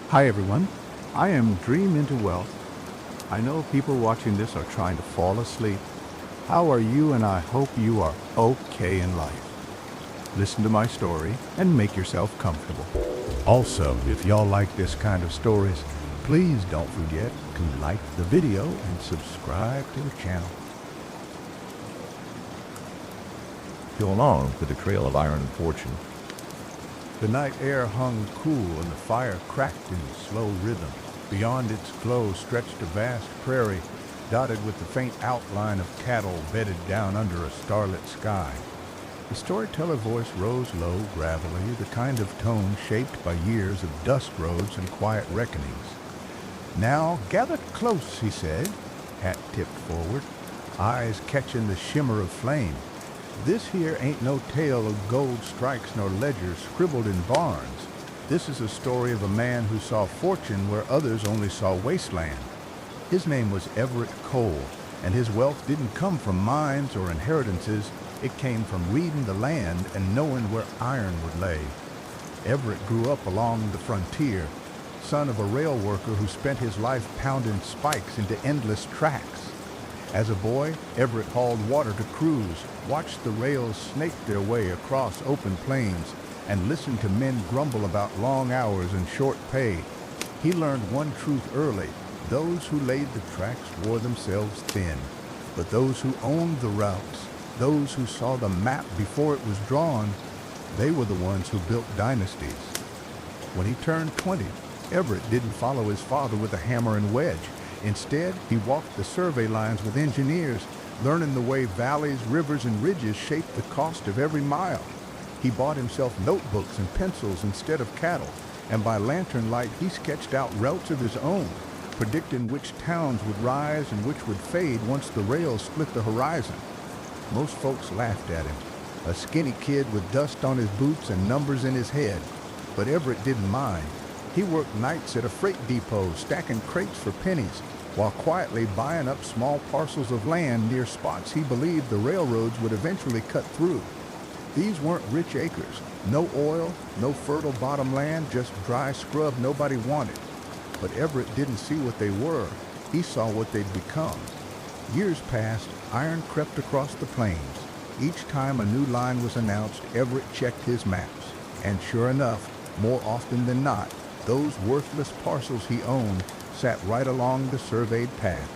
Hi everyone, I am Dream Into Wealth. I know people watching this are trying to fall asleep. How are you? And I hope you are okay in life. Listen to my story and make yourself comfortable. Also, if y'all like this kind of stories, please don't forget to like the video and subscribe to the channel. Go along with the trail of iron and fortune. The night air hung cool and the fire cracked in slow rhythm. Beyond its glow stretched a vast prairie, dotted with the faint outline of cattle bedded down under a starlit sky. The storyteller voice rose low, gravelly, the kind of tone shaped by years of dust roads and quiet reckonings. "Now gather close," he said, hat tipped forward, eyes catching the shimmer of flame. "This here ain't no tale of gold strikes nor ledgers scribbled in barns. This is a story of a man who saw fortune where others only saw wasteland. His name was Everett Cole, and his wealth didn't come from mines or inheritances. It came from reading the land and knowing where iron would lay. Everett grew up along the frontier, son of a rail worker who spent his life pounding spikes into endless tracks. As a boy, Everett hauled water to crews, watched the rails snake their way across open plains, and listened to men grumble about long hours and short pay. He learned one truth early: those who laid the tracks wore themselves thin. But those who owned the routes, those who saw the map before it was drawn, they were the ones who built dynasties. When he turned 20, Everett didn't follow his father with a hammer and wedge. Instead, he walked the survey lines with engineers, learning the way valleys, rivers, and ridges shaped the cost of every mile. He bought himself notebooks and pencils instead of cattle, and by lantern light he sketched out routes of his own, predicting which towns would rise and which would fade once the rails split the horizon. Most folks laughed at him, a skinny kid with dust on his boots and numbers in his head. But Everett didn't mind. He worked nights at a freight depot, stacking crates for pennies, while quietly buying up small parcels of land near spots he believed the railroads would eventually cut through. These weren't rich acres, no oil, no fertile bottom land, just dry scrub nobody wanted. But Everett didn't see what they were. He saw what they'd become. Years passed, iron crept across the plains. Each time a new line was announced, Everett checked his maps. And sure enough, more often than not, those worthless parcels he owned sat right along the surveyed path.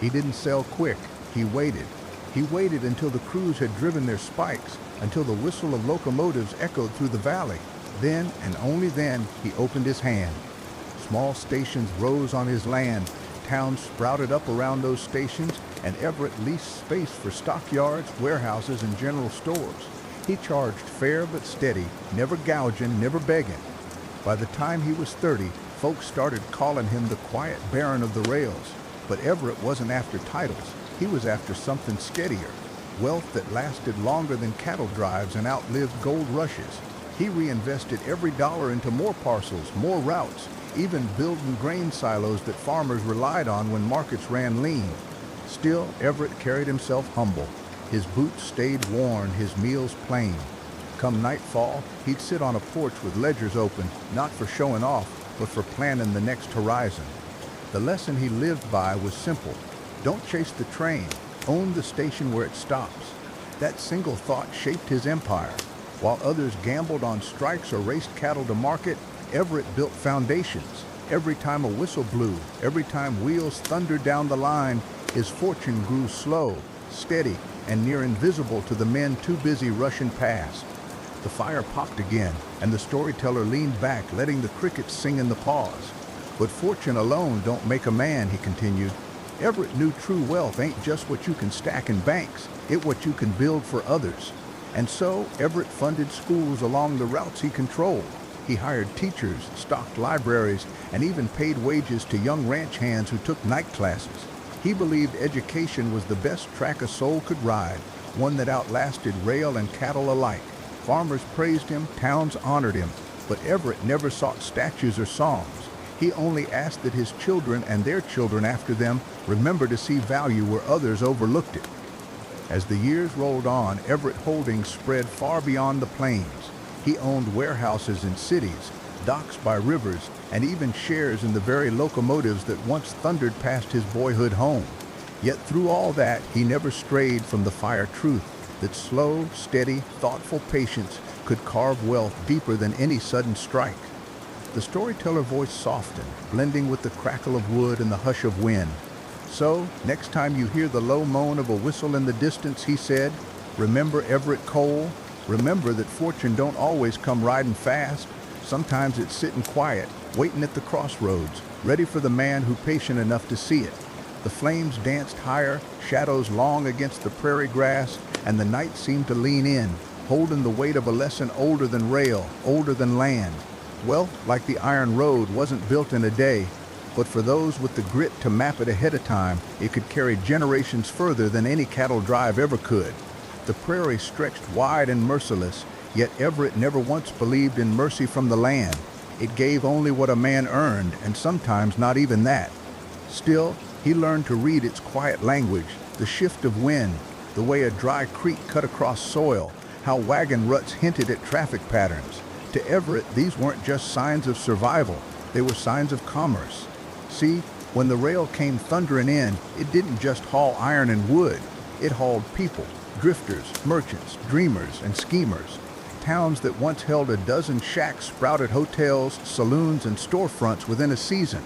He didn't sell quick. He waited. He waited until the crews had driven their spikes, until the whistle of locomotives echoed through the valley. Then, and only then, he opened his hand. Small stations rose on his land. Towns sprouted up around those stations, and Everett leased space for stockyards, warehouses, and general stores. He charged fair but steady, never gouging, never begging. By the time he was 30, folks started calling him the quiet baron of the rails. But Everett wasn't after titles. He was after something steadier, wealth that lasted longer than cattle drives and outlived gold rushes. He reinvested every dollar into more parcels, more routes, even building grain silos that farmers relied on when markets ran lean. Still, Everett carried himself humble. His boots stayed worn, his meals plain. Come nightfall, he'd sit on a porch with ledgers open, not for showing off, but for planning the next horizon. The lesson he lived by was simple: don't chase the train, own the station where it stops. That single thought shaped his empire. While others gambled on strikes or raced cattle to market, Everett built foundations. Every time a whistle blew, every time wheels thundered down the line, his fortune grew slow, steady, and near invisible to the men too busy rushing past. The fire popped again, and the storyteller leaned back, letting the crickets sing in the pause. "But fortune alone don't make a man," he continued. "Everett knew true wealth ain't just what you can stack in banks, it's what you can build for others." And so Everett funded schools along the routes he controlled. He hired teachers, stocked libraries, and even paid wages to young ranch hands who took night classes. He believed education was the best track a soul could ride, one that outlasted rail and cattle alike. Farmers praised him, towns honored him, but Everett never sought statues or songs. He only asked that his children and their children after them remember to see value where others overlooked it. As the years rolled on, Everett holdings spread far beyond the plains. He owned warehouses in cities, docks by rivers, and even shares in the very locomotives that once thundered past his boyhood home. Yet through all that, he never strayed from the fire truth that slow, steady, thoughtful patience could carve wealth deeper than any sudden strike. The storyteller voice softened, blending with the crackle of wood and the hush of wind. So, next time you hear the low moan of a whistle in the distance, he said, remember Everett Cole. Remember that fortune don't always come riding fast. Sometimes it's sitting quiet, waiting at the crossroads, ready for the man who patient enough to see it. The flames danced higher, shadows long against the prairie grass, and the night seemed to lean in, holding the weight of a lesson older than rail, older than land. Wealth, like the iron road, wasn't built in a day, but for those with the grit to map it ahead of time, it could carry generations further than any cattle drive ever could. The prairie stretched wide and merciless, yet Everett never once believed in mercy from the land. It gave only what a man earned, and sometimes not even that. Still, he learned to read its quiet language, the shift of wind, the way a dry creek cut across soil, how wagon ruts hinted at traffic patterns. To Everett, these weren't just signs of survival, they were signs of commerce. See, when the rail came thundering in, it didn't just haul iron and wood, it hauled people, drifters, merchants, dreamers, and schemers. Towns that once held a dozen shacks sprouted hotels, saloons, and storefronts within a season.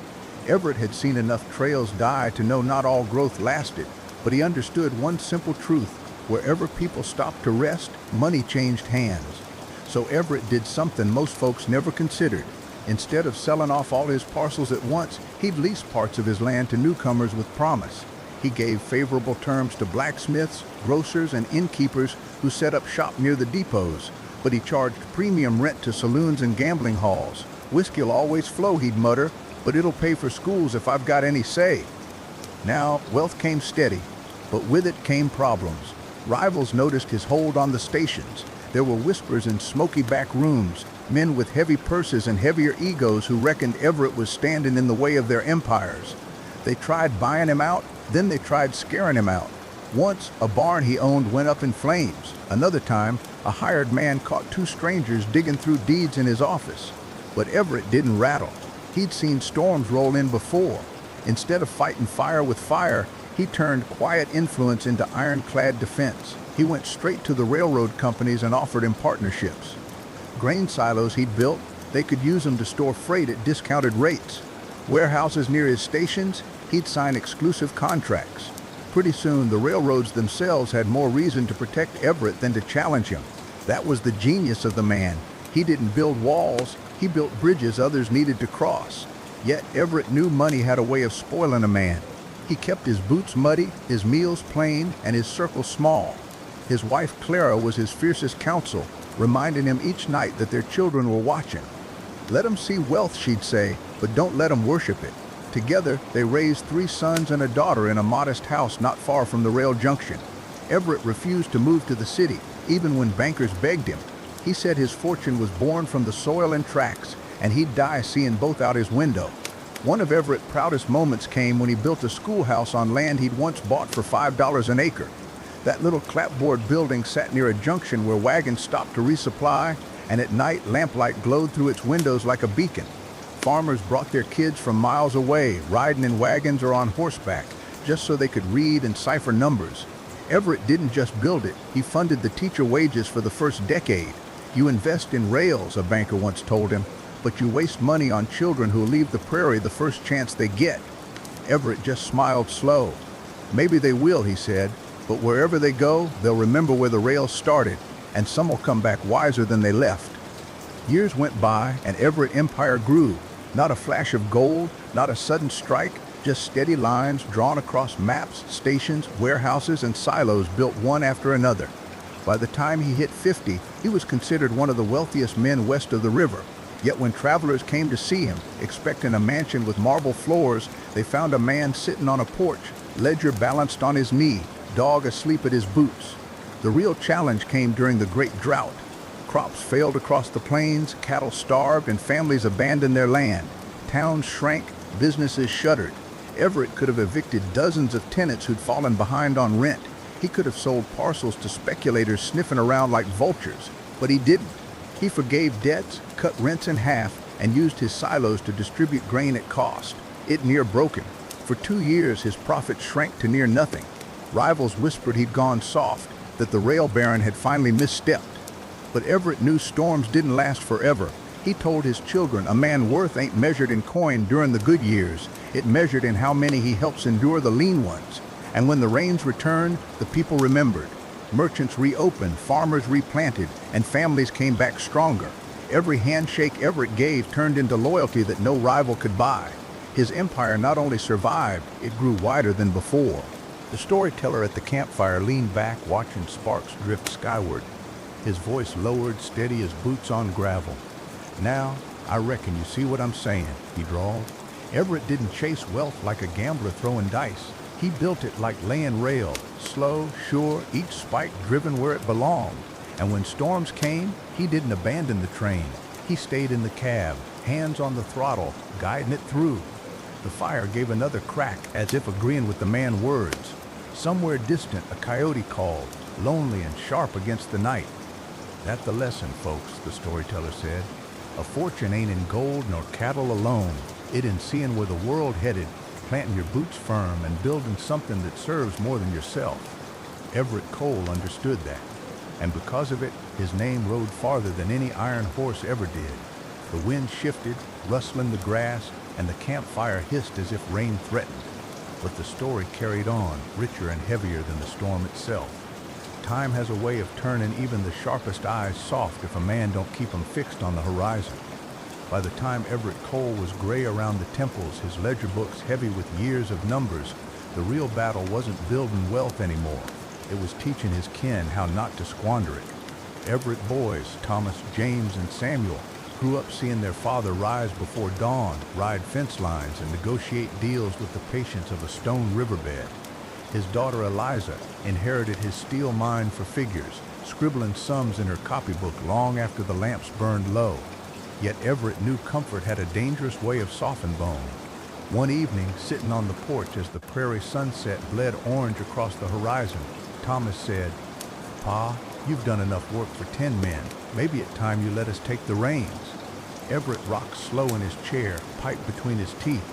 Everett had seen enough trails die to know not all growth lasted, but he understood one simple truth: wherever people stopped to rest, money changed hands. So Everett did something most folks never considered. Instead of selling off all his parcels at once, he'd lease parts of his land to newcomers with promise. He gave favorable terms to blacksmiths, grocers, and innkeepers who set up shop near the depots, but he charged premium rent to saloons and gambling halls. Whiskey'll always flow, he'd mutter, but it'll pay for schools if I've got any say. Now, wealth came steady, but with it came problems. Rivals noticed his hold on the stations. There were whispers in smoky back rooms, men with heavy purses and heavier egos who reckoned Everett was standing in the way of their empires. They tried buying him out, then they tried scaring him out. Once, a barn he owned went up in flames. Another time, a hired man caught two strangers digging through deeds in his office. But Everett didn't rattle. He'd seen storms roll in before. Instead of fighting fire with fire, he turned quiet influence into ironclad defense. He went straight to the railroad companies and offered him partnerships. Grain silos he'd built, they could use them to store freight at discounted rates. Warehouses near his stations, he'd sign exclusive contracts. Pretty soon, the railroads themselves had more reason to protect Everett than to challenge him. That was the genius of the man. He didn't build walls, he built bridges others needed to cross. Yet Everett knew money had a way of spoiling a man. He kept his boots muddy, his meals plain, and his circle small. His wife Clara was his fiercest counsel, reminding him each night that their children were watching. Let them see wealth, she'd say, but don't let them worship it. Together, they raised 3 sons and a daughter in a modest house not far from the rail junction. Everett refused to move to the city, even when bankers begged him. He said his fortune was born from the soil and tracks, and he'd die seeing both out his window. One of Everett's proudest moments came when he built a schoolhouse on land he'd once bought for $5 an acre. That little clapboard building sat near a junction where wagons stopped to resupply, and at night lamplight glowed through its windows like a beacon. Farmers brought their kids from miles away, riding in wagons or on horseback, just so they could read and cipher numbers. Everett didn't just build it, he funded the teacher wages for the first decade. You invest in rails, a banker once told him, but you waste money on children who leave the prairie the first chance they get. Everett just smiled slow. Maybe they will, he said, but wherever they go, they'll remember where the rails started, and some will come back wiser than they left. Years went by, and Everett empire grew. Not a flash of gold, not a sudden strike, just steady lines drawn across maps, stations, warehouses, and silos built one after another. By the time he hit 50, he was considered one of the wealthiest men west of the river. Yet when travelers came to see him, expecting a mansion with marble floors, they found a man sitting on a porch, ledger balanced on his knee, dog asleep at his boots. The real challenge came during the Great Drought. Crops failed across the plains, cattle starved, and families abandoned their land. Towns shrank, businesses shuttered. Everett could have evicted dozens of tenants who'd fallen behind on rent. He could have sold parcels to speculators sniffing around like vultures, but he didn't. He forgave debts, cut rents in half, and used his silos to distribute grain at cost. It near broke him. For 2 years, his profits shrank to near nothing. Rivals whispered he'd gone soft, that the rail baron had finally misstepped. But Everett knew storms didn't last forever. He told his children a man's worth ain't measured in coin during the good years. It measured in how many he helps endure the lean ones. And when the rains returned, the people remembered. Merchants reopened, farmers replanted, and families came back stronger. Every handshake Everett gave turned into loyalty that no rival could buy. His empire not only survived, it grew wider than before. The storyteller at the campfire leaned back, watching sparks drift skyward. His voice lowered, steady as boots on gravel. "Now, I reckon you see what I'm saying," he drawled. "Everett didn't chase wealth like a gambler throwing dice. He built it like laying rail, slow, sure, each spike driven where it belonged. And when storms came, he didn't abandon the train. He stayed in the cab, hands on the throttle, guiding it through." The fire gave another crack, as if agreeing with the man's words. Somewhere distant, a coyote called, lonely and sharp against the night. "That's the lesson, folks," the storyteller said. "A fortune ain't in gold nor cattle alone. It in seeing where the world headed, planting your boots firm and building something that serves more than yourself." Everett Cole understood that, and because of it, his name rode farther than any iron horse ever did. The wind shifted, rustling the grass, and the campfire hissed as if rain threatened. But the story carried on, richer and heavier than the storm itself. Time has a way of turning even the sharpest eyes soft if a man don't keep them fixed on the horizon. By the time Everett Cole was gray around the temples, his ledger books heavy with years of numbers, the real battle wasn't building wealth anymore. It was teaching his kin how not to squander it. Everett boys, Thomas, James, and Samuel, grew up seeing their father rise before dawn, ride fence lines, and negotiate deals with the patience of a stone riverbed. His daughter Eliza inherited his steel mind for figures, scribbling sums in her copybook long after the lamps burned low. Yet Everett knew comfort had a dangerous way of softening bone. One evening, sitting on the porch as the prairie sunset bled orange across the horizon, Thomas said, "Pa, you've done enough work for 10 men. Maybe it's time you let us take the reins." Everett rocked slow in his chair, pipe between his teeth.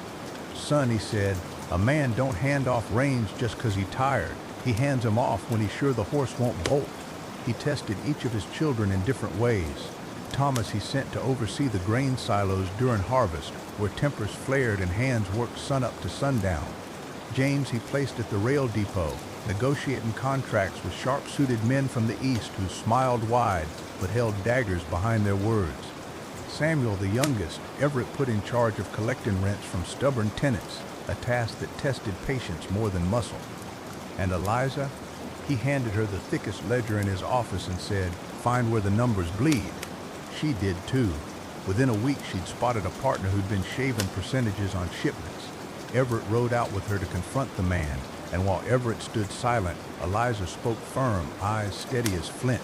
"Son," he said, "a man don't hand off reins just 'cause he's tired. He hands them off when he's sure the horse won't bolt." He tested each of his children in different ways. Thomas he sent to oversee the grain silos during harvest, where tempers flared and hands worked sunup to sundown. James he placed at the rail depot, negotiating contracts with sharp-suited men from the east who smiled wide but held daggers behind their words. Samuel, the youngest, Everett put in charge of collecting rents from stubborn tenants, a task that tested patience more than muscle. And Eliza, he handed her the thickest ledger in his office and said, "Find where the numbers bleed." She did too. Within a week, she'd spotted a partner who'd been shaving percentages on shipments. Everett rode out with her to confront the man, and while Everett stood silent, Eliza spoke firm, eyes steady as flint.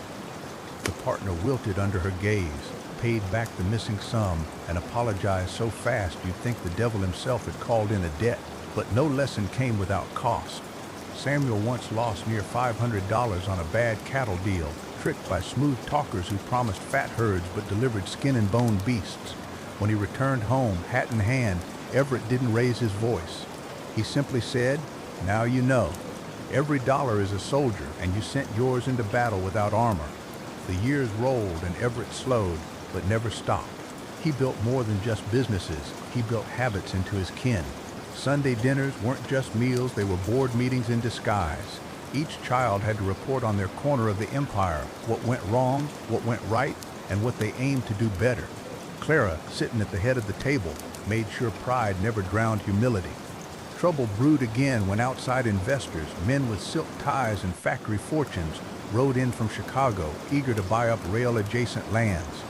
The partner wilted under her gaze, paid back the missing sum, and apologized so fast you'd think the devil himself had called in a debt. But no lesson came without cost. Samuel once lost near $500 on a bad cattle deal, tricked by smooth talkers who promised fat herds but delivered skin and bone beasts. When he returned home, hat in hand, Everett didn't raise his voice. He simply said, "Now you know. Every dollar is a soldier, and you sent yours into battle without armor." The years rolled and Everett slowed, but never stopped. He built more than just businesses. He built habits into his kin. Sunday dinners weren't just meals, they were board meetings in disguise. Each child had to report on their corner of the empire, what went wrong, what went right, and what they aimed to do better. Clara, sitting at the head of the table, made sure pride never drowned humility. Trouble brewed again when outside investors, men with silk ties and factory fortunes, rode in from Chicago, eager to buy up rail-adjacent lands.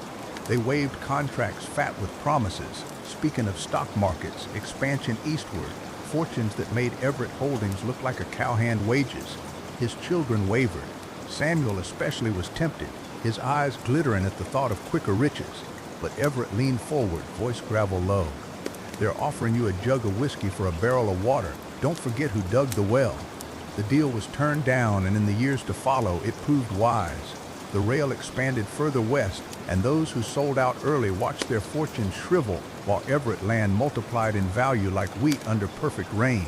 They waved contracts fat with promises, speaking of stock markets, expansion eastward, fortunes that made Everett Holdings look like a cowhand wages. His children wavered. Samuel especially was tempted, his eyes glittering at the thought of quicker riches. But Everett leaned forward, voice gravel low. "They're offering you a jug of whiskey for a barrel of water. Don't forget who dug the well." The deal was turned down, and in the years to follow, it proved wise. The rail expanded further west, and those who sold out early watched their fortunes shrivel while Everett land multiplied in value like wheat under perfect rain.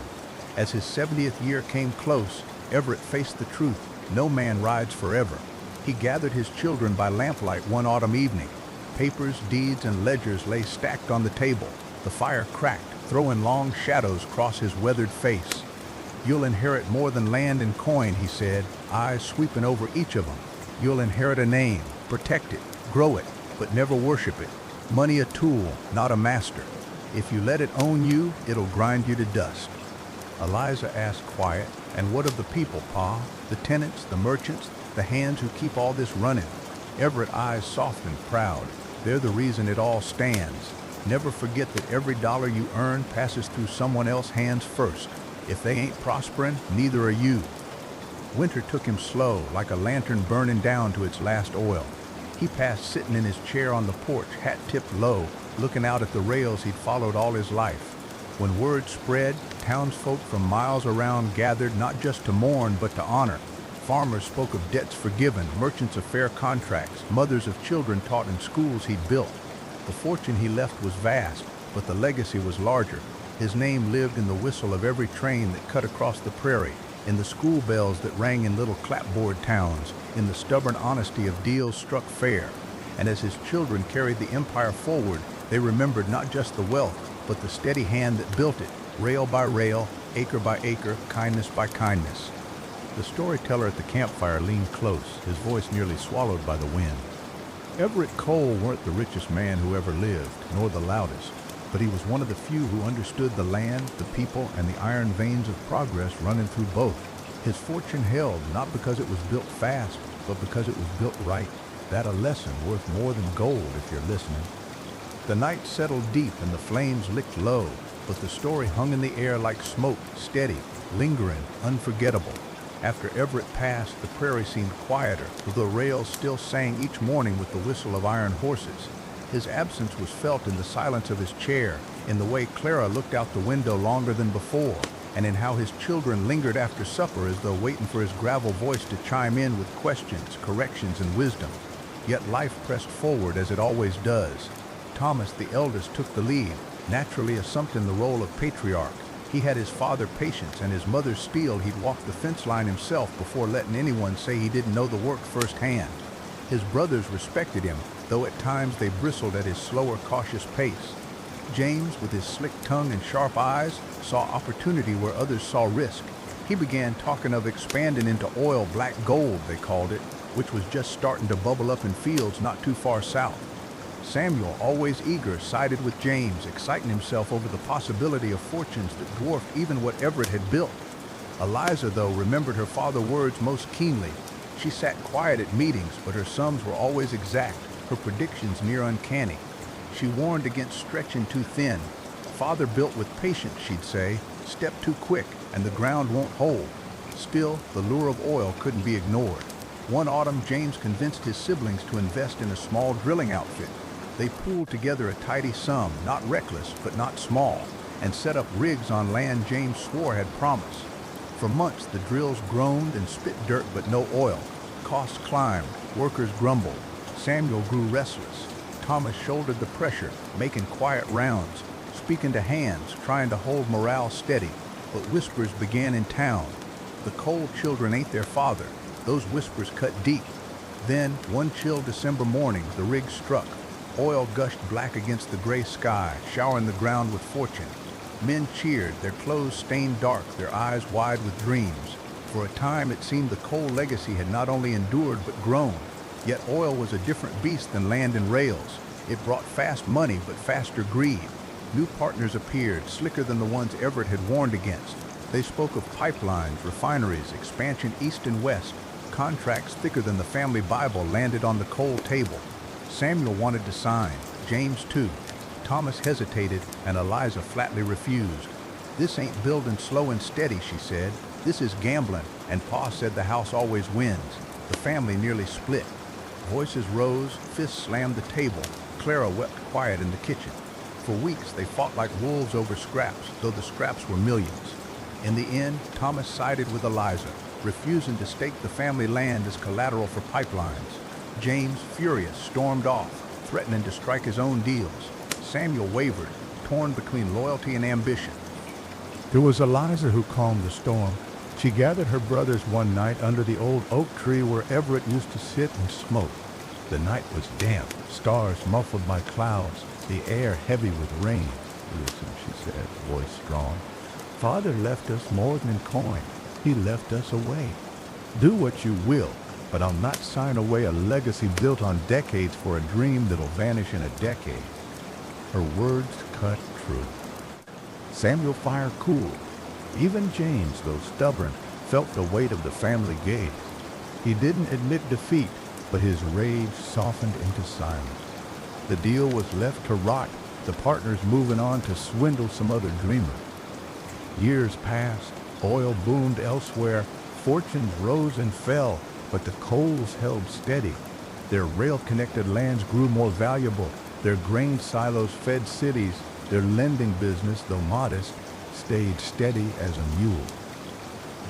As his 70th year came close, Everett faced the truth: no man rides forever. He gathered his children by lamplight one autumn evening. Papers, deeds, and ledgers lay stacked on the table. The fire cracked, throwing long shadows across his weathered face. "You'll inherit more than land and coin," he said, eyes sweeping over each of them. "You'll inherit a name, protect it, grow it, but never worship it. Money a tool, not a master. If you let it own you, it'll grind you to dust." Eliza asked quiet, "And what of the people, Pa? The tenants, the merchants, the hands who keep all this running?" Everett eyes softened, proud. "They're the reason it all stands. Never forget that every dollar you earn passes through someone else's hands first. If they ain't prospering, neither are you." Winter took him slow, like a lantern burning down to its last oil. He passed sitting in his chair on the porch, hat tipped low, looking out at the rails he'd followed all his life. When word spread, townsfolk from miles around gathered not just to mourn but to honor. Farmers spoke of debts forgiven, merchants of fair contracts, mothers of children taught in schools he'd built. The fortune he left was vast, but the legacy was larger. His name lived in the whistle of every train that cut across the prairie, in the school bells that rang in little clapboard towns, in the stubborn honesty of deals struck fair. And as his children carried the empire forward, they remembered not just the wealth, but the steady hand that built it, rail by rail, acre by acre, kindness by kindness. The storyteller at the campfire leaned close, his voice nearly swallowed by the wind. Everett Cole weren't the richest man who ever lived, nor the loudest, but he was one of the few who understood the land, the people, and the iron veins of progress running through both. His fortune held not because it was built fast, but because it was built right. That a lesson worth more than gold if you're listening. The night settled deep and the flames licked low, but the story hung in the air like smoke, steady, lingering, unforgettable. After Everett passed, the prairie seemed quieter, though the rails still sang each morning with the whistle of iron horses. His absence was felt in the silence of his chair, in the way Clara looked out the window longer than before, and in how his children lingered after supper as though waiting for his gravel voice to chime in with questions, corrections, and wisdom. Yet life pressed forward as it always does. Thomas, the eldest, took the lead, naturally assumpting the role of patriarch. He had his father patience and his mother's steel. He'd walk the fence line himself before letting anyone say he didn't know the work firsthand. His brothers respected him, though at times they bristled at his slower, cautious pace. James, with his slick tongue and sharp eyes, saw opportunity where others saw risk. He began talking of expanding into oil, black gold, they called it, which was just starting to bubble up in fields not too far south. Samuel, always eager, sided with James, exciting himself over the possibility of fortunes that dwarfed even what Everett had built. Eliza, though, remembered her father's words most keenly. She sat quiet at meetings, but her sums were always exact, her predictions near uncanny. She warned against stretching too thin. "Father built with patience," she'd say. "Step too quick, and the ground won't hold." Still, the lure of oil couldn't be ignored. One autumn, James convinced his siblings to invest in a small drilling outfit. They pooled together a tidy sum, not reckless, but not small, and set up rigs on land James swore had promise. For months, the drills groaned and spit dirt but no oil. Costs climbed, workers grumbled. Samuel grew restless. Thomas shouldered the pressure, making quiet rounds, speaking to hands, trying to hold morale steady. But whispers began in town. "The Cole children ain't their father." Those whispers cut deep. Then, one chill December morning, the rig struck. Oil gushed black against the gray sky, showering the ground with fortune. Men cheered, their clothes stained dark, their eyes wide with dreams. For a time, it seemed the Cole legacy had not only endured but grown. Yet oil was a different beast than land and rails. It brought fast money, but faster greed. New partners appeared, slicker than the ones Everett had warned against. They spoke of pipelines, refineries, expansion east and west. Contracts thicker than the family Bible landed on the Cole table. Samuel wanted to sign, James too. Thomas hesitated, and Eliza flatly refused. "This ain't building slow and steady," she said. "This is gambling," and Pa said the house always wins. The family nearly split. Voices rose, fists slammed the table. Clara wept quiet in the kitchen. For weeks they fought like wolves over scraps, though the scraps were millions. In the end, Thomas sided with Eliza, refusing to stake the family land as collateral for pipelines. James, furious, stormed off, threatening to strike his own deals. Samuel wavered, torn between loyalty and ambition. There was Eliza who calmed the storm. She gathered her brothers one night under the old oak tree where Everett used to sit and smoke. The night was damp, stars muffled by clouds, the air heavy with rain. "Listen," she said, voice strong. "Father left us more than coin. He left us a way. Do what you will, but I'll not sign away a legacy built on decades for a dream that'll vanish in a decade." Her words cut true. Samuel Fire cooled. Even James, though stubborn, felt the weight of the family gaze. He didn't admit defeat, but his rage softened into silence. The deal was left to rot, the partners moving on to swindle some other dreamer. Years passed, oil boomed elsewhere, fortunes rose and fell, but the Coles held steady. Their rail-connected lands grew more valuable, their grain silos fed cities, their lending business, though modest, stayed steady as a mule.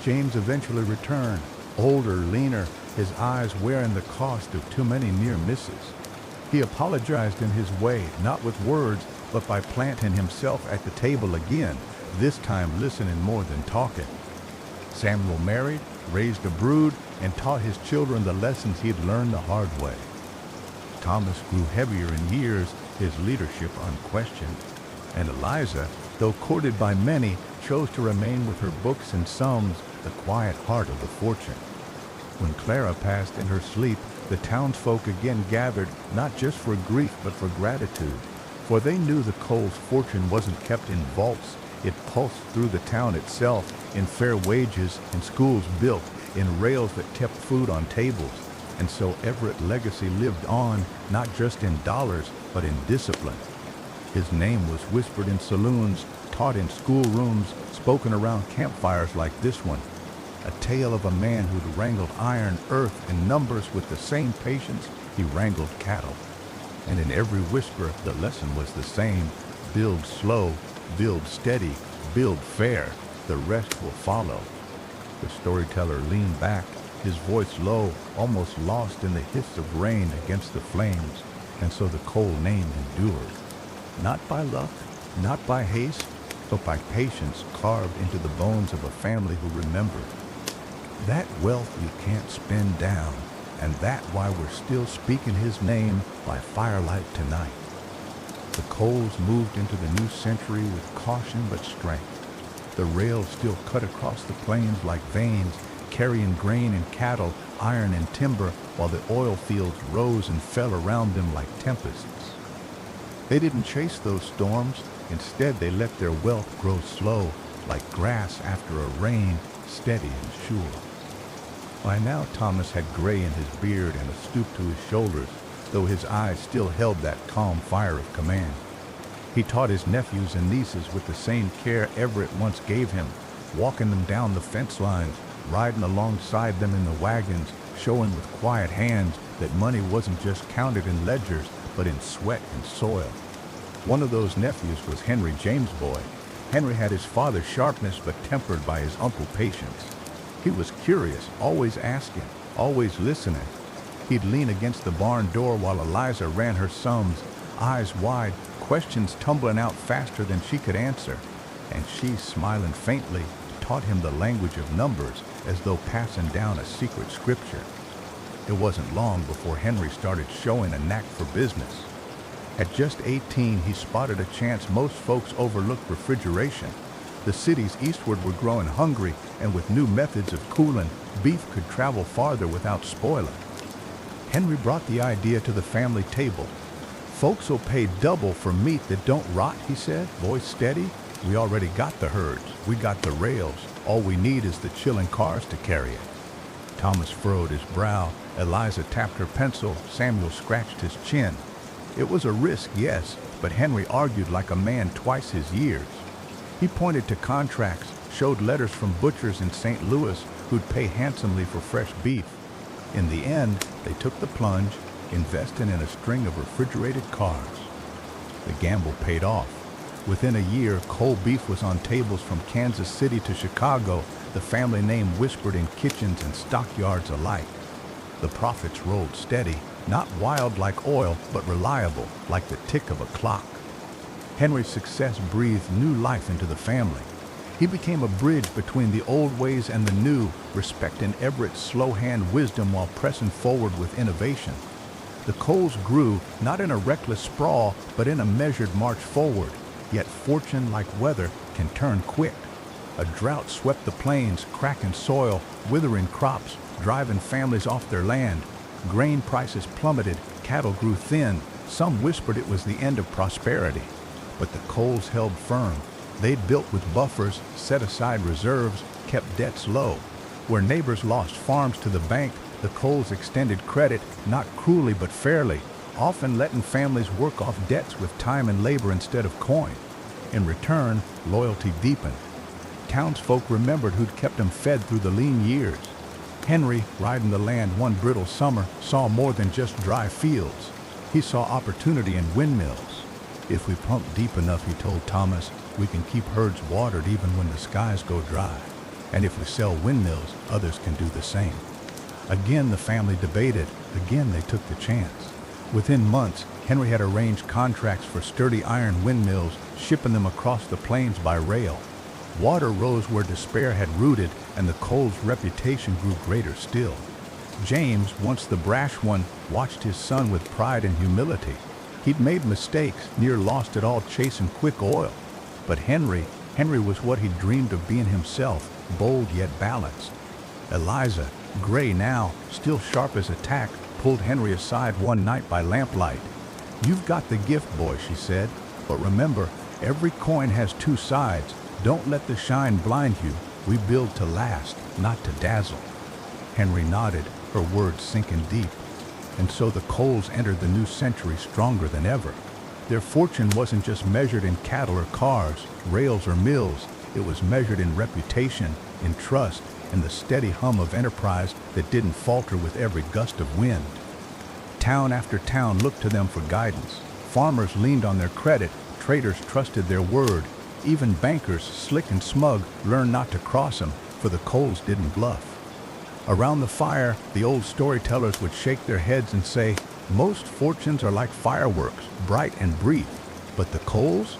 James eventually returned, older, leaner, his eyes wearing the cost of too many near misses. He apologized in his way, not with words, but by planting himself at the table again, this time listening more than talking. Samuel married, raised a brood, and taught his children the lessons he'd learned the hard way. Thomas grew heavier in years, his leadership unquestioned. And Eliza, though courted by many, chose to remain with her books and sums, the quiet heart of the fortune. When Clara passed in her sleep, the townsfolk again gathered, not just for grief but for gratitude. For they knew the Coles' fortune wasn't kept in vaults. It pulsed through the town itself, in fair wages, in schools built, in rails that kept food on tables. And so Everett's legacy lived on, not just in dollars, but in discipline. His name was whispered in saloons, taught in schoolrooms, spoken around campfires like this one. A tale of a man who'd wrangled iron, earth, and numbers with the same patience he wrangled cattle. And in every whisper, the lesson was the same. Build slow, build steady, build fair. The rest will follow. The storyteller leaned back, his voice low, almost lost in the hiss of rain against the flames. And so the Cole name endured. Not by luck, not by haste, but by patience carved into the bones of a family who remembered. That wealth you can't spend down, and that's why we're still speaking his name by firelight tonight. The Coles moved into the new century with caution but strength. The rails still cut across the plains like veins, carrying grain and cattle, iron and timber, while the oil fields rose and fell around them like tempests. They didn't chase those storms. Instead, they let their wealth grow slow, like grass after a rain, steady and sure. By now, Thomas had gray in his beard and a stoop to his shoulders, though his eyes still held that calm fire of command. He taught his nephews and nieces with the same care Everett once gave him, walking them down the fence lines, riding alongside them in the wagons, showing with quiet hands that money wasn't just counted in ledgers, but in sweat and soil. One of those nephews was Henry James' boy. Henry had his father's sharpness, but tempered by his uncle's patience. He was curious, always asking, always listening. He'd lean against the barn door while Eliza ran her sums, eyes wide, questions tumbling out faster than she could answer. And she, smiling faintly, taught him the language of numbers as though passing down a secret scripture. It wasn't long before Henry started showing a knack for business. At just 18, he spotted a chance most folks overlooked: refrigeration. The cities eastward were growing hungry, and with new methods of cooling, beef could travel farther without spoiling. Henry brought the idea to the family table. "Folks will pay double for meat that don't rot," he said, voice steady. "We already got the herds. We got the rails. All we need is the chilling cars to carry it." Thomas furrowed his brow. Eliza tapped her pencil. Samuel scratched his chin. It was a risk, yes, but Henry argued like a man twice his years. He pointed to contracts, showed letters from butchers in St. Louis who'd pay handsomely for fresh beef. In the end, they took the plunge, investing in a string of refrigerated cars. The gamble paid off. Within a year, cold beef was on tables from Kansas City to Chicago, the family name whispered in kitchens and stockyards alike. The profits rolled steady, not wild like oil, but reliable like the tick of a clock. Henry's success breathed new life into the family. He became a bridge between the old ways and the new, respecting Everett's slow-hand wisdom while pressing forward with innovation. The Coles grew not in a reckless sprawl, but in a measured march forward. Yet fortune, like weather, can turn quick. A drought swept the plains, cracking soil, withering crops, driving families off their land. Grain prices plummeted, cattle grew thin. Some whispered it was the end of prosperity. But the Coles held firm. They'd built with buffers, set aside reserves, kept debts low. Where neighbors lost farms to the bank, the Coles extended credit, not cruelly but fairly, often letting families work off debts with time and labor instead of coin. In return, loyalty deepened. Townsfolk remembered who'd kept them fed through the lean years. Henry, riding the land one brittle summer, saw more than just dry fields. He saw opportunity in windmills. If we pump deep enough, he told Thomas, we can keep herds watered even when the skies go dry. And if we sell windmills, others can do the same. Again, the family debated. Again, they took the chance. Within months, Henry had arranged contracts for sturdy iron windmills, shipping them across the plains by rail. Water rose where despair had rooted, and the Coles' reputation grew greater still. James, once the brash one, watched his son with pride and humility. He'd made mistakes, near lost it all chasing quick oil. But Henry was what he dreamed of being himself, bold yet balanced. Eliza, gray now, still sharp as a tack, pulled Henry aside one night by lamplight. You've got the gift, boy, she said, but remember, every coin has two sides. Don't let the shine blind you. We build to last, not to dazzle. Henry nodded, her words sinking deep. And so the Coles entered the new century stronger than ever. Their fortune wasn't just measured in cattle or cars, rails or mills. It was measured in reputation, in trust, and the steady hum of enterprise that didn't falter with every gust of wind. Town after town looked to them for guidance. Farmers leaned on their credit, traders trusted their word. Even bankers, slick and smug, learned not to cross them, for the Coles didn't bluff. Around the fire, the old storytellers would shake their heads and say, most fortunes are like fireworks, bright and brief. But the Coles?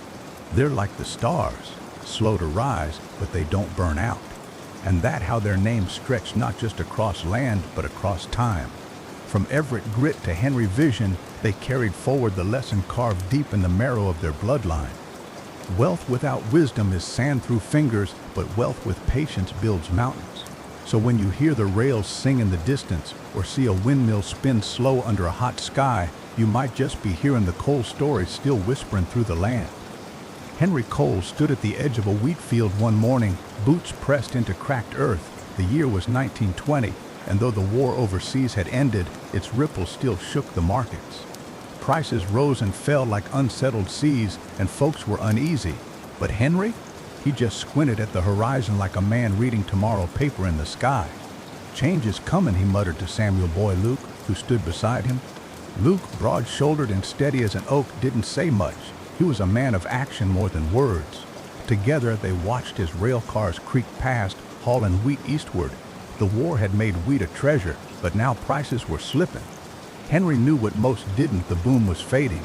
They're like the stars, slow to rise, but they don't burn out. And that how their name stretched not just across land, but across time. From Everett grit to Henry vision, they carried forward the lesson carved deep in the marrow of their bloodline. Wealth without wisdom is sand through fingers, but wealth with patience builds mountains. So when you hear the rails sing in the distance, or see a windmill spin slow under a hot sky, you might just be hearing the Coles story still whispering through the land. Henry Coles stood at the edge of a wheat field one morning, boots pressed into cracked earth. The year was 1920, and though the war overseas had ended, its ripples still shook the markets. Prices rose and fell like unsettled seas, and folks were uneasy. But Henry? He just squinted at the horizon like a man reading tomorrow's paper in the sky. Change is coming, he muttered to Samuel Boy Luke, who stood beside him. Luke, broad-shouldered and steady as an oak, didn't say much. He was a man of action more than words. Together, they watched his rail cars creak past, hauling wheat eastward. The war had made wheat a treasure, but now prices were slipping. Henry knew what most didn't, the boom was fading.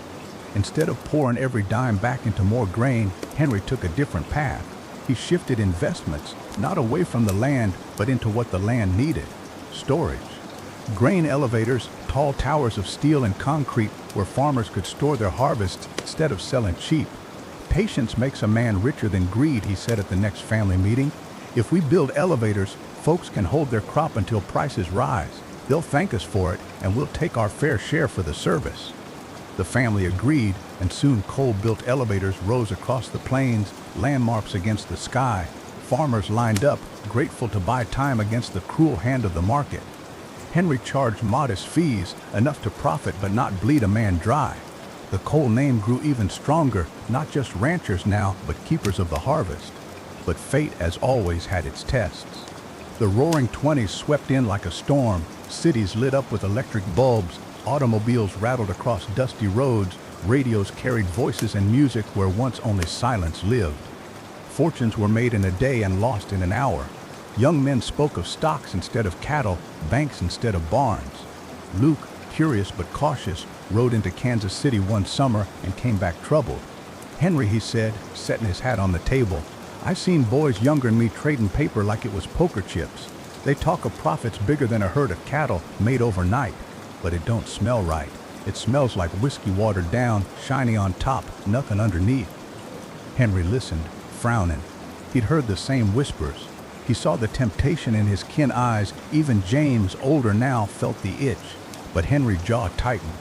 Instead of pouring every dime back into more grain, Henry took a different path. He shifted investments, not away from the land, but into what the land needed: storage. Grain elevators, tall towers of steel and concrete where farmers could store their harvests instead of selling cheap. Patience makes a man richer than greed, he said at the next family meeting. If we build elevators, folks can hold their crop until prices rise. They'll thank us for it, and we'll take our fair share for the service. The family agreed, and soon coal-built elevators rose across the plains, landmarks against the sky. Farmers lined up, grateful to buy time against the cruel hand of the market. Henry charged modest fees, enough to profit but not bleed a man dry. The coal name grew even stronger, not just ranchers now, but keepers of the harvest. But fate, as always, had its tests. The roaring 20s swept in like a storm. Cities lit up with electric bulbs. Automobiles rattled across dusty roads. Radios carried voices and music where once only silence lived. Fortunes were made in a day and lost in an hour. Young men spoke of stocks instead of cattle, banks instead of barns. Luke, curious but cautious, rode into Kansas City one summer and came back troubled. "Henry," he said, setting his hat on the table, "I seen boys younger than me trading paper like it was poker chips. They talk of profits bigger than a herd of cattle made overnight, but it don't smell right. It smells like whiskey watered down, shiny on top, nothing underneath." Henry listened, frowning. He'd heard the same whispers. He saw the temptation in his kin eyes. Even James, older now, felt the itch. But Henry's jaw tightened.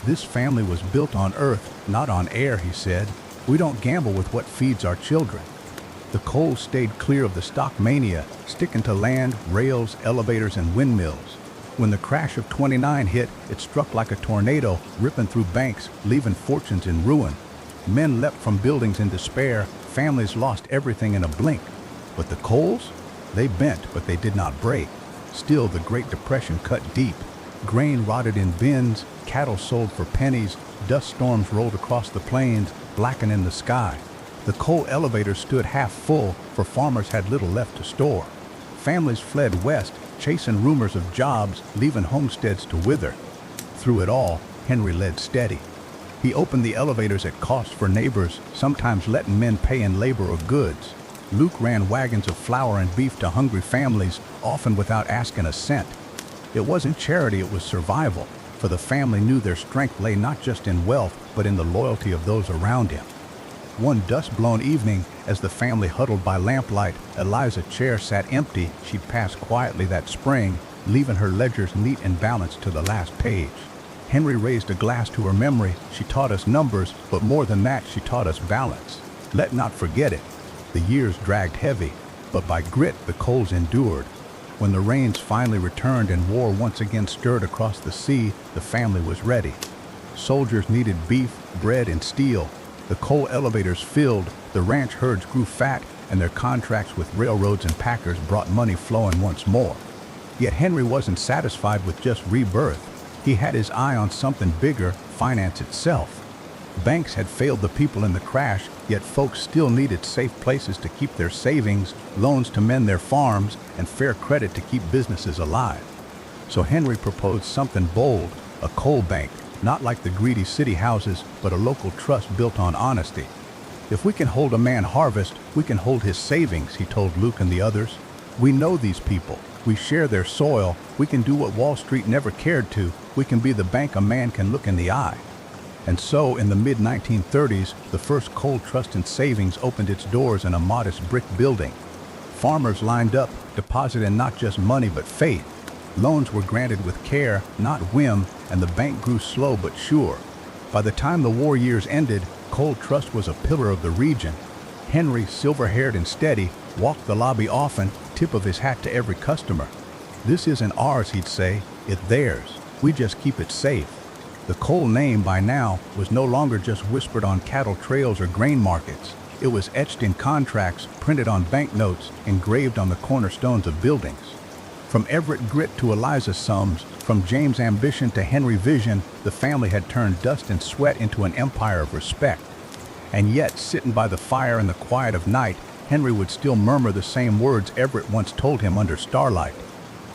"This family was built on earth, not on air," he said. "We don't gamble with what feeds our children." The Coles stayed clear of the stock mania, sticking to land, rails, elevators, and windmills. When the crash of '29 hit, it struck like a tornado, ripping through banks, leaving fortunes in ruin. Men leapt from buildings in despair. Families lost everything in a blink. But the Coles? They bent, but they did not break. Still, the Great Depression cut deep. Grain rotted in bins, cattle sold for pennies, dust storms rolled across the plains, blackening the sky. The coal elevators stood half full, for farmers had little left to store. Families fled west, chasing rumors of jobs, leaving homesteads to wither. Through it all, Henry led steady. He opened the elevators at cost for neighbors, sometimes letting men pay in labor or goods. Luke ran wagons of flour and beef to hungry families, often without asking a cent. It wasn't charity, it was survival, for the family knew their strength lay not just in wealth, but in the loyalty of those around him. One dust-blown evening, as the family huddled by lamplight, Eliza's chair sat empty. She'd passed quietly that spring, leaving her ledgers neat and balanced to the last page. Henry raised a glass to her memory. She taught us numbers, but more than that, she taught us balance. Let not forget it. The years dragged heavy, but by grit the Coles endured. When the rains finally returned and war once again stirred across the sea, the family was ready. Soldiers needed beef, bread, and steel. The coal elevators filled, the ranch herds grew fat, and their contracts with railroads and packers brought money flowing once more. Yet Henry wasn't satisfied with just rebirth. He had his eye on something bigger, finance itself. Banks had failed the people in the crash, yet folks still needed safe places to keep their savings, loans to mend their farms, and fair credit to keep businesses alive. So Henry proposed something bold, a coal bank, not like the greedy city houses, but a local trust built on honesty. "If we can hold a man harvest, we can hold his savings," he told Luke and the others. "We know these people. We share their soil. We can do what Wall Street never cared to. We can be the bank a man can look in the eye." And so, in the mid-1930s, the first coal trust and savings opened its doors in a modest brick building. Farmers lined up, depositing not just money but faith. Loans were granted with care, not whim, and the bank grew slow but sure. By the time the war years ended, Coal Trust was a pillar of the region. Henry, silver-haired and steady, walked the lobby often, tip of his hat to every customer. "This isn't ours," he'd say, "it's theirs. We just keep it safe." The coal name by now was no longer just whispered on cattle trails or grain markets. It was etched in contracts, printed on banknotes, engraved on the cornerstones of buildings. From Everett grit to Eliza sums, from James ambition to Henry vision, the family had turned dust and sweat into an empire of respect. And yet, sitting by the fire in the quiet of night, Henry would still murmur the same words Everett once told him under starlight.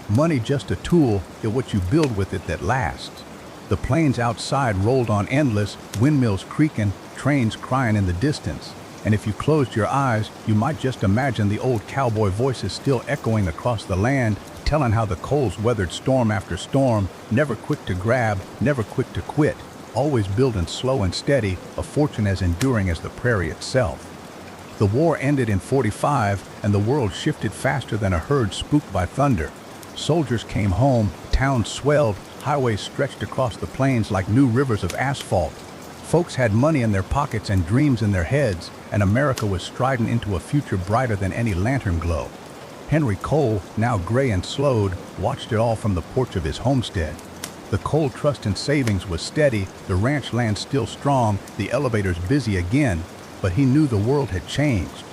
"Money just a tool, it's what you build with it that lasts." The plains outside rolled on endless, windmills creaking, trains crying in the distance. And if you closed your eyes, you might just imagine the old cowboy voices still echoing across the land, telling how the Coles weathered storm after storm, never quick to grab, never quick to quit, always building slow and steady, a fortune as enduring as the prairie itself. The war ended in '45, and the world shifted faster than a herd spooked by thunder. Soldiers came home, towns swelled, highways stretched across the plains like new rivers of asphalt. Folks had money in their pockets and dreams in their heads, and America was striding into a future brighter than any lantern glow. Henry Cole, now gray and slowed, watched it all from the porch of his homestead. The coal trust and savings was steady, the ranch land still strong, the elevators busy again, but he knew the world had changed.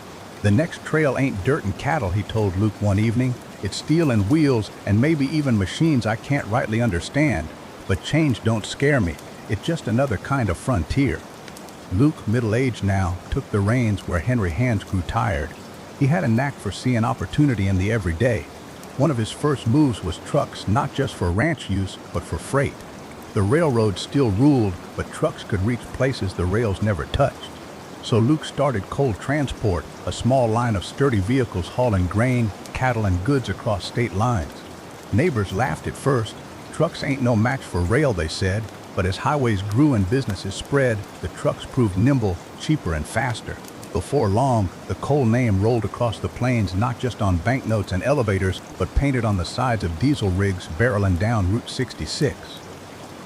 "The next trail ain't dirt and cattle," he told Luke one evening. "It's steel and wheels, and maybe even machines I can't rightly understand. But change don't scare me. It's just another kind of frontier." Luke, middle-aged now, took the reins where Henry's hands grew tired. He had a knack for seeing opportunity in the everyday. One of his first moves was trucks, not just for ranch use, but for freight. The railroad still ruled, but trucks could reach places the rails never touched. So Luke started coal transport, a small line of sturdy vehicles hauling grain, cattle, and goods across state lines. Neighbors laughed at first. Trucks ain't no match for rail, they said, but as highways grew and businesses spread, the trucks proved nimble, cheaper, and faster. Before long, the coal name rolled across the plains not just on banknotes and elevators, but painted on the sides of diesel rigs barreling down Route 66.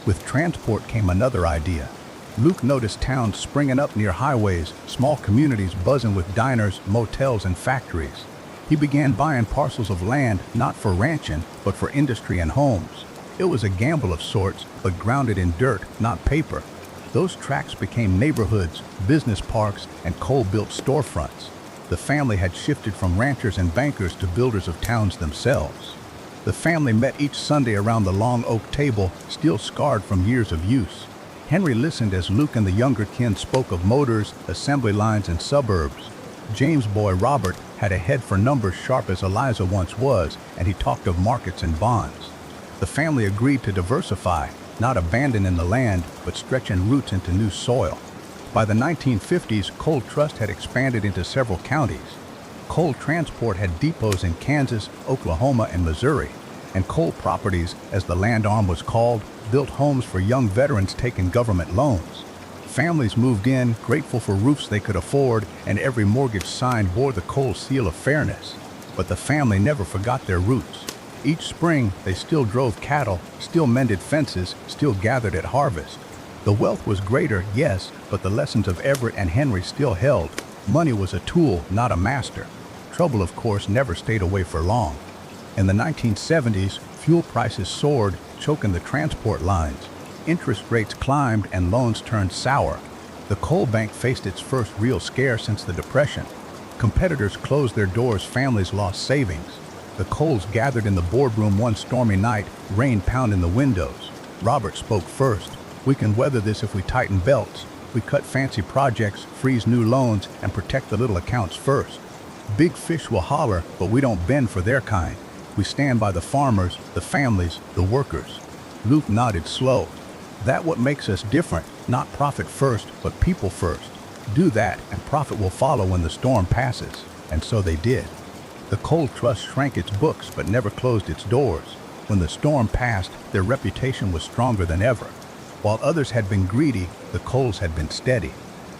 With transport came another idea. Luke noticed towns springing up near highways, small communities buzzing with diners, motels, and factories. He began buying parcels of land, not for ranching, but for industry and homes. It was a gamble of sorts, but grounded in dirt, not paper. Those tracts became neighborhoods, business parks, and coal-built storefronts. The family had shifted from ranchers and bankers to builders of towns themselves. The family met each Sunday around the long oak table, still scarred from years of use. Henry listened as Luke and the younger kin spoke of motors, assembly lines, and suburbs. James' boy Robert had a head for numbers sharp as Eliza once was, and he talked of markets and bonds. The family agreed to diversify, not abandoning the land, but stretching roots into new soil. By the 1950s, Coal Trust had expanded into several counties. Coal transport had depots in Kansas, Oklahoma, and Missouri, and Coal Properties, as the land arm was called, built homes for young veterans taking government loans. Families moved in, grateful for roofs they could afford, and every mortgage signed bore the Coal seal of fairness. But the family never forgot their roots. Each spring, they still drove cattle, still mended fences, still gathered at harvest. The wealth was greater, yes, but the lessons of Everett and Henry still held. Money was a tool, not a master. Trouble, of course, never stayed away for long. In the 1970s, fuel prices soared, choking the transport lines. Interest rates climbed and loans turned sour. The coal bank faced its first real scare since the Depression. Competitors closed their doors, families lost savings. The Coals gathered in the boardroom one stormy night, rain pounding the windows. Robert spoke first. "We can weather this if we tighten belts. We cut fancy projects, freeze new loans, and protect the little accounts first. Big fish will holler, but we don't bend for their kind. We stand by the farmers, the families, the workers." Luke nodded slow. "That what makes us different, not profit first, but people first. Do that, and profit will follow when the storm passes." And so they did. The Coal Trust shrank its books, but never closed its doors. When the storm passed, their reputation was stronger than ever. While others had been greedy, the Coals had been steady.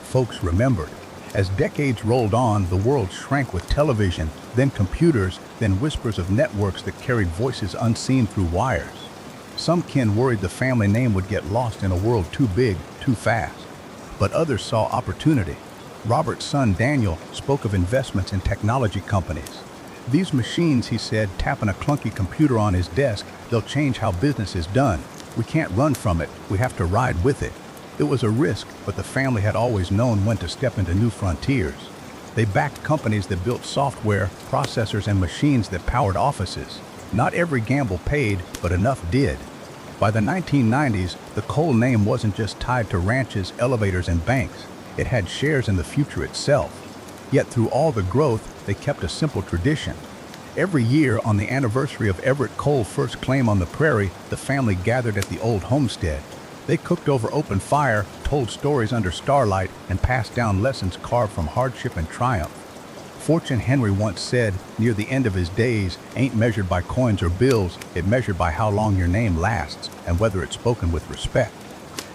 Folks remembered. As decades rolled on, the world shrank with television, then computers, then whispers of networks that carried voices unseen through wires. Some kin worried the family name would get lost in a world too big, too fast. But others saw opportunity. Robert's son Daniel spoke of investments in technology companies. "These machines," he said, tapping a clunky computer on his desk, "they'll change how business is done. We can't run from it, we have to ride with it." It was a risk, but the family had always known when to step into new frontiers. They backed companies that built software, processors, and machines that powered offices. Not every gamble paid, but enough did. By the 1990s, the coal name wasn't just tied to ranches, elevators, and banks. It had shares in the future itself. Yet through all the growth, they kept a simple tradition. Every year, on the anniversary of Everett Coal's first claim on the prairie, the family gathered at the old homestead. They cooked over open fire, told stories under starlight, and passed down lessons carved from hardship and triumph. Fortune Henry once said, "Near the end of his days ain't measured by coins or bills, it measured by how long your name lasts and whether it's spoken with respect."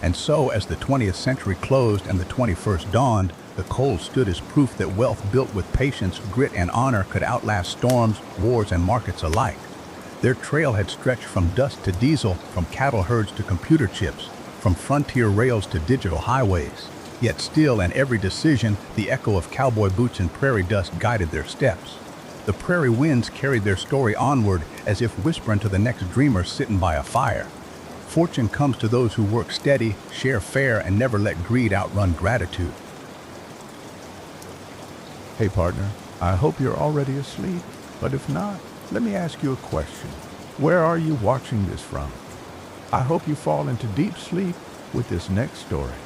And so, as the 20th century closed and the 21st dawned, the Coals stood as proof that wealth built with patience, grit, and honor could outlast storms, wars, and markets alike. Their trail had stretched from dust to diesel, from cattle herds to computer chips, from frontier rails to digital highways. Yet still, in every decision, the echo of cowboy boots and prairie dust guided their steps. The prairie winds carried their story onward, as if whispering to the next dreamer sitting by a fire. Fortune comes to those who work steady, share fair, and never let greed outrun gratitude. Hey partner, I hope you're already asleep, but if not, let me ask you a question. Where are you watching this from? I hope you fall into deep sleep with this next story.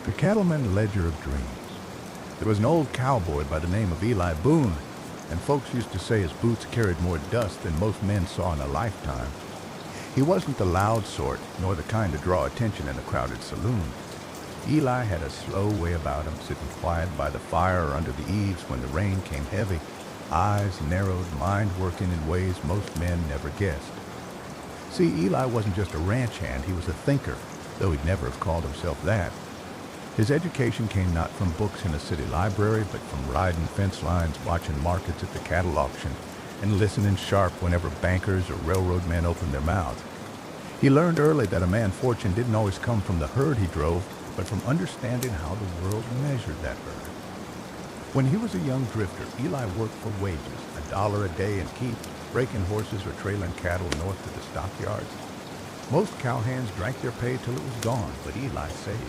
The Cattleman Ledger of Dreams. There was an old cowboy by the name of Eli Boone, and folks used to say his boots carried more dust than most men saw in a lifetime. He wasn't the loud sort, nor the kind to draw attention in a crowded saloon. Eli had a slow way about him, sitting quiet by the fire or under the eaves when the rain came heavy, eyes narrowed, mind working in ways most men never guessed. See, Eli wasn't just a ranch hand, he was a thinker, though he'd never have called himself that. His education came not from books in a city library, but from riding fence lines, watching markets at the cattle auction, and listening sharp whenever bankers or railroad men opened their mouths. He learned early that a man's fortune didn't always come from the herd he drove, but from understanding how the world measured that herd. When he was a young drifter, Eli worked for wages, $1 a day and keep, breaking horses or trailing cattle north to the stockyards. Most cowhands drank their pay till it was gone, but Eli saved.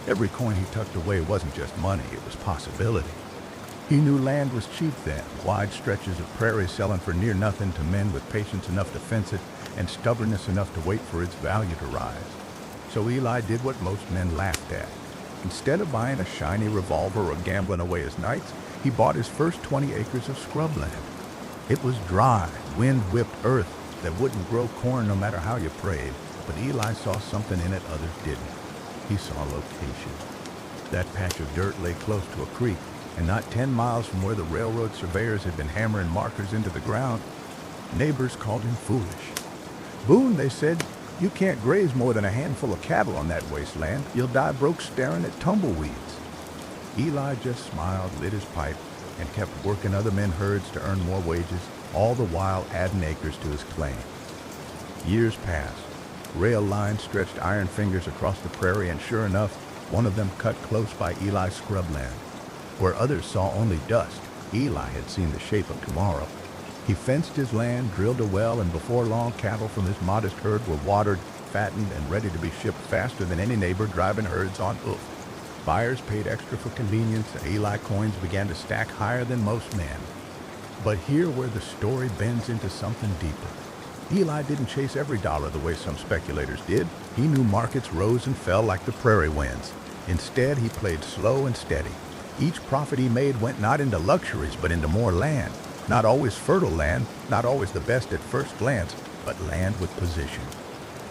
Every coin he tucked away wasn't just money, it was possibility. He knew land was cheap then, wide stretches of prairie selling for near nothing to men with patience enough to fence it and stubbornness enough to wait for its value to rise. So Eli did what most men laughed at. Instead of buying a shiny revolver or gambling away his nights, he bought his first 20 acres of scrubland. It was dry, wind-whipped earth that wouldn't grow corn no matter how you prayed, but Eli saw something in it others didn't. He saw location. That patch of dirt lay close to a creek, and not 10 miles from where the railroad surveyors had been hammering markers into the ground. Neighbors called him foolish. "Boone," they said, "you can't graze more than a handful of cattle on that wasteland. You'll die broke staring at tumbleweeds." Eli just smiled, lit his pipe, and kept working other men's herds to earn more wages, all the while adding acres to his claim. Years passed. Rail lines stretched iron fingers across the prairie, and sure enough, one of them cut close by Eli's scrubland. Where others saw only dust, Eli had seen the shape of tomorrow. He fenced his land, drilled a well, and before long, cattle from his modest herd were watered, fattened, and ready to be shipped faster than any neighbor driving herds on hoof. Buyers paid extra for convenience, and Eli coins began to stack higher than most men. But here where the story bends into something deeper. Eli didn't chase every dollar the way some speculators did. He knew markets rose and fell like the prairie winds. Instead, he played slow and steady. Each profit he made went not into luxuries, but into more land. Not always fertile land, not always the best at first glance, but land with position.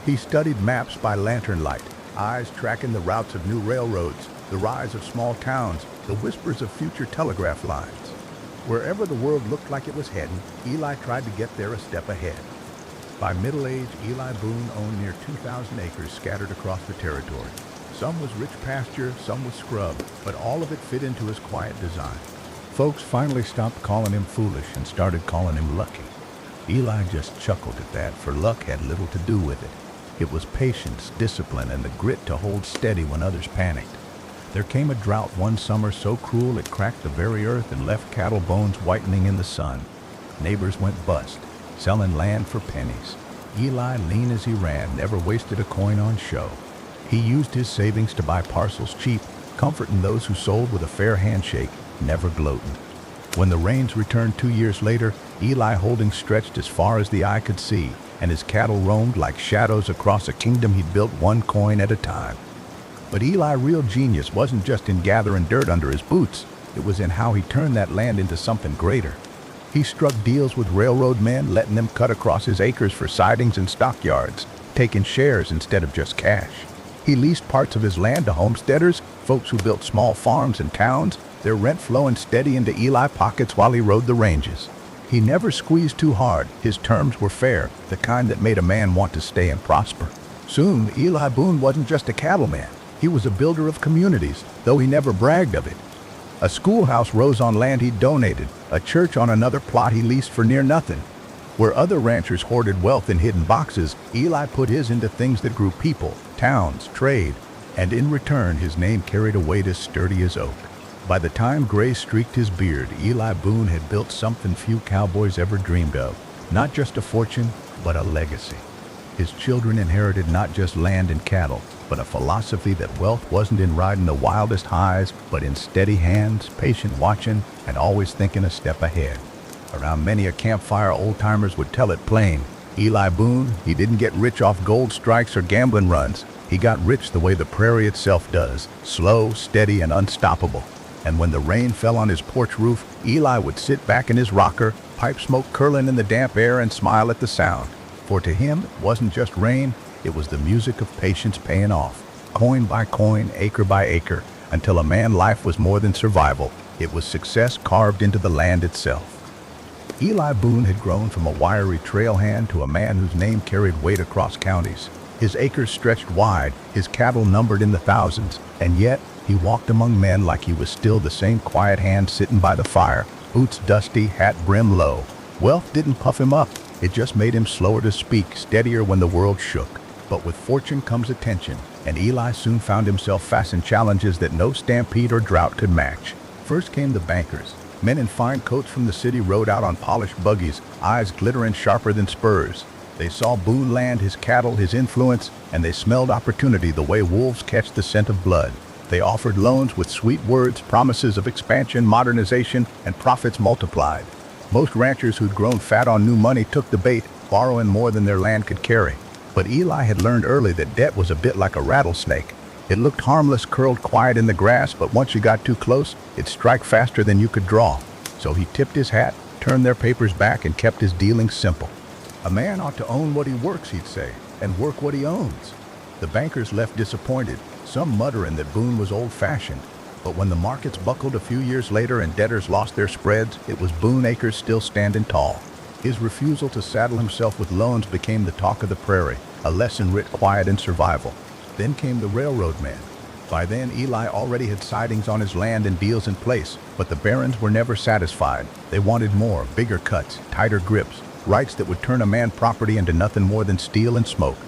He studied maps by lantern light, eyes tracking the routes of new railroads, the rise of small towns, the whispers of future telegraph lines. Wherever the world looked like it was heading, Eli tried to get there a step ahead. By middle age, Eli Boone owned near 2,000 acres scattered across the territory. Some was rich pasture, some was scrub, but all of it fit into his quiet design. Folks finally stopped calling him foolish and started calling him lucky. Eli just chuckled at that, for luck had little to do with it. It was patience, discipline, and the grit to hold steady when others panicked. There came a drought one summer so cruel it cracked the very earth and left cattle bones whitening in the sun. Neighbors went bust, selling land for pennies. Eli, lean as he ran, never wasted a coin on show. He used his savings to buy parcels cheap, comforting those who sold with a fair handshake, never gloating. When the rains returned 2 years later, Eli holdings stretched as far as the eye could see, and his cattle roamed like shadows across a kingdom he'd built one coin at a time. But Eli's real genius wasn't just in gathering dirt under his boots. It was in how he turned that land into something greater. He struck deals with railroad men, letting them cut across his acres for sidings and stockyards, taking shares instead of just cash. He leased parts of his land to homesteaders, folks who built small farms and towns, their rent flowing steady into Eli's pockets while he rode the ranges. He never squeezed too hard. His terms were fair, the kind that made a man want to stay and prosper. Soon, Eli Boone wasn't just a cattleman. He was a builder of communities, though he never bragged of it. A schoolhouse rose on land he'd donated, a church on another plot he leased for near nothing. Where other ranchers hoarded wealth in hidden boxes, Eli put his into things that grew people, towns, trade, and in return his name carried a weight as sturdy as oak. By the time gray streaked his beard, Eli Boone had built something few cowboys ever dreamed of. Not just a fortune, but a legacy. His children inherited not just land and cattle, but a philosophy that wealth wasn't in riding the wildest highs, but in steady hands, patient watching, and always thinking a step ahead. Around many a campfire, old-timers would tell it plain. Eli Boone, he didn't get rich off gold strikes or gambling runs. He got rich the way the prairie itself does, slow, steady, and unstoppable. And when the rain fell on his porch roof, Eli would sit back in his rocker, pipe smoke curling in the damp air, and smile at the sound. For to him, it wasn't just rain, it was the music of patience paying off, coin by coin, acre by acre, until a man's life was more than survival. It was success carved into the land itself. Eli Boone had grown from a wiry trail hand to a man whose name carried weight across counties. His acres stretched wide, his cattle numbered in the thousands, and yet he walked among men like he was still the same quiet hand sitting by the fire, boots dusty, hat brim low. Wealth didn't puff him up, it just made him slower to speak, steadier when the world shook. But with fortune comes attention, and Eli soon found himself facing challenges that no stampede or drought could match. First came the bankers. Men in fine coats from the city rode out on polished buggies, eyes glittering sharper than spurs. They saw Boone land, his cattle, his influence, and they smelled opportunity the way wolves catch the scent of blood. They offered loans with sweet words, promises of expansion, modernization, and profits multiplied. Most ranchers who'd grown fat on new money took the bait, borrowing more than their land could carry. But Eli had learned early that debt was a bit like a rattlesnake. It looked harmless, curled quiet in the grass, but once you got too close, it'd strike faster than you could draw. So he tipped his hat, turned their papers back, and kept his dealings simple. A man ought to own what he works, he'd say, and work what he owns. The bankers left disappointed, some muttering that Boone was old-fashioned. But when the markets buckled a few years later and debtors lost their spreads, it was Boone acres still standing tall. His refusal to saddle himself with loans became the talk of the prairie, a lesson writ quiet in survival. Then came the railroad men. By then, Eli already had sidings on his land and deals in place, but the barons were never satisfied. They wanted more, bigger cuts, tighter grips, rights that would turn a man's property into nothing more than steel and smoke.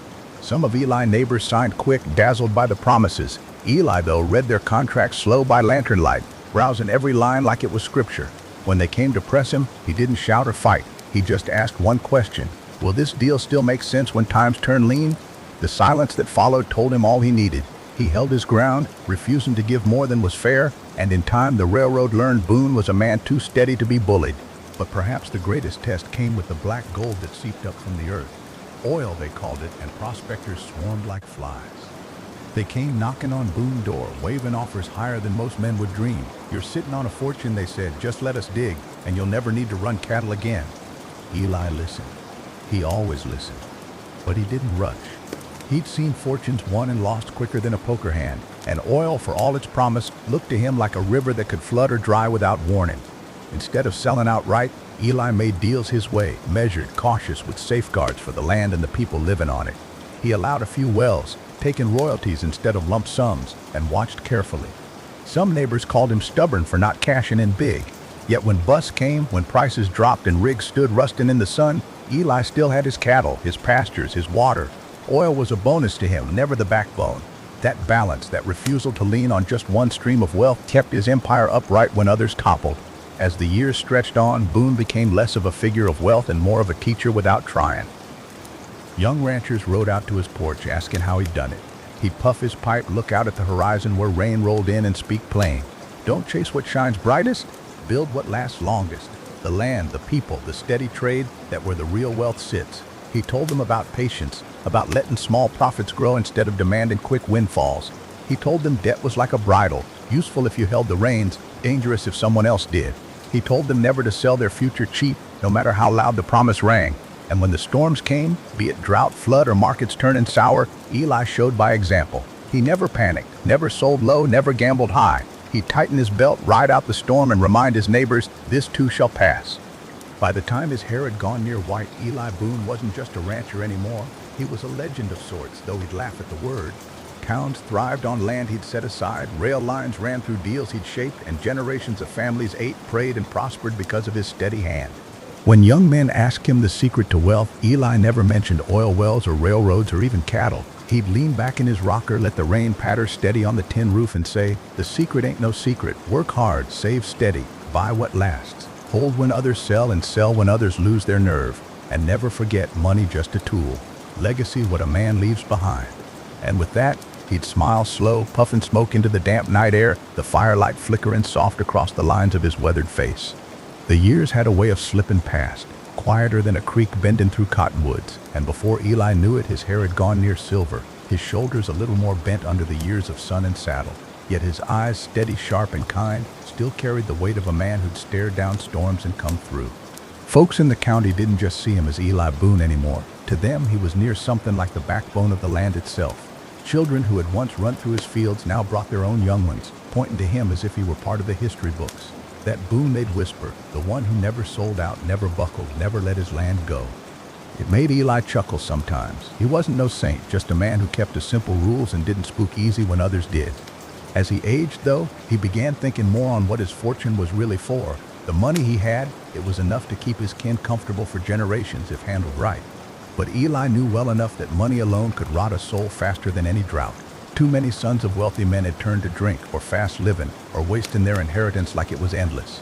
Some of Eli's neighbors signed quick, dazzled by the promises. Eli, though, read their contracts slow by lantern light, browsing every line like it was scripture. When they came to press him, he didn't shout or fight. He just asked one question: will this deal still make sense when times turn lean? The silence that followed told him all he needed. He held his ground, refusing to give more than was fair, and in time the railroad learned Boone was a man too steady to be bullied. But perhaps the greatest test came with the black gold that seeped up from the earth. Oil, they called it, and prospectors swarmed like flies. They came knocking on Boone's door, waving offers higher than most men would dream. You're sitting on a fortune, they said, just let us dig, and you'll never need to run cattle again. Eli listened. He always listened. But he didn't rush. He'd seen fortunes won and lost quicker than a poker hand, and oil, for all its promise, looked to him like a river that could flood or dry without warning. Instead of selling outright, Eli made deals his way, measured, cautious, with safeguards for the land and the people living on it. He allowed a few wells, taking royalties instead of lump sums, and watched carefully. Some neighbors called him stubborn for not cashing in big. Yet when busts came, when prices dropped and rigs stood rusting in the sun, Eli still had his cattle, his pastures, his water. Oil was a bonus to him, never the backbone. That balance, that refusal to lean on just one stream of wealth, kept his empire upright when others toppled. As the years stretched on, Boone became less of a figure of wealth and more of a teacher without trying. Young ranchers rode out to his porch asking how he'd done it. He'd puff his pipe, look out at the horizon where rain rolled in, and speak plain. Don't chase what shines brightest, build what lasts longest. The land, the people, the steady trade, that where the real wealth sits. He told them about patience, about letting small profits grow instead of demanding quick windfalls. He told them debt was like a bridle, useful if you held the reins, dangerous if someone else did. He told them never to sell their future cheap, no matter how loud the promise rang. And when the storms came, be it drought, flood, or markets turning sour, Eli showed by example. He never panicked, never sold low, never gambled high. He'd tighten his belt, ride out the storm, and remind his neighbors, this too shall pass. By the time his hair had gone near white, Eli Boone wasn't just a rancher anymore. He was a legend of sorts, though he'd laugh at the word. Towns thrived on land he'd set aside, rail lines ran through deals he'd shaped, and generations of families ate, prayed, and prospered because of his steady hand. When young men asked him the secret to wealth, Eli never mentioned oil wells or railroads or even cattle. He'd lean back in his rocker, let the rain patter steady on the tin roof, and say, the secret ain't no secret. Work hard, save steady, buy what lasts. Hold when others sell and sell when others lose their nerve. And never forget, money just a tool. Legacy what a man leaves behind. And with that, he'd smile slow, puffing smoke into the damp night air, the firelight flickering soft across the lines of his weathered face. The years had a way of slipping past, quieter than a creek bending through cottonwoods, and before Eli knew it, his hair had gone near silver, his shoulders a little more bent under the years of sun and saddle. Yet his eyes, steady, sharp, and kind, still carried the weight of a man who'd stared down storms and come through. Folks in the county didn't just see him as Eli Boone anymore. To them, he was near something like the backbone of the land itself. Children who had once run through his fields now brought their own young ones, pointing to him as if he were part of the history books. That Boone they'd whisper, the one who never sold out, never buckled, never let his land go. It made Eli chuckle sometimes. He wasn't no saint, just a man who kept to simple rules and didn't spook easy when others did. As he aged, though, he began thinking more on what his fortune was really for. The money he had, it was enough to keep his kin comfortable for generations if handled right. But Eli knew well enough that money alone could rot a soul faster than any drought. Too many sons of wealthy men had turned to drink or fast living or wasting their inheritance like it was endless.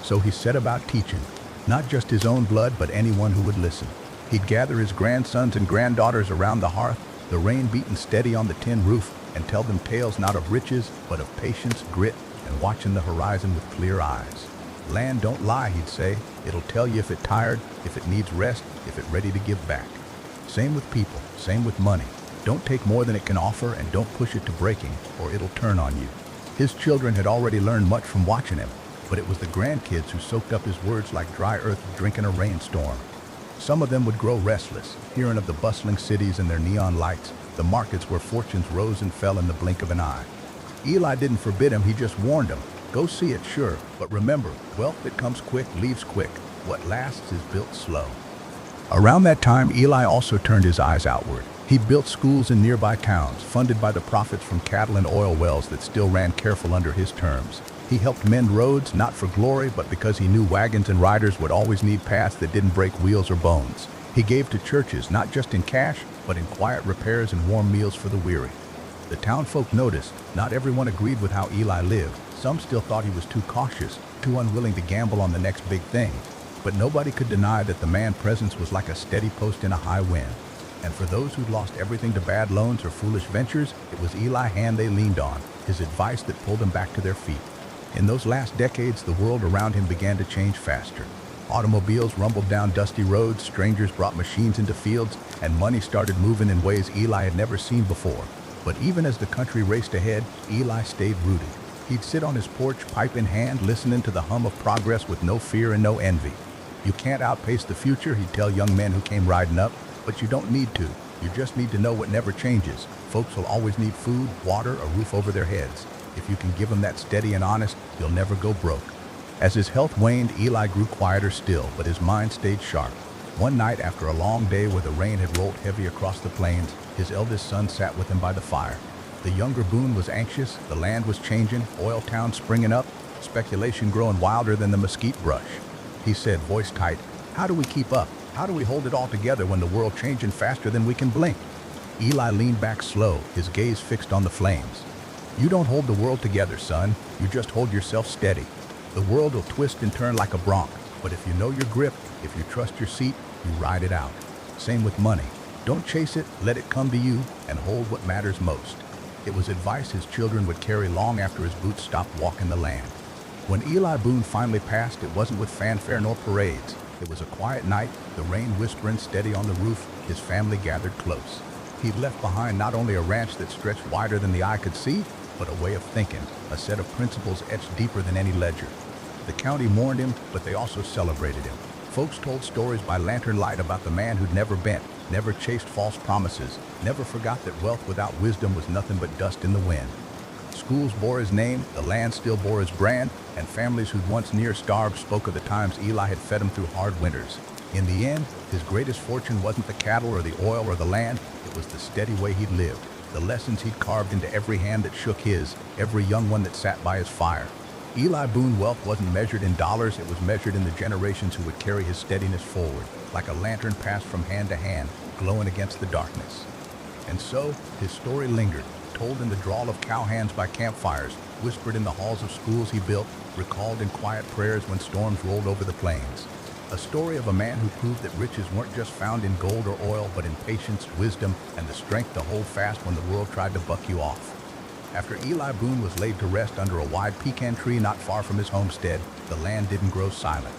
So he set about teaching, not just his own blood, but anyone who would listen. He'd gather his grandsons and granddaughters around the hearth, the rain beating steady on the tin roof, and tell them tales not of riches, but of patience, grit, and watching the horizon with clear eyes. Land don't lie, he'd say. It'll tell you if it's tired, if it needs rest, if it's ready to give back. Same with people, same with money. Don't take more than it can offer and don't push it to breaking, or it'll turn on you. His children had already learned much from watching him, but it was the grandkids who soaked up his words like dry earth drinking a rainstorm. Some of them would grow restless, hearing of the bustling cities and their neon lights, the markets where fortunes rose and fell in the blink of an eye. Eli didn't forbid him, he just warned him. Go see it, sure, but remember, wealth that comes quick leaves quick. What lasts is built slow. Around that time, Eli also turned his eyes outward. He'd built schools in nearby towns, funded by the profits from cattle and oil wells that still ran careful under his terms. He helped mend roads, not for glory, but because he knew wagons and riders would always need paths that didn't break wheels or bones. He gave to churches, not just in cash, but in quiet repairs and warm meals for the weary. The townfolk noticed, not everyone agreed with how Eli lived. Some still thought he was too cautious, too unwilling to gamble on the next big thing. But nobody could deny that the man's presence was like a steady post in a high wind. And for those who'd lost everything to bad loans or foolish ventures, it was Eli's hand they leaned on, his advice that pulled them back to their feet. In those last decades, the world around him began to change faster. Automobiles rumbled down dusty roads, strangers brought machines into fields, and money started moving in ways Eli had never seen before. But even as the country raced ahead, Eli stayed rooted. He'd sit on his porch, pipe in hand, listening to the hum of progress with no fear and no envy. You can't outpace the future, he'd tell young men who came riding up, but you don't need to. You just need to know what never changes. Folks will always need food, water, a roof over their heads. If you can give them that steady and honest, you'll never go broke. As his health waned, Eli grew quieter still, but his mind stayed sharp. One night, after a long day where the rain had rolled heavy across the plains, his eldest son sat with him by the fire. The younger Boone was anxious, the land was changing, oil towns springing up, speculation growing wilder than the mesquite brush. He said, voice tight, "How do we keep up? How do we hold it all together when the world changing faster than we can blink?" Eli leaned back slow, his gaze fixed on the flames. "You don't hold the world together, son. You just hold yourself steady. The world will twist and turn like a bronc, but if you know your grip, if you trust your seat, you ride it out. Same with money. Don't chase it, let it come to you, and hold what matters most." It was advice his children would carry long after his boots stopped walking the land. When Eli Boone finally passed, it wasn't with fanfare nor parades. It was a quiet night, the rain whispering steady on the roof, his family gathered close. He'd left behind not only a ranch that stretched wider than the eye could see, but a way of thinking, a set of principles etched deeper than any ledger. The county mourned him, but they also celebrated him. Folks told stories by lantern light about the man who'd never bent, never chased false promises, never forgot that wealth without wisdom was nothing but dust in the wind. Schools bore his name, the land still bore his brand, and families who'd once near starved spoke of the times Eli had fed them through hard winters. In the end, his greatest fortune wasn't the cattle or the oil or the land, it was the steady way he'd lived, the lessons he'd carved into every hand that shook his, every young one that sat by his fire. Eli Boone's wealth wasn't measured in dollars, it was measured in the generations who would carry his steadiness forward, like a lantern passed from hand to hand, glowing against the darkness. And so, his story lingered, told in the drawl of cowhands by campfires, whispered in the halls of schools he built, recalled in quiet prayers when storms rolled over the plains. A story of a man who proved that riches weren't just found in gold or oil, but in patience, wisdom, and the strength to hold fast when the world tried to buck you off. After Eli Boone was laid to rest under a wide pecan tree not far from his homestead, the land didn't grow silent.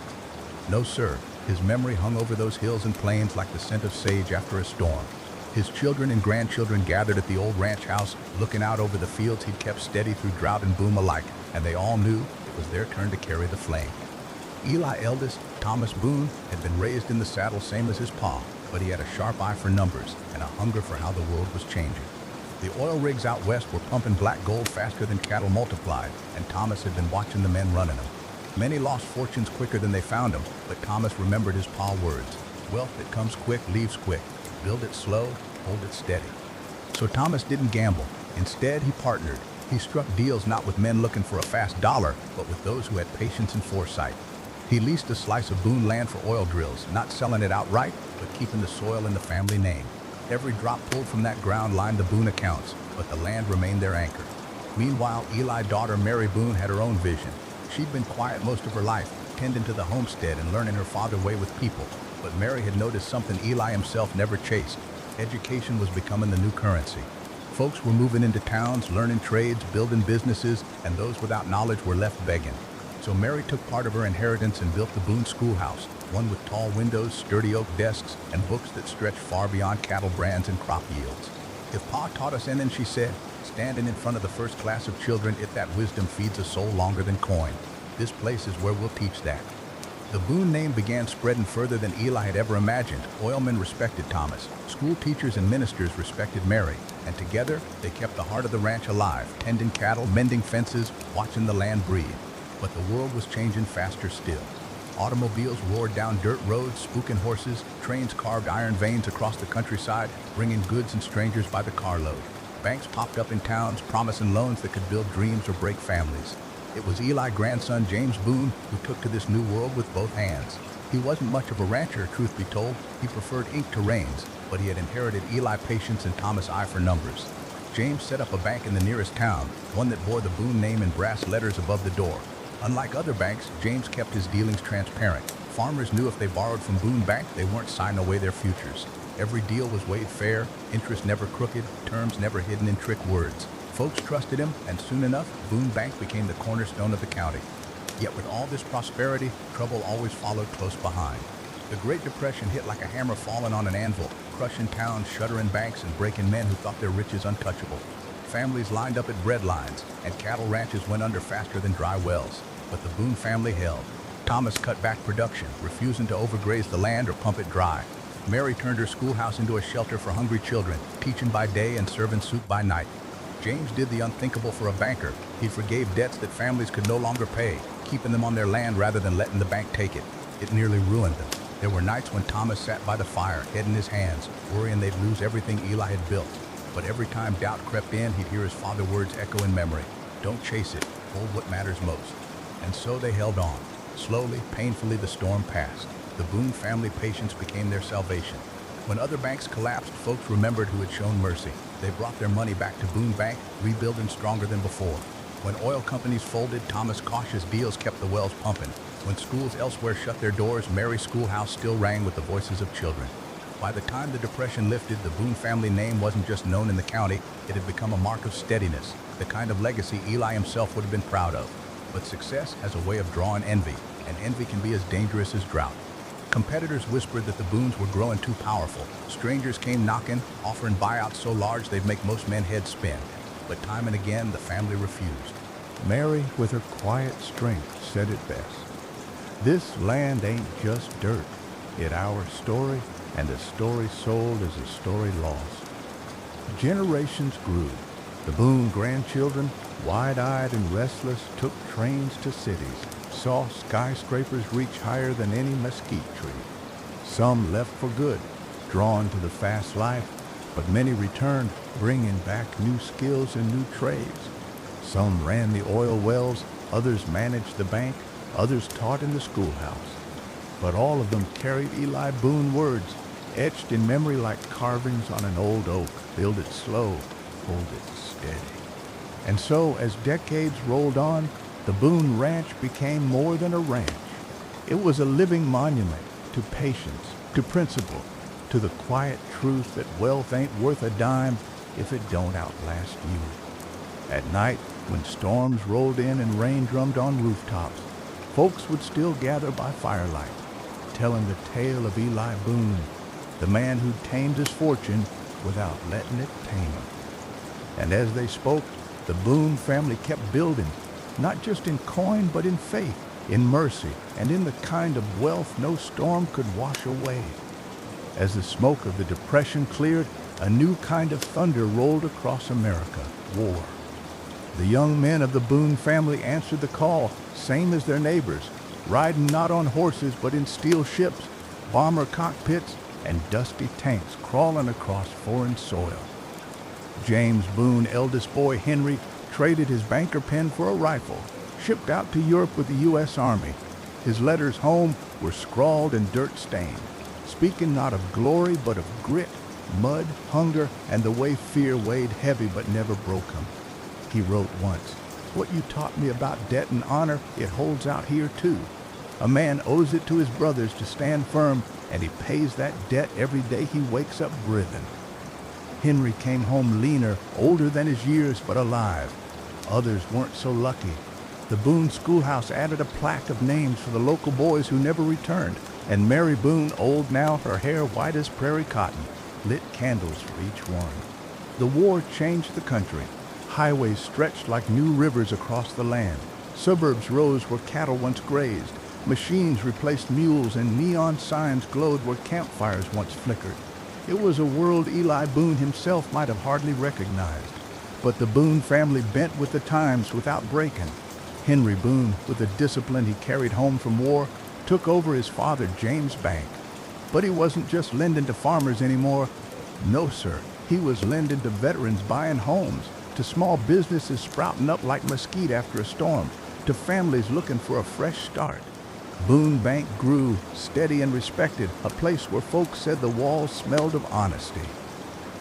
No, sir. His memory hung over those hills and plains like the scent of sage after a storm. His children and grandchildren gathered at the old ranch house, looking out over the fields he'd kept steady through drought and boom alike, and they all knew it was their turn to carry the flame. Eli's eldest, Thomas Boone, had been raised in the saddle same as his pa, but he had a sharp eye for numbers and a hunger for how the world was changing. The oil rigs out west were pumping black gold faster than cattle multiplied, and Thomas had been watching the men running them. Many lost fortunes quicker than they found them, but Thomas remembered his pa's words. Wealth that comes quick leaves quick. Build it slow, hold it steady. So Thomas didn't gamble. Instead, he partnered. He struck deals not with men looking for a fast dollar, but with those who had patience and foresight. He leased a slice of Boone land for oil drills, not selling it outright, but keeping the soil in the family name. Every drop pulled from that ground lined the Boone accounts, but the land remained their anchor. Meanwhile, Eli's daughter Mary Boone had her own vision. She'd been quiet most of her life, tending to the homestead and learning her father's way with people. But Mary had noticed something Eli himself never chased. Education was becoming the new currency. Folks were moving into towns, learning trades, building businesses, and those without knowledge were left begging. So Mary took part of her inheritance and built the Boone schoolhouse, one with tall windows, sturdy oak desks, and books that stretched far beyond cattle brands and crop yields. If Pa taught us anything, she said, standing in front of the first class of children, if that wisdom feeds a soul longer than coin. This place is where we'll teach that. The Boone name began spreading further than Eli had ever imagined. Oilmen respected Thomas. School teachers and ministers respected Mary. And together, they kept the heart of the ranch alive, tending cattle, mending fences, watching the land breathe. But the world was changing faster still. Automobiles roared down dirt roads, spooking horses. Trains carved iron veins across the countryside, bringing goods and strangers by the carload. Banks popped up in towns, promising loans that could build dreams or break families. It was Eli's grandson, James Boone, who took to this new world with both hands. He wasn't much of a rancher, truth be told. He preferred ink to reins, but he had inherited Eli's patience and Thomas' eye for numbers. James set up a bank in the nearest town, one that bore the Boone name in brass letters above the door. Unlike other banks, James kept his dealings transparent. Farmers knew if they borrowed from Boone Bank, they weren't signing away their futures. Every deal was weighed fair, interest never crooked, terms never hidden in trick words. Folks trusted him, and soon enough, Boone Bank became the cornerstone of the county. Yet with all this prosperity, trouble always followed close behind. The Great Depression hit like a hammer falling on an anvil, crushing towns, shuttering banks, and breaking men who thought their riches untouchable. Families lined up at bread lines, and cattle ranches went under faster than dry wells. But the Boone family held. Thomas cut back production, refusing to overgraze the land or pump it dry. Mary turned her schoolhouse into a shelter for hungry children, teaching by day and serving soup by night. James did the unthinkable for a banker. He forgave debts that families could no longer pay, keeping them on their land rather than letting the bank take it. It nearly ruined them. There were nights when Thomas sat by the fire, head in his hands, worrying they'd lose everything Eli had built. But every time doubt crept in, he'd hear his father's words echo in memory. Don't chase it, hold what matters most. And so they held on. Slowly, painfully, the storm passed. The Boone family patience became their salvation. When other banks collapsed, folks remembered who had shown mercy. They brought their money back to Boone Bank, rebuilding stronger than before. When oil companies folded, Thomas' cautious deals kept the wells pumping. When schools elsewhere shut their doors, Mary's schoolhouse still rang with the voices of children. By the time the Depression lifted, the Boone family name wasn't just known in the county, it had become a mark of steadiness, the kind of legacy Eli himself would have been proud of. But success has a way of drawing envy, and envy can be as dangerous as drought. Competitors whispered that the Boones were growing too powerful. Strangers came knocking, offering buyouts so large they'd make most men heads spin. But time and again, the family refused. Mary, with her quiet strength, said it best. This land ain't just dirt. It's our story, and a story sold is a story lost. Generations grew. The Boone grandchildren, wide-eyed and restless, took trains to cities, saw skyscrapers reach higher than any mesquite tree. Some left for good, drawn to the fast life, but many returned, bringing back new skills and new trades. Some ran the oil wells, others managed the bank, others taught in the schoolhouse. But all of them carried Eli Boone words, etched in memory like carvings on an old oak. Build it slow, hold it steady. And so, as decades rolled on, the Boone Ranch became more than a ranch. It was a living monument to patience, to principle, to the quiet truth that wealth ain't worth a dime if it don't outlast you. At night, when storms rolled in and rain drummed on rooftops, folks would still gather by firelight, telling the tale of Eli Boone, the man who tamed his fortune without letting it tame him. And as they spoke, the Boone family kept building, not just in coin, but in faith, in mercy, and in the kind of wealth no storm could wash away. As the smoke of the Depression cleared, a new kind of thunder rolled across America: war. The young men of the Boone family answered the call, same as their neighbors, riding not on horses but in steel ships, bomber cockpits, and dusty tanks crawling across foreign soil. James Boone, eldest boy Henry, traded his banker pen for a rifle, shipped out to Europe with the U.S. Army. His letters home were scrawled and dirt-stained, speaking not of glory but of grit, mud, hunger, and the way fear weighed heavy but never broke him. He wrote once, "What you taught me about debt and honor, it holds out here too. A man owes it to his brothers to stand firm, and he pays that debt every day he wakes up breathing." Henry came home leaner, older than his years, but alive. Others weren't so lucky. The Boone schoolhouse added a plaque of names for the local boys who never returned, and Mary Boone, old now, her hair white as prairie cotton, lit candles for each one. The war changed the country. Highways stretched like new rivers across the land. Suburbs rose where cattle once grazed. Machines replaced mules, and neon signs glowed where campfires once flickered. It was a world Eli Boone himself might have hardly recognized. But the Boone family bent with the times without breaking. Henry Boone, with the discipline he carried home from war, took over his father James' bank. But he wasn't just lending to farmers anymore. No, sir. He was lending to veterans buying homes, to small businesses sprouting up like mesquite after a storm, to families looking for a fresh start. Boone Bank grew, steady and respected, a place where folks said the walls smelled of honesty.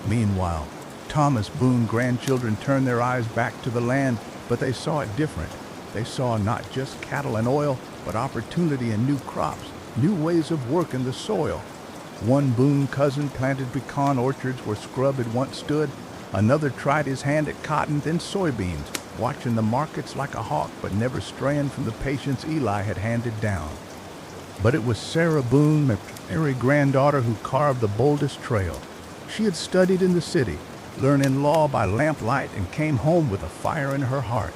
Meanwhile, Thomas Boone grandchildren turned their eyes back to the land, but they saw it different. They saw not just cattle and oil, but opportunity and new crops, new ways of working the soil. One Boone cousin planted pecan orchards where scrub had once stood. Another tried his hand at cotton, then soybeans, watching the markets like a hawk, but never straying from the patience Eli had handed down. But it was Sarah Boone, McNary granddaughter, who carved the boldest trail. She had studied in the city, learning law by lamplight, and came home with a fire in her heart.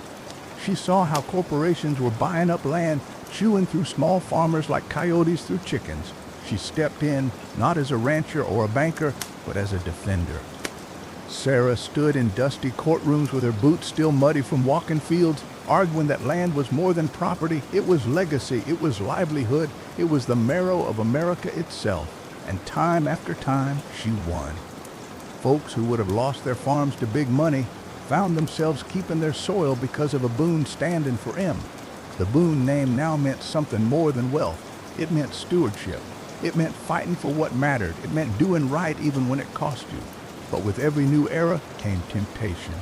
She saw how corporations were buying up land, chewing through small farmers like coyotes through chickens. She stepped in, not as a rancher or a banker, but as a defender. Sarah stood in dusty courtrooms with her boots still muddy from walking fields, arguing that land was more than property. It was legacy, it was livelihood, it was the marrow of America itself. And time after time, she won. Folks who would have lost their farms to big money found themselves keeping their soil because of a Boone standing for them. The Boone name now meant something more than wealth. It meant stewardship. It meant fighting for what mattered. It meant doing right even when it cost you. But with every new era came temptation.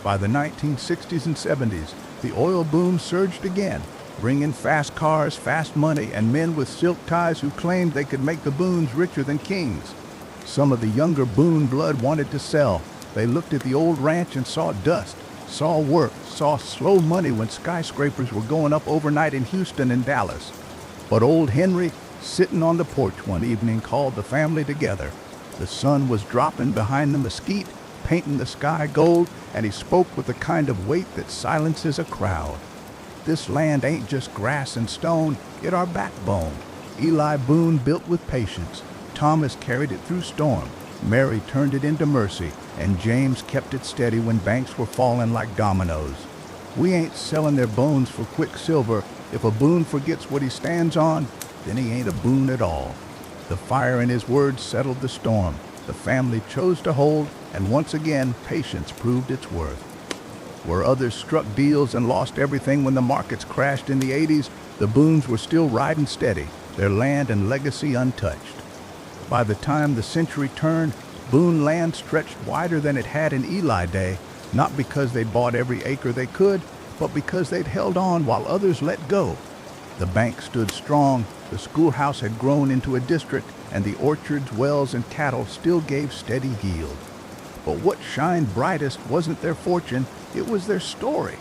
By the 1960s and 70s, the oil boom surged again, bringing fast cars, fast money, and men with silk ties who claimed they could make the Boones richer than kings. Some of the younger Boone blood wanted to sell. They looked at the old ranch and saw dust, saw work, saw slow money when skyscrapers were going up overnight in Houston and Dallas. But old Henry, sitting on the porch one evening, called the family together. The sun was dropping behind the mesquite, painting the sky gold, and he spoke with the kind of weight that silences a crowd. This land ain't just grass and stone, it our backbone. Eli Boone built with patience. Thomas carried it through storm. Mary turned it into mercy, and James kept it steady when banks were falling like dominoes. We ain't selling their bones for quick silver. If a Boone forgets what he stands on, then he ain't a Boone at all. The fire in his words settled the storm. The family chose to hold, and once again, patience proved its worth. Where others struck deals and lost everything when the markets crashed in the 80s, the Boones were still riding steady, their land and legacy untouched. By the time the century turned, Boone land stretched wider than it had in Eli Day, not because they bought every acre they could, but because they'd held on while others let go. The bank stood strong, the schoolhouse had grown into a district, and the orchards, wells, and cattle still gave steady yield. But what shined brightest wasn't their fortune, it was their story.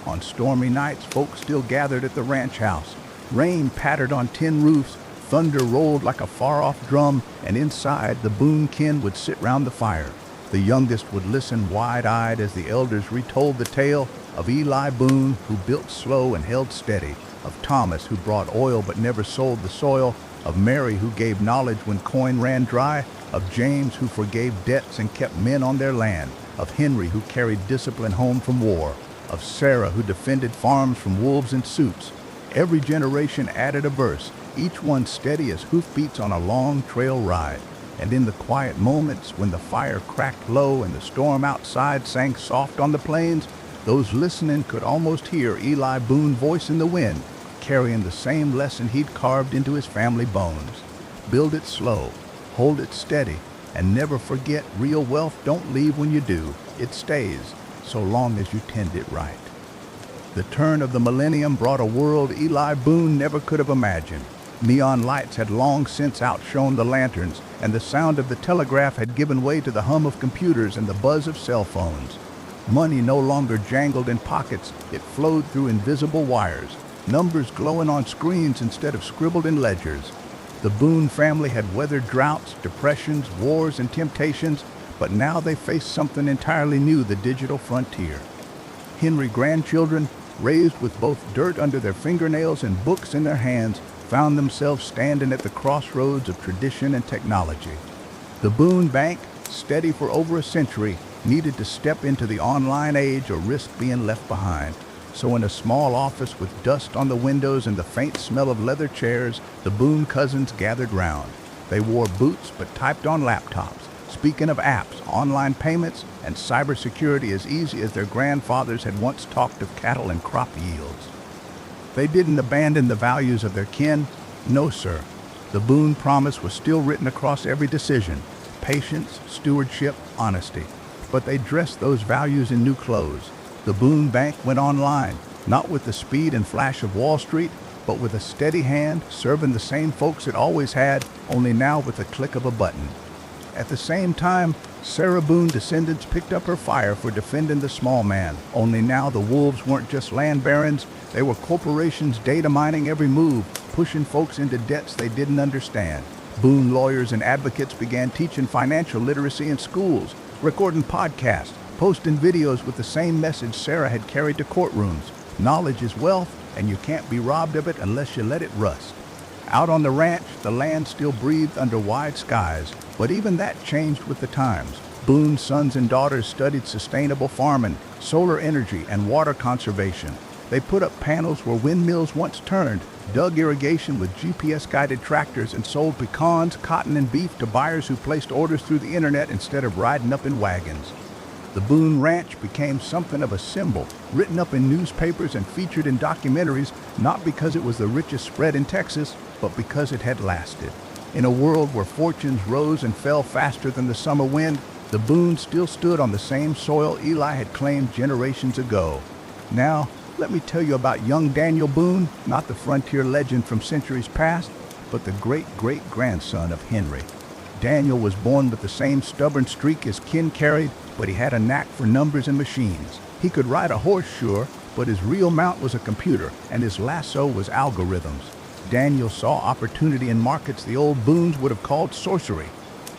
On stormy nights, folks still gathered at the ranch house. Rain pattered on tin roofs, thunder rolled like a far-off drum, and inside the Boone kin would sit round the fire. The youngest would listen wide-eyed as the elders retold the tale of Eli Boone, who built slow and held steady, of Thomas, who brought oil but never sold the soil, of Mary, who gave knowledge when coin ran dry, of James, who forgave debts and kept men on their land, of Henry, who carried discipline home from war, of Sarah, who defended farms from wolves in suits. Every generation added a verse, each one steady as hoofbeats on a long trail ride. And in the quiet moments when the fire cracked low and the storm outside sang soft on the plains, those listening could almost hear Eli Boone's voice in the wind, carrying the same lesson he'd carved into his family bones. Build it slow, hold it steady, and never forget real wealth don't leave when you do. It stays, so long as you tend it right. The turn of the millennium brought a world Eli Boone never could have imagined. Neon lights had long since outshone the lanterns, and the sound of the telegraph had given way to the hum of computers and the buzz of cell phones. Money no longer jangled in pockets, it flowed through invisible wires, numbers glowing on screens instead of scribbled in ledgers. The Boone family had weathered droughts, depressions, wars, and temptations, but now they faced something entirely new, the digital frontier. Henry grandchildren, raised with both dirt under their fingernails and books in their hands, found themselves standing at the crossroads of tradition and technology. The Boone Bank, steady for over a century, needed to step into the online age or risk being left behind. So in a small office with dust on the windows and the faint smell of leather chairs, the Boone cousins gathered round. They wore boots but typed on laptops, speaking of apps, online payments, and cybersecurity as easy as their grandfathers had once talked of cattle and crop yields. They didn't abandon the values of their kin. No, sir. The Boone promise was still written across every decision: patience, stewardship, honesty. But they dressed those values in new clothes. The Boone Bank went online, not with the speed and flash of Wall Street, but with a steady hand, serving the same folks it always had, only now with the click of a button. At the same time, Sarah Boone descendants picked up her fire for defending the small man, only now the wolves weren't just land barons, they were corporations data mining every move, pushing folks into debts they didn't understand. Boone lawyers and advocates began teaching financial literacy in schools, recording podcasts, posting videos with the same message Sarah had carried to courtrooms. Knowledge is wealth, and you can't be robbed of it unless you let it rust. Out on the ranch, the land still breathed under wide skies, but even that changed with the times. Boone's sons and daughters studied sustainable farming, solar energy, and water conservation. They put up panels where windmills once turned, dug irrigation with GPS-guided tractors, and sold pecans, cotton, and beef to buyers who placed orders through the internet instead of riding up in wagons. The Boone Ranch became something of a symbol, written up in newspapers and featured in documentaries, not because it was the richest spread in Texas, but because it had lasted. In a world where fortunes rose and fell faster than the summer wind, the Boones still stood on the same soil Eli had claimed generations ago. Now, let me tell you about young Daniel Boone, not the frontier legend from centuries past, but the great-great-grandson of Henry. Daniel was born with the same stubborn streak his kin carried, but he had a knack for numbers and machines. He could ride a horse, sure, but his real mount was a computer, and his lasso was algorithms. Daniel saw opportunity in markets the old Boones would have called sorcery.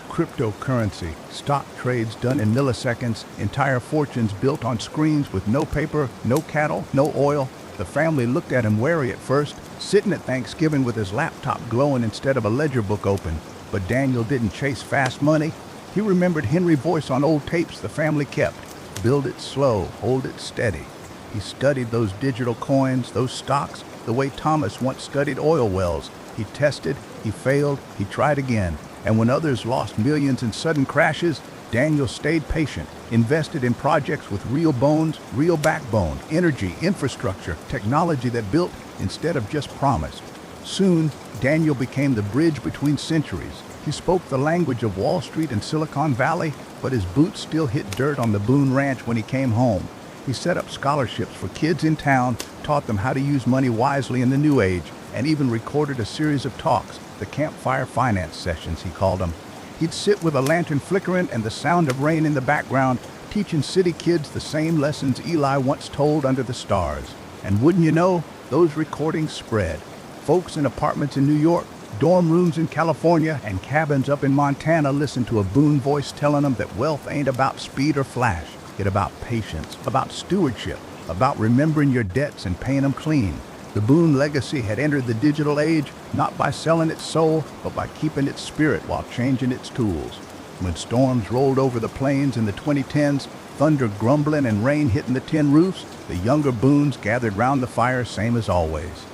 Cryptocurrency, stock trades done in milliseconds, entire fortunes built on screens with no paper, no cattle, no oil. The family looked at him wary at first, sitting at Thanksgiving with his laptop glowing instead of a ledger book open. But Daniel didn't chase fast money. He remembered Henry's voice on old tapes the family kept. Build it slow, hold it steady. He studied those digital coins, those stocks, the way Thomas once studied oil wells. He tested, he failed, he tried again. And when others lost millions in sudden crashes, Daniel stayed patient, invested in projects with real bones, real backbone, energy, infrastructure, technology that built instead of just promised. Soon, Daniel became the bridge between centuries. He spoke the language of Wall Street and Silicon Valley, but his boots still hit dirt on the Boone Ranch when he came home. He set up scholarships for kids in town, taught them how to use money wisely in the new age, and even recorded a series of talks, the campfire finance sessions, he called them. He'd sit with a lantern flickering and the sound of rain in the background, teaching city kids the same lessons Eli once told under the stars. And wouldn't you know, those recordings spread. Folks in apartments in New York, dorm rooms in California, and cabins up in Montana listened to a Boone voice telling them that wealth ain't about speed or flash. It's about patience, about stewardship, about remembering your debts and paying them clean. The Boone legacy had entered the digital age not by selling its soul, but by keeping its spirit while changing its tools. When storms rolled over the plains in the 2010s, thunder grumbling and rain hitting the tin roofs, the younger Boones gathered round the fire same as always.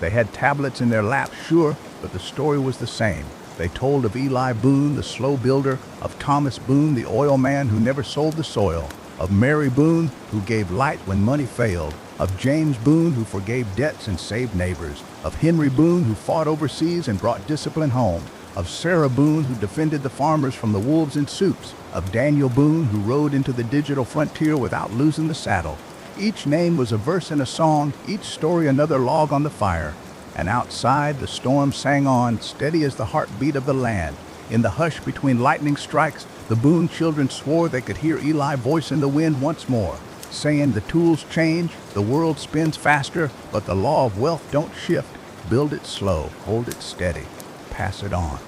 They had tablets in their laps, sure, but the story was the same. They told of Eli Boone, the slow builder, of Thomas Boone, the oil man who never sold the soil, of Mary Boone, who gave light when money failed, of James Boone, who forgave debts and saved neighbors, of Henry Boone, who fought overseas and brought discipline home, of Sarah Boone, who defended the farmers from the wolves in suits, of Daniel Boone, who rode into the digital frontier without losing the saddle. Each name was a verse in a song, each story another log on the fire. And outside, the storm sang on, steady as the heartbeat of the land. In the hush between lightning strikes, the Boone children swore they could hear Eli's voice in the wind once more, saying the tools change, the world spins faster, but the law of wealth don't shift. Build it slow, hold it steady, pass it on.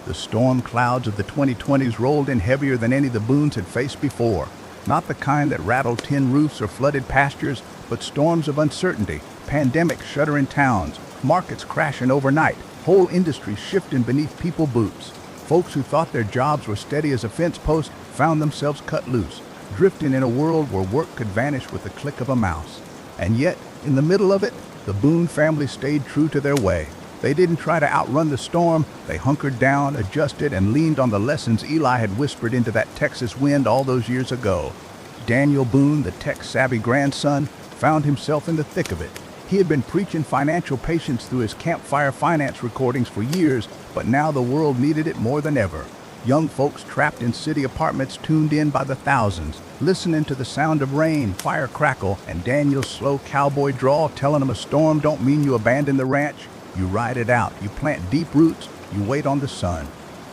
The storm clouds of the 2020s rolled in heavier than any the Boones had faced before. Not the kind that rattled tin roofs or flooded pastures, but storms of uncertainty, pandemics shuttering towns, markets crashing overnight, whole industries shifting beneath people's boots. Folks who thought their jobs were steady as a fence post found themselves cut loose, drifting in a world where work could vanish with the click of a mouse. And yet, in the middle of it, the Boone family stayed true to their way. They didn't try to outrun the storm. They hunkered down, adjusted, and leaned on the lessons Eli had whispered into that Texas wind all those years ago. Daniel Boone, the tech-savvy grandson, found himself in the thick of it. He had been preaching financial patience through his campfire finance recordings for years, but now the world needed it more than ever. Young folks trapped in city apartments tuned in by the thousands, listening to the sound of rain, fire crackle, and Daniel's slow cowboy drawl telling them a storm don't mean you abandon the ranch. You ride it out, you plant deep roots, you wait on the sun.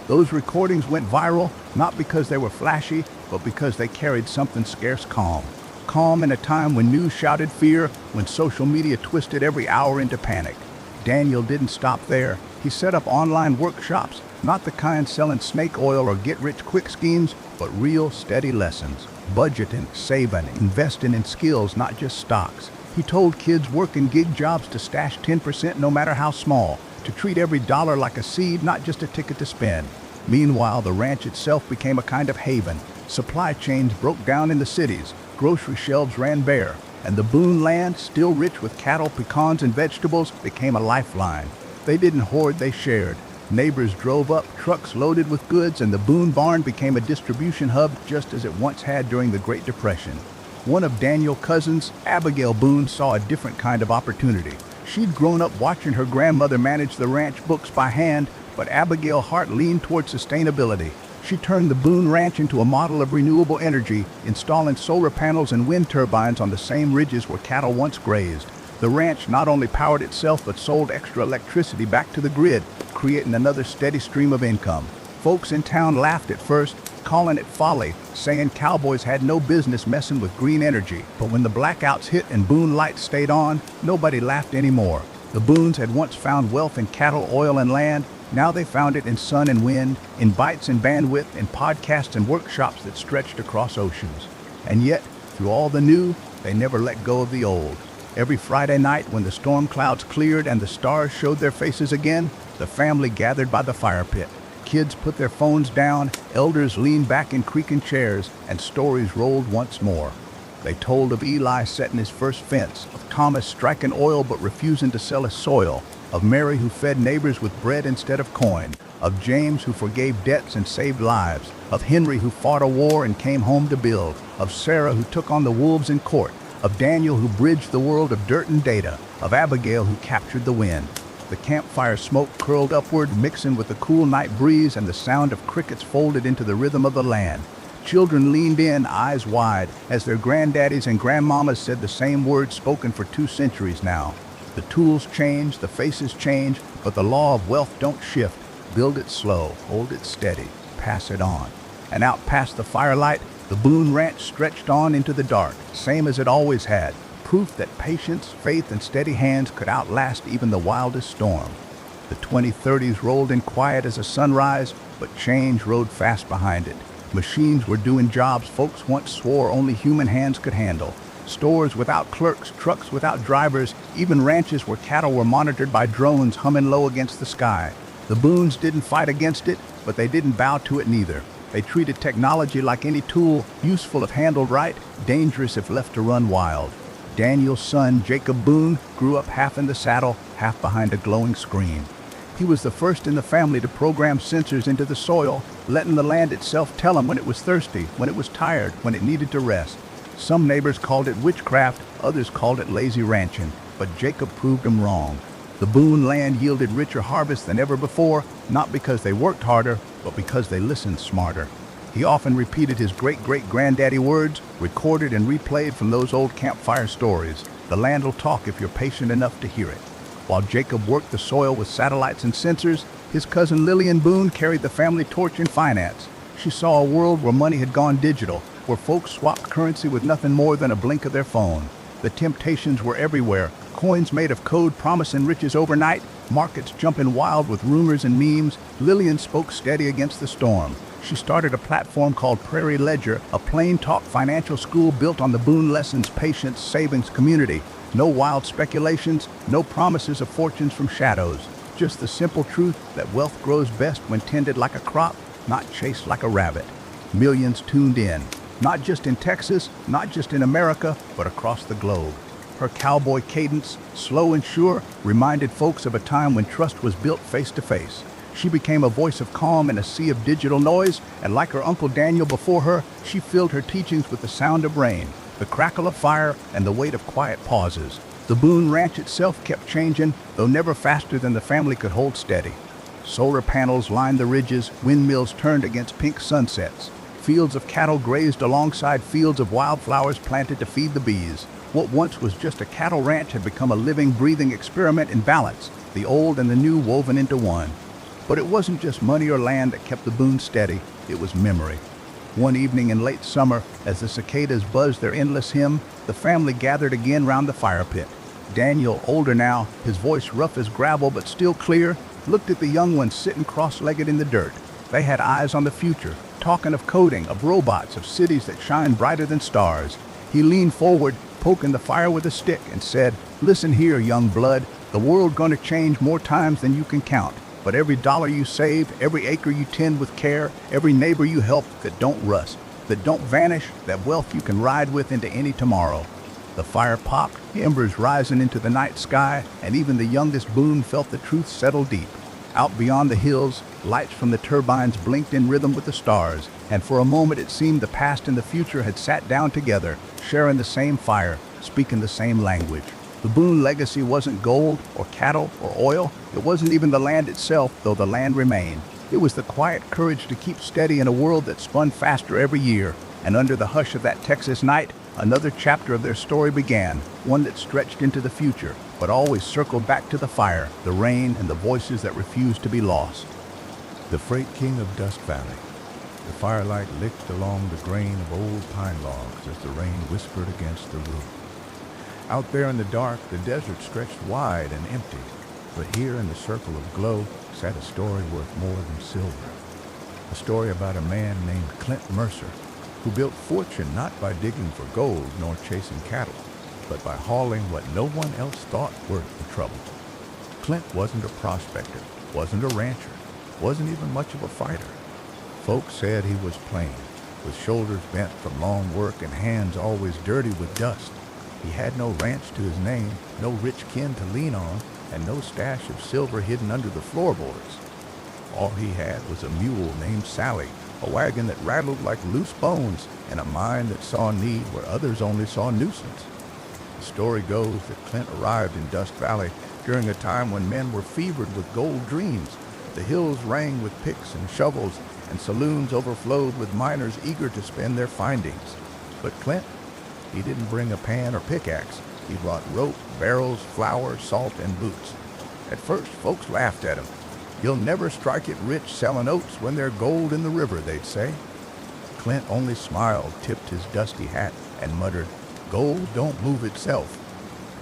Those recordings went viral, not because they were flashy, but because they carried something scarce calm. Calm in a time when news shouted fear, when social media twisted every hour into panic. Daniel didn't stop there. He set up online workshops, not the kind selling snake oil or get-rich-quick schemes, but real, steady lessons. Budgeting, saving, investing in skills, not just stocks. He told kids working gig jobs to stash 10% no matter how small, to treat every dollar like a seed, not just a ticket to spend. Meanwhile, the ranch itself became a kind of haven. Supply chains broke down in the cities, grocery shelves ran bare, and the Boone land, still rich with cattle, pecans, and vegetables, became a lifeline. They didn't hoard, they shared. Neighbors drove up, trucks loaded with goods, and the Boone barn became a distribution hub just as it once had during the Great Depression. One of Daniel's cousins, Abigail Boone, saw a different kind of opportunity. She'd grown up watching her grandmother manage the ranch books by hand, but Abigail's heart leaned toward sustainability. She turned the Boone Ranch into a model of renewable energy, installing solar panels and wind turbines on the same ridges where cattle once grazed. The ranch not only powered itself but sold extra electricity back to the grid, creating another steady stream of income. Folks in town laughed at first, calling it folly, saying cowboys had no business messing with green energy. But when the blackouts hit and Boone lights stayed on, nobody laughed anymore. The Boones had once found wealth in cattle, oil, and land. Now they found it in sun and wind, in bites and bandwidth, in podcasts and workshops that stretched across oceans. And yet, through all the new, they never let go of the old. Every Friday night when the storm clouds cleared and the stars showed their faces again, the family gathered by the fire pit. Kids put their phones down, elders leaned back in creaking chairs, and stories rolled once more. They told of Eli setting his first fence, of Thomas striking oil but refusing to sell his soil, of Mary who fed neighbors with bread instead of coin, of James who forgave debts and saved lives, of Henry who fought a war and came home to build, of Sarah who took on the wolves in court, of Daniel who bridged the world of dirt and data, of Abigail who captured the wind. The campfire smoke curled upward, mixing with the cool night breeze, and the sound of crickets folded into the rhythm of the land. Children leaned in, eyes wide, as their granddaddies and grandmamas said the same words spoken for 2 centuries now. The tools change, the faces change, but the law of wealth don't shift. Build it slow, hold it steady, pass it on. And out past the firelight, the Boone Ranch stretched on into the dark, same as it always had. Proof that patience, faith, and steady hands could outlast even the wildest storm. The 2030s rolled in quiet as a sunrise, but change rode fast behind it. Machines were doing jobs folks once swore only human hands could handle. Stores without clerks, trucks without drivers, even ranches where cattle were monitored by drones humming low against the sky. The Boones didn't fight against it, but they didn't bow to it neither. They treated technology like any tool, useful if handled right, dangerous if left to run wild. Daniel's son, Jacob Boone, grew up half in the saddle, half behind a glowing screen. He was the first in the family to program sensors into the soil, letting the land itself tell him when it was thirsty, when it was tired, when it needed to rest. Some neighbors called it witchcraft, others called it lazy ranching, but Jacob proved them wrong. The Boone land yielded richer harvests than ever before, not because they worked harder, but because they listened smarter. He often repeated his great-great-granddaddy words, recorded and replayed from those old campfire stories. The land will talk if you're patient enough to hear it. While Jacob worked the soil with satellites and sensors, his cousin Lillian Boone carried the family torch in finance. She saw a world where money had gone digital, where folks swapped currency with nothing more than a blink of their phone. The temptations were everywhere. Coins made of code promising riches overnight, markets jumping wild with rumors and memes. Lillian spoke steady against the storm. She started a platform called Prairie Ledger, a plain talk financial school built on the Boone Lessons Patience Savings community. No wild speculations, no promises of fortunes from shadows. Just the simple truth that wealth grows best when tended like a crop, not chased like a rabbit. Millions tuned in, not just in Texas, not just in America, but across the globe. Her cowboy cadence, slow and sure, reminded folks of a time when trust was built face to face. She became a voice of calm in a sea of digital noise, and like her Uncle Daniel before her, she filled her teachings with the sound of rain, the crackle of fire, and the weight of quiet pauses. The Boone Ranch itself kept changing, though never faster than the family could hold steady. Solar panels lined the ridges, windmills turned against pink sunsets. Fields of cattle grazed alongside fields of wildflowers planted to feed the bees. What once was just a cattle ranch had become a living, breathing experiment in balance, the old and the new woven into one. But it wasn't just money or land that kept the Boones steady, it was memory. One evening in late summer, as the cicadas buzzed their endless hymn, the family gathered again round the fire pit. Daniel, older now, his voice rough as gravel but still clear, looked at the young ones sitting cross-legged in the dirt. They had eyes on the future, talking of coding, of robots, of cities that shine brighter than stars. He leaned forward, poking the fire with a stick, and said, "Listen here, young blood, the world gonna change more times than you can count. But every dollar you save, every acre you tend with care, every neighbor you help that don't rust, that don't vanish, that wealth you can ride with into any tomorrow." The fire popped, embers rising into the night sky, and even the youngest Boone felt the truth settle deep. Out beyond the hills, lights from the turbines blinked in rhythm with the stars, and for a moment it seemed the past and the future had sat down together, sharing the same fire, speaking the same language. The Boone legacy wasn't gold or cattle or oil. It wasn't even the land itself, though the land remained. It was the quiet courage to keep steady in a world that spun faster every year. And under the hush of that Texas night, another chapter of their story began, one that stretched into the future, but always circled back to the fire, the rain, and the voices that refused to be lost. The freight king of Dust Valley. The firelight licked along the grain of old pine logs as the rain whispered against the roof. Out there in the dark, the desert stretched wide and empty, but here in the circle of glow sat a story worth more than silver. A story about a man named Clint Mercer, who built fortune not by digging for gold nor chasing cattle, but by hauling what no one else thought worth the trouble. Clint wasn't a prospector, wasn't a rancher, wasn't even much of a fighter. Folks said he was plain, with shoulders bent from long work and hands always dirty with dust. He had no ranch to his name, no rich kin to lean on, and no stash of silver hidden under the floorboards. All he had was a mule named Sally, a wagon that rattled like loose bones, and a mind that saw need where others only saw nuisance. The story goes that Clint arrived in Dust Valley during a time when men were fevered with gold dreams. The hills rang with picks and shovels, and saloons overflowed with miners eager to spend their findings. But Clint, he didn't bring a pan or pickaxe. He brought rope, barrels, flour, salt, and boots. At first, folks laughed at him. "You'll never strike it rich selling oats when there's gold in the river," they'd say. Clint only smiled, tipped his dusty hat, and muttered, "Gold don't move itself.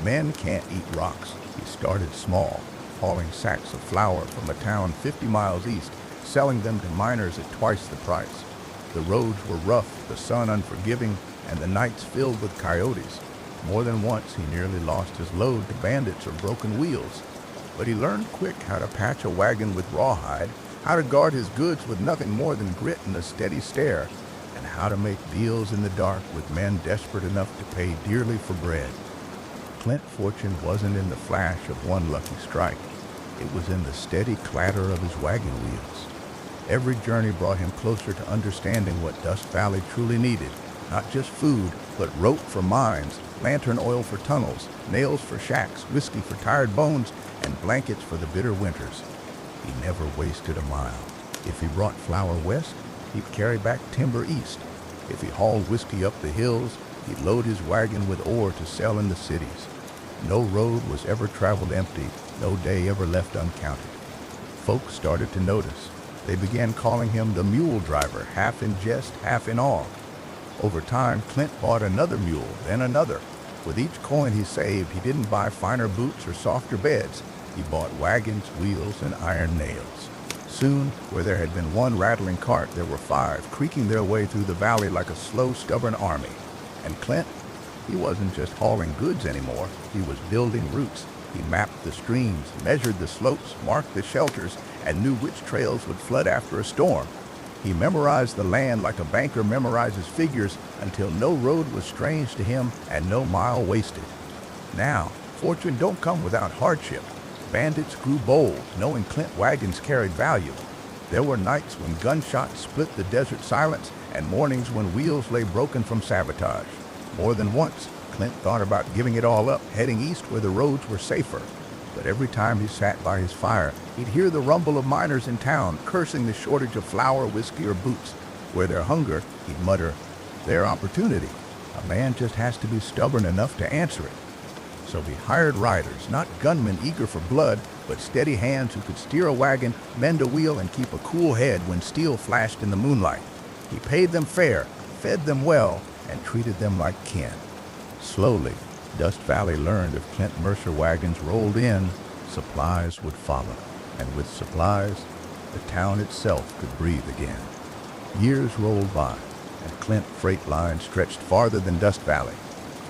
Men can't eat rocks." He started small, hauling sacks of flour from a town 50 miles east, selling them to miners at twice the price. The roads were rough, the sun unforgiving, and the nights filled with coyotes. More than once he nearly lost his load to bandits or broken wheels. But he learned quick how to patch a wagon with rawhide, how to guard his goods with nothing more than grit and a steady stare, and how to make deals in the dark with men desperate enough to pay dearly for bread. Clint's fortune wasn't in the flash of one lucky strike. It was in the steady clatter of his wagon wheels. Every journey brought him closer to understanding what Dust Valley truly needed. Not just food, but rope for mines, lantern oil for tunnels, nails for shacks, whiskey for tired bones, and blankets for the bitter winters. He never wasted a mile. If he brought flour west, he'd carry back timber east. If he hauled whiskey up the hills, he'd load his wagon with ore to sell in the cities. No road was ever traveled empty, no day ever left uncounted. Folks started to notice. They began calling him the mule driver, half in jest, half in awe. Over time, Clint bought another mule, then another. With each coin he saved, he didn't buy finer boots or softer beds. He bought wagons, wheels, and iron nails. Soon, where there had been one rattling cart, there were 5, creaking their way through the valley like a slow, stubborn army. And Clint, he wasn't just hauling goods anymore. He was building routes. He mapped the streams, measured the slopes, marked the shelters, and knew which trails would flood after a storm. He memorized the land like a banker memorizes figures until no road was strange to him and no mile wasted. Now, fortune don't come without hardship. Bandits grew bold, knowing Clint wagons carried value. There were nights when gunshots split the desert silence and mornings when wheels lay broken from sabotage. More than once, Clint thought about giving it all up, heading east where the roads were safer. But every time he sat by his fire, he'd hear the rumble of miners in town, cursing the shortage of flour, whiskey, or boots. Where their hunger, he'd mutter, their opportunity. A man just has to be stubborn enough to answer it. So he hired riders, not gunmen eager for blood, but steady hands who could steer a wagon, mend a wheel, and keep a cool head when steel flashed in the moonlight. He paid them fair, fed them well, and treated them like kin. Slowly, Dust Valley learned if Clint Mercer wagons rolled in, supplies would follow. And with supplies, the town itself could breathe again. Years rolled by, and Clint freight line stretched farther than Dust Valley.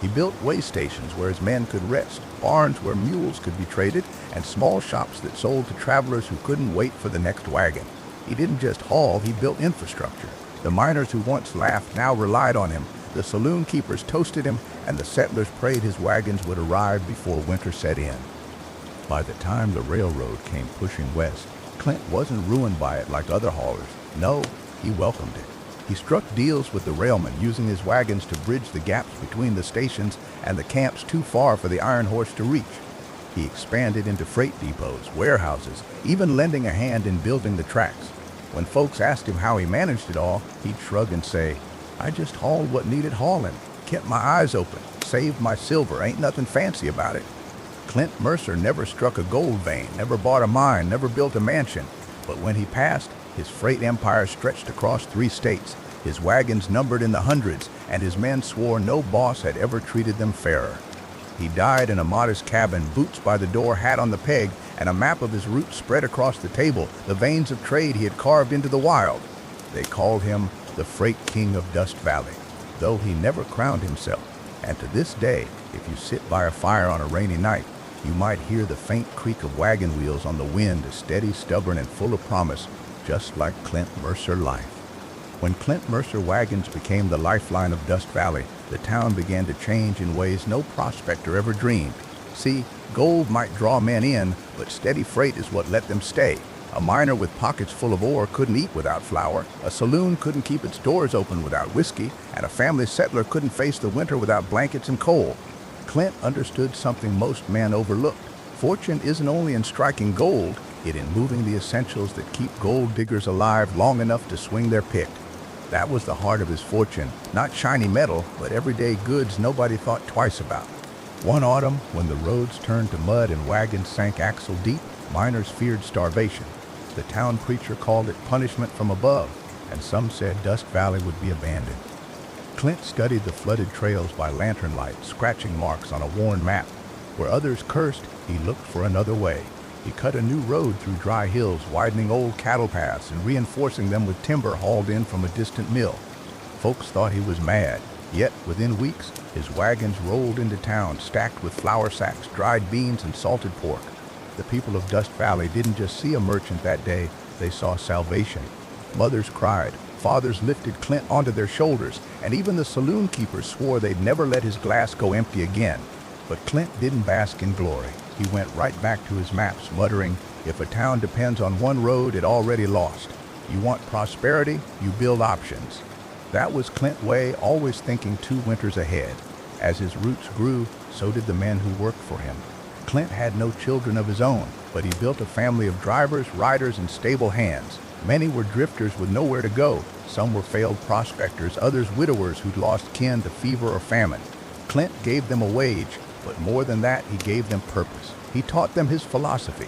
He built way stations where his men could rest, barns where mules could be traded, and small shops that sold to travelers who couldn't wait for the next wagon. He didn't just haul, he built infrastructure. The miners who once laughed now relied on him. The saloon keepers toasted him, and the settlers prayed his wagons would arrive before winter set in. By the time the railroad came pushing west, Clint wasn't ruined by it like other haulers. No, he welcomed it. He struck deals with the railmen, using his wagons to bridge the gaps between the stations and the camps too far for the iron horse to reach. He expanded into freight depots, warehouses, even lending a hand in building the tracks. When folks asked him how he managed it all, he'd shrug and say, I just hauled what needed hauling, kept my eyes open, saved my silver, ain't nothing fancy about it. Clint Mercer never struck a gold vein, never bought a mine, never built a mansion. But when he passed, his freight empire stretched across 3 states, his wagons numbered in the hundreds, and his men swore no boss had ever treated them fairer. He died in a modest cabin, boots by the door, hat on the peg, and a map of his route spread across the table, the veins of trade he had carved into the wild. They called him the Freight King of Dust Valley, though he never crowned himself. And to this day, if you sit by a fire on a rainy night, you might hear the faint creak of wagon wheels on the wind, a steady, stubborn, and full of promise, just like Clint Mercer life. When Clint Mercer wagons became the lifeline of Dust Valley, the town began to change in ways no prospector ever dreamed. See, gold might draw men in, but steady freight is what let them stay. A miner with pockets full of ore couldn't eat without flour, a saloon couldn't keep its doors open without whiskey, and a family settler couldn't face the winter without blankets and coal. Clint understood something most men overlooked. Fortune isn't only in striking gold, it's in moving the essentials that keep gold diggers alive long enough to swing their pick. That was the heart of his fortune, not shiny metal, but everyday goods nobody thought twice about. One autumn, when the roads turned to mud and wagons sank axle deep, miners feared starvation. The town preacher called it punishment from above, and some said Dust Valley would be abandoned. Clint studied the flooded trails by lantern light, scratching marks on a worn map. Where others cursed, he looked for another way. He cut a new road through dry hills, widening old cattle paths and reinforcing them with timber hauled in from a distant mill. Folks thought he was mad. Yet, within weeks, his wagons rolled into town stacked with flour sacks, dried beans, and salted pork. The people of Dust Valley didn't just see a merchant that day, they saw salvation. Mothers cried, fathers lifted Clint onto their shoulders, and even the saloon keepers swore they'd never let his glass go empty again. But Clint didn't bask in glory. He went right back to his maps, muttering, "If a town depends on one road, it already lost. You want prosperity, you build options." That was Clint's way, always thinking 2 winters ahead. As his roots grew, so did the men who worked for him. Clint had no children of his own, but he built a family of drivers, riders, and stable hands. Many were drifters with nowhere to go. Some were failed prospectors, others widowers who'd lost kin to fever or famine. Clint gave them a wage, but more than that, he gave them purpose. He taught them his philosophy.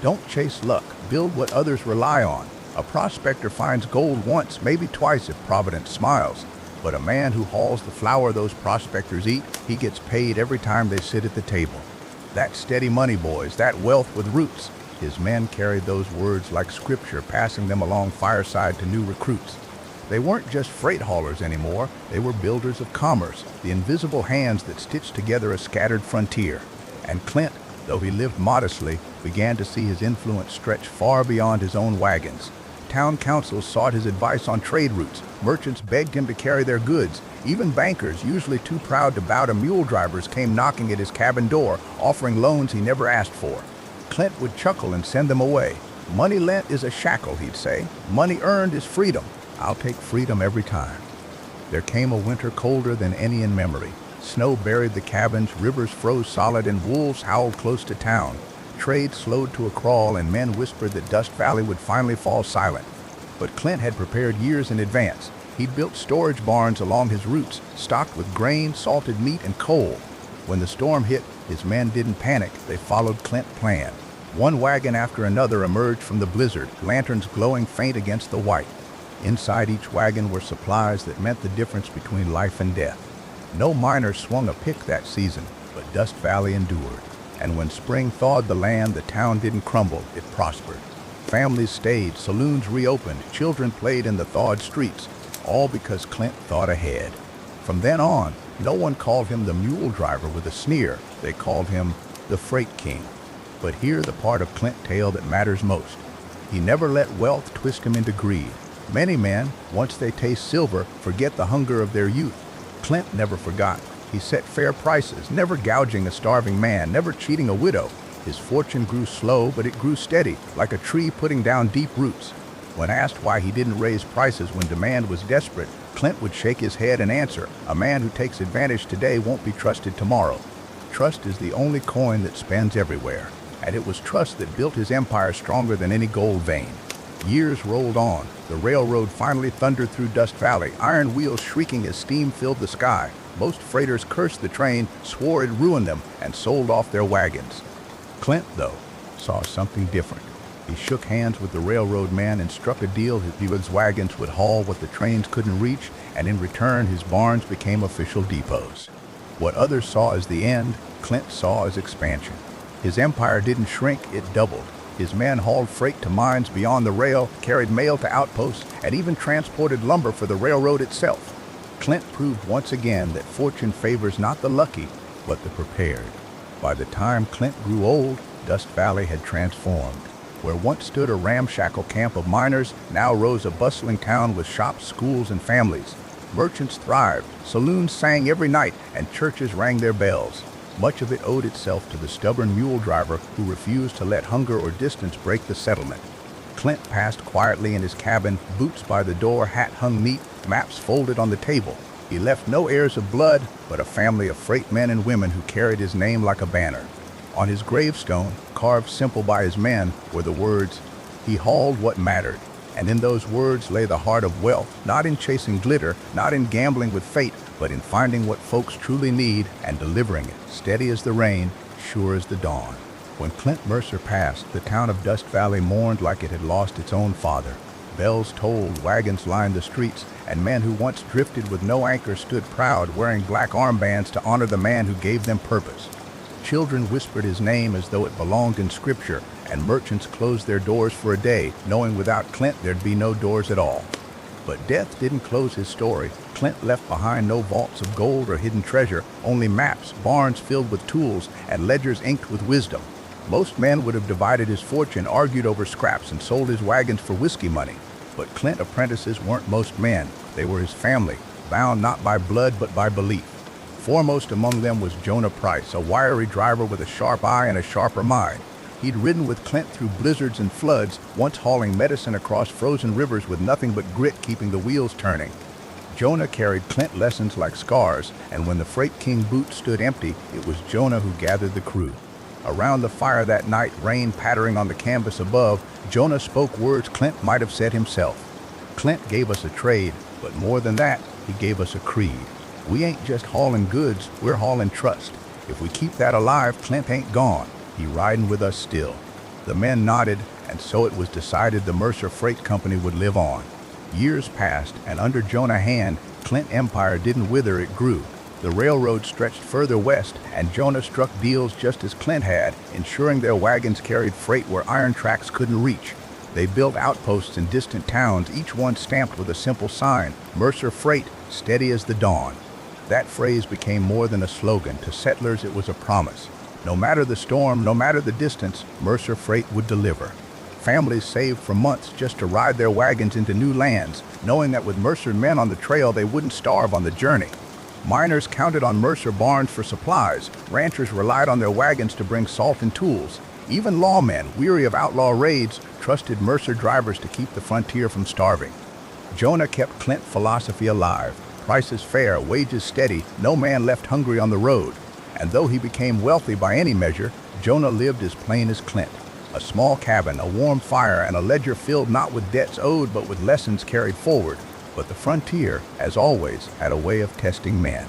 Don't chase luck, build what others rely on. A prospector finds gold once, maybe twice if Providence smiles. But a man who hauls the flour those prospectors eat, he gets paid every time they sit at the table. That's steady money, boys, that wealth with roots. His men carried those words like scripture, passing them along fireside to new recruits. They weren't just freight haulers anymore, they were builders of commerce, the invisible hands that stitched together a scattered frontier. And Clint, though he lived modestly, began to see his influence stretch far beyond his own wagons. Town councils sought his advice on trade routes. Merchants begged him to carry their goods. Even bankers, usually too proud to bow to mule drivers, came knocking at his cabin door, offering loans he never asked for. Clint would chuckle and send them away. "Money lent is a shackle," he'd say. "Money earned is freedom. I'll take freedom every time." There came a winter colder than any in memory. Snow buried the cabins, rivers froze solid, and wolves howled close to town. Trade slowed to a crawl, and men whispered that Dust Valley would finally fall silent. But Clint had prepared years in advance. He'd built storage barns along his routes, stocked with grain, salted meat, and coal. When the storm hit, his men didn't panic. They followed Clint's plan. One wagon after another emerged from the blizzard, lanterns glowing faint against the white. Inside each wagon were supplies that meant the difference between life and death. No miner swung a pick that season, but Dust Valley endured. And when spring thawed the land, the town didn't crumble, it prospered. Families stayed, saloons reopened, children played in the thawed streets, all because Clint thought ahead. From then on, no one called him the mule driver with a sneer. They called him the Freight King. But here's the part of Clint's tale that matters most. He never let wealth twist him into greed. Many men, once they taste silver, forget the hunger of their youth. Clint never forgot. He set fair prices, never gouging a starving man, never cheating a widow. His fortune grew slow, but it grew steady, like a tree putting down deep roots. When asked why he didn't raise prices when demand was desperate, Clint would shake his head and answer, "A man who takes advantage today won't be trusted tomorrow." Trust is the only coin that spends everywhere, and it was trust that built his empire stronger than any gold vein. Years rolled on. The railroad finally thundered through Dust Valley, iron wheels shrieking as steam filled the sky. Most freighters cursed the train, swore it ruined them, and sold off their wagons. Clint, though, saw something different. He shook hands with the railroad man and struck a deal that his wagons would haul what the trains couldn't reach, and in return his barns became official depots. What others saw as the end, Clint saw as expansion. His empire didn't shrink, it doubled. His men hauled freight to mines beyond the rail, carried mail to outposts, and even transported lumber for the railroad itself. Clint proved once again that fortune favors not the lucky, but the prepared. By the time Clint grew old, Dust Valley had transformed. Where once stood a ramshackle camp of miners, now rose a bustling town with shops, schools, and families. Merchants thrived, saloons sang every night, and churches rang their bells. Much of it owed itself to the stubborn mule driver who refused to let hunger or distance break the settlement. Clint passed quietly in his cabin, boots by the door, hat hung neat, maps folded on the table. He left no heirs of blood, but a family of freight men and women who carried his name like a banner. On his gravestone, carved simple by his men, were the words, "He hauled what mattered." And in those words lay the heart of wealth, not in chasing glitter, not in gambling with fate, but in finding what folks truly need and delivering it, steady as the rain, sure as the dawn. When Clint Mercer passed, the town of Dust Valley mourned like it had lost its own father. Bells tolled, wagons lined the streets, and men who once drifted with no anchor stood proud, wearing black armbands to honor the man who gave them purpose. Children whispered his name as though it belonged in Scripture, and merchants closed their doors for a day, knowing without Clint there'd be no doors at all. But death didn't close his story. Clint left behind no vaults of gold or hidden treasure, only maps, barns filled with tools, and ledgers inked with wisdom. Most men would have divided his fortune, argued over scraps, and sold his wagons for whiskey money. But Clint's apprentices weren't most men. They were his family, bound not by blood but by belief. Foremost among them was Jonah Price, a wiry driver with a sharp eye and a sharper mind. He'd ridden with Clint through blizzards and floods, once hauling medicine across frozen rivers with nothing but grit keeping the wheels turning. Jonah carried Clint lessons like scars, and when the Freight King boot stood empty, it was Jonah who gathered the crew. Around the fire that night, rain pattering on the canvas above, Jonah spoke words Clint might have said himself. Clint gave us a trade, but more than that, he gave us a creed. We ain't just hauling goods, we're hauling trust. If we keep that alive, Clint ain't gone. He riding with us still. The men nodded, and so it was decided the Mercer Freight Company would live on. Years passed, and under Jonah's hand, Clint Empire didn't wither, it grew. The railroad stretched further west, and Jonah struck deals just as Clint had, ensuring their wagons carried freight where iron tracks couldn't reach. They built outposts in distant towns, each one stamped with a simple sign, Mercer Freight, steady as the dawn. That phrase became more than a slogan. To settlers, it was a promise. No matter the storm, no matter the distance, Mercer Freight would deliver. Families saved for months just to ride their wagons into new lands, knowing that with Mercer men on the trail, they wouldn't starve on the journey. Miners counted on Mercer barns for supplies. Ranchers relied on their wagons to bring salt and tools. Even lawmen, weary of outlaw raids, trusted Mercer drivers to keep the frontier from starving. Jonah kept Clint's philosophy alive. Prices fair, wages steady, no man left hungry on the road. And though he became wealthy by any measure, Jonah lived as plain as Clint. A small cabin, a warm fire, and a ledger filled not with debts owed but with lessons carried forward. But the frontier, as always, had a way of testing men.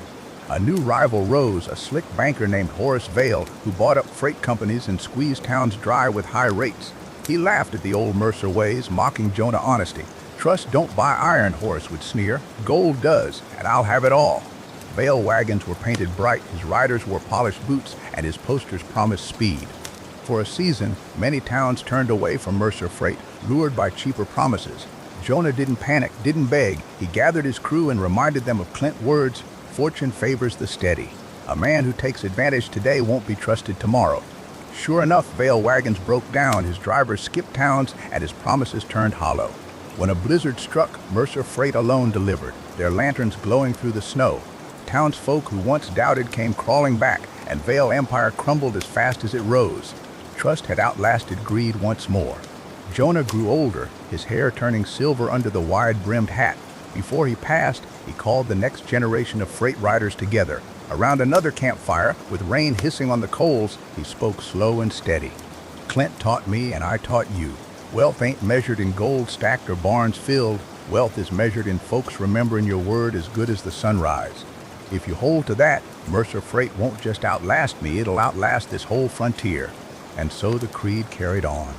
A new rival rose, a slick banker named Horace Vail, who bought up freight companies and squeezed towns dry with high rates. He laughed at the old Mercer ways, mocking Jonah honesty. "Trust don't buy iron," Horace would sneer. "Gold does, and I'll have it all." Vail wagons were painted bright, his riders wore polished boots, and his posters promised speed. For a season, many towns turned away from Mercer Freight, lured by cheaper promises. Jonah didn't panic, didn't beg. He gathered his crew and reminded them of Clint's words, "Fortune favors the steady. A man who takes advantage today won't be trusted tomorrow." Sure enough, Vail wagons broke down, his drivers skipped towns, and his promises turned hollow. When a blizzard struck, Mercer Freight alone delivered, their lanterns glowing through the snow. Townsfolk who once doubted came crawling back, and Vail Empire crumbled as fast as it rose. Trust had outlasted greed once more. Jonah grew older, his hair turning silver under the wide-brimmed hat. Before he passed, he called the next generation of freight riders together. Around another campfire, with rain hissing on the coals, he spoke slow and steady. "Clint taught me, and I taught you. Wealth ain't measured in gold stacked or barns filled. Wealth is measured in folks remembering your word as good as the sunrise. If you hold to that, Mercer Freight won't just outlast me, it'll outlast this whole frontier." And so the creed carried on.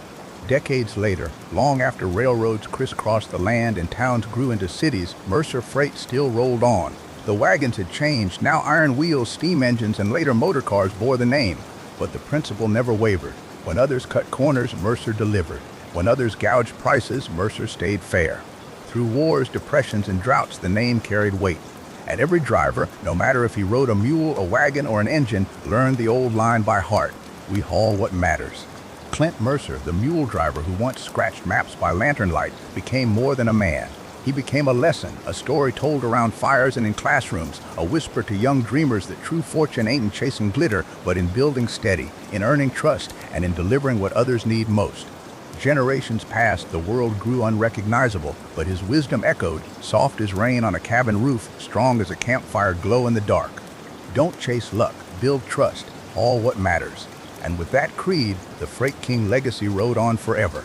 Decades later, long after railroads crisscrossed the land and towns grew into cities, Mercer Freight still rolled on. The wagons had changed, now iron wheels, steam engines, and later motor cars bore the name. But the principle never wavered. When others cut corners, Mercer delivered. When others gouged prices, Mercer stayed fair. Through wars, depressions, and droughts, the name carried weight. And every driver, no matter if he rode a mule, a wagon, or an engine, learned the old line by heart: "We haul what matters." Clint Mercer, the mule driver who once scratched maps by lantern light, became more than a man. He became a lesson, a story told around fires and in classrooms, a whisper to young dreamers that true fortune ain't in chasing glitter, but in building steady, in earning trust, and in delivering what others need most. Generations passed, the world grew unrecognizable, but his wisdom echoed, soft as rain on a cabin roof, strong as a campfire glow in the dark. Don't chase luck, build trust, all what matters. And with that creed, the Freight King legacy rode on forever.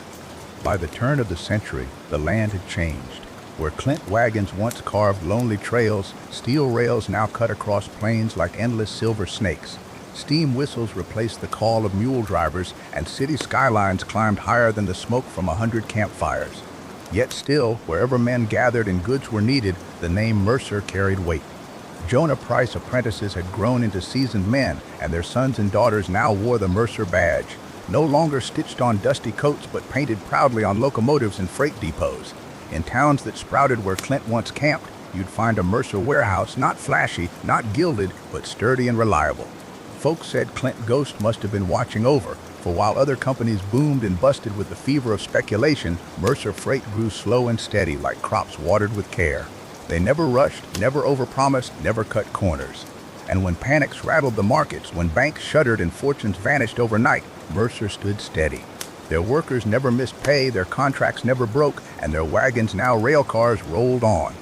By the turn of the century, the land had changed. Where Clint wagons once carved lonely trails, steel rails now cut across plains like endless silver snakes. Steam whistles replaced the call of mule drivers, and city skylines climbed higher than the smoke from 100 campfires. Yet still, wherever men gathered and goods were needed, the name Mercer carried weight. Jonah Price apprentices had grown into seasoned men, and their sons and daughters now wore the Mercer badge, no longer stitched on dusty coats but painted proudly on locomotives and freight depots. In towns that sprouted where Clint once camped, you'd find a Mercer warehouse, not flashy, not gilded, but sturdy and reliable. Folks said Clint Ghost must have been watching over, for while other companies boomed and busted with the fever of speculation, Mercer Freight grew slow and steady like crops watered with care. They never rushed, never overpromised, never cut corners. And when panics rattled the markets, when banks shuttered and fortunes vanished overnight, Mercer stood steady. Their workers never missed pay, their contracts never broke, and their wagons, now rail cars, rolled on.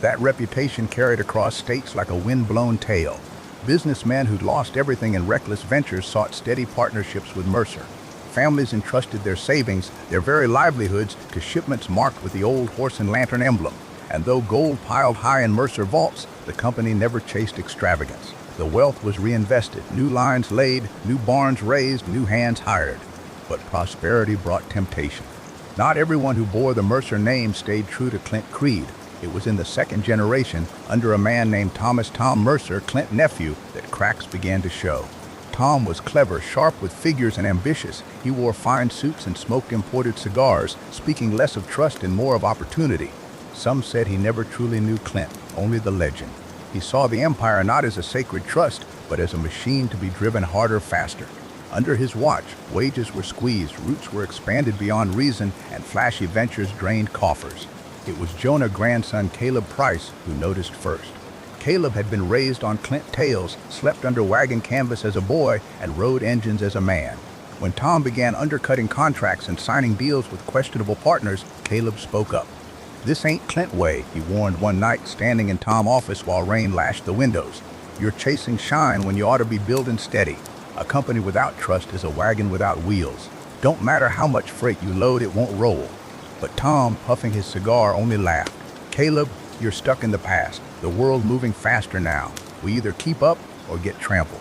That reputation carried across states like a wind-blown tail. Businessmen who'd lost everything in reckless ventures sought steady partnerships with Mercer. Families entrusted their savings, their very livelihoods, to shipments marked with the old horse and lantern emblem. And though gold piled high in Mercer vaults, the company never chased extravagance. The wealth was reinvested, new lines laid, new barns raised, new hands hired. But prosperity brought temptation. Not everyone who bore the Mercer name stayed true to Clint Creed. It was in the second generation, under a man named Thomas "Tom" Mercer, Clint's nephew, that cracks began to show. Tom was clever, sharp with figures, and ambitious. He wore fine suits and smoked imported cigars, speaking less of trust and more of opportunity. Some said he never truly knew Clint, only the legend. He saw the empire not as a sacred trust, but as a machine to be driven harder, faster. Under his watch, wages were squeezed, routes were expanded beyond reason, and flashy ventures drained coffers. It was Jonah's grandson Caleb Price who noticed first. Caleb had been raised on Clint tales, slept under wagon canvas as a boy, and rode engines as a man. When Tom began undercutting contracts and signing deals with questionable partners, Caleb spoke up. "This ain't Clint way," he warned one night, standing in Tom's office while rain lashed the windows. "You're chasing shine when you ought to be building steady. A company without trust is a wagon without wheels. Don't matter how much freight you load, it won't roll." But Tom, puffing his cigar, only laughed. "Caleb, you're stuck in the past. The world moving faster now. We either keep up or get trampled."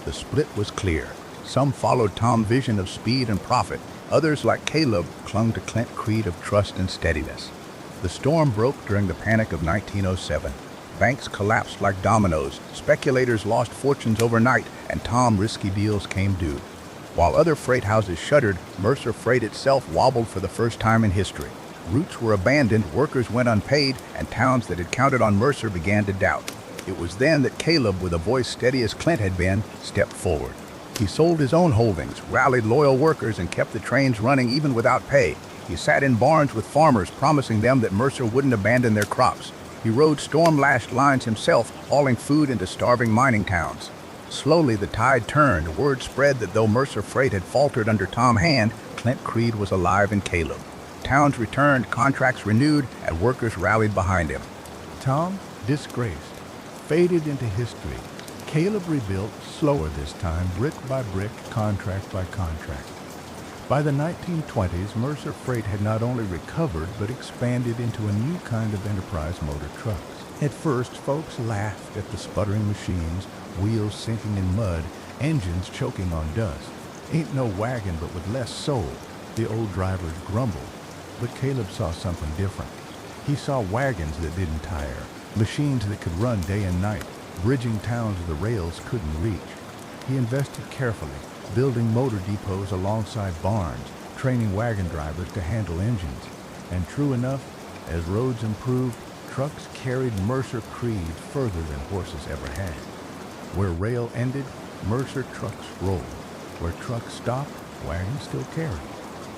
The split was clear. Some followed Tom's vision of speed and profit. Others, like Caleb, clung to Clint's creed of trust and steadiness. The storm broke during the panic of 1907. Banks collapsed like dominoes, speculators lost fortunes overnight, and Tom's risky deals came due. While other freight houses shuttered, Mercer Freight itself wobbled for the first time in history. Routes were abandoned, workers went unpaid, and towns that had counted on Mercer began to doubt. It was then that Caleb, with a voice steady as Clint had been, stepped forward. He sold his own holdings, rallied loyal workers, and kept the trains running even without pay. He sat in barns with farmers, promising them that Mercer wouldn't abandon their crops. He rode storm-lashed lines himself, hauling food into starving mining towns. Slowly the tide turned. Word spread that though Mercer Freight had faltered under Tom's hand, Clint Creed was alive in Caleb. Towns returned, contracts renewed, and workers rallied behind him. Tom, disgraced, faded into history. Caleb rebuilt, slower this time, brick by brick, contract by contract. By the 1920s, Mercer Freight had not only recovered, but expanded into a new kind of enterprise motor trucks. At first, folks laughed at the sputtering machines, wheels sinking in mud, engines choking on dust. "Ain't no wagon but with less soul," the old drivers grumbled. But Caleb saw something different. He saw wagons that didn't tire, machines that could run day and night, bridging towns the rails couldn't reach. He invested carefully, building motor depots alongside barns, training wagon drivers to handle engines. And true enough, as roads improved, trucks carried Mercer Creed further than horses ever had. Where rail ended, Mercer trucks rolled. Where trucks stopped, wagons still carried.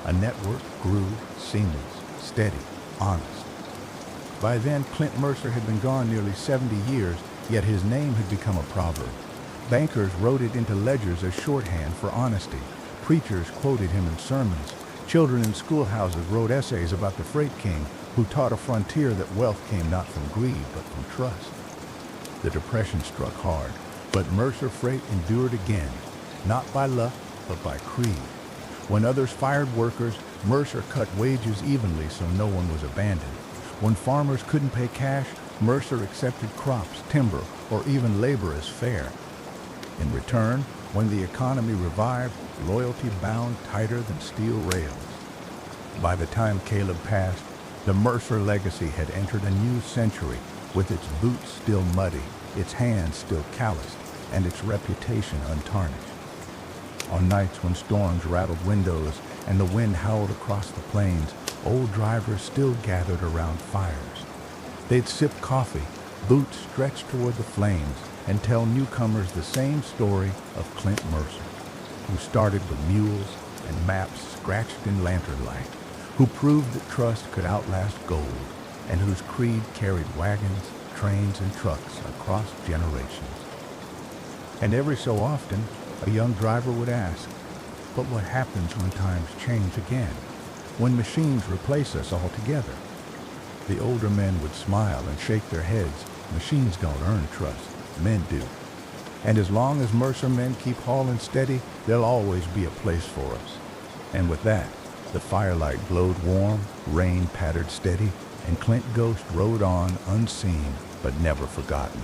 A network grew, seamless, steady, honest. By then, Clint Mercer had been gone nearly 70 years, yet his name had become a proverb. Bankers wrote it into ledgers as shorthand for honesty. Preachers quoted him in sermons. Children in schoolhouses wrote essays about the freight king who taught a frontier that wealth came not from greed, but from trust. The Depression struck hard, but Mercer Freight endured again, not by luck, but by creed. When others fired workers, Mercer cut wages evenly so no one was abandoned. When farmers couldn't pay cash, Mercer accepted crops, timber, or even labor as fair. In return, when the economy revived, loyalty bound tighter than steel rails. By the time Caleb passed, the Mercer legacy had entered a new century, with its boots still muddy, its hands still calloused, and its reputation untarnished. On nights when storms rattled windows and the wind howled across the plains, old drivers still gathered around fires. They'd sip coffee, boots stretched toward the flames, and tell newcomers the same story of Clint Mercer, who started with mules and maps scratched in lantern light, who proved that trust could outlast gold, and whose creed carried wagons, trains, and trucks across generations. And every so often, a young driver would ask, but what happens when times change again, when machines replace us altogether? The older men would smile and shake their heads. Machines don't earn trust, men do. And as long as Mercer men keep hauling steady, there'll always be a place for us. And with that, the firelight glowed warm, rain pattered steady, and Clint Ghost rode on unseen but never forgotten.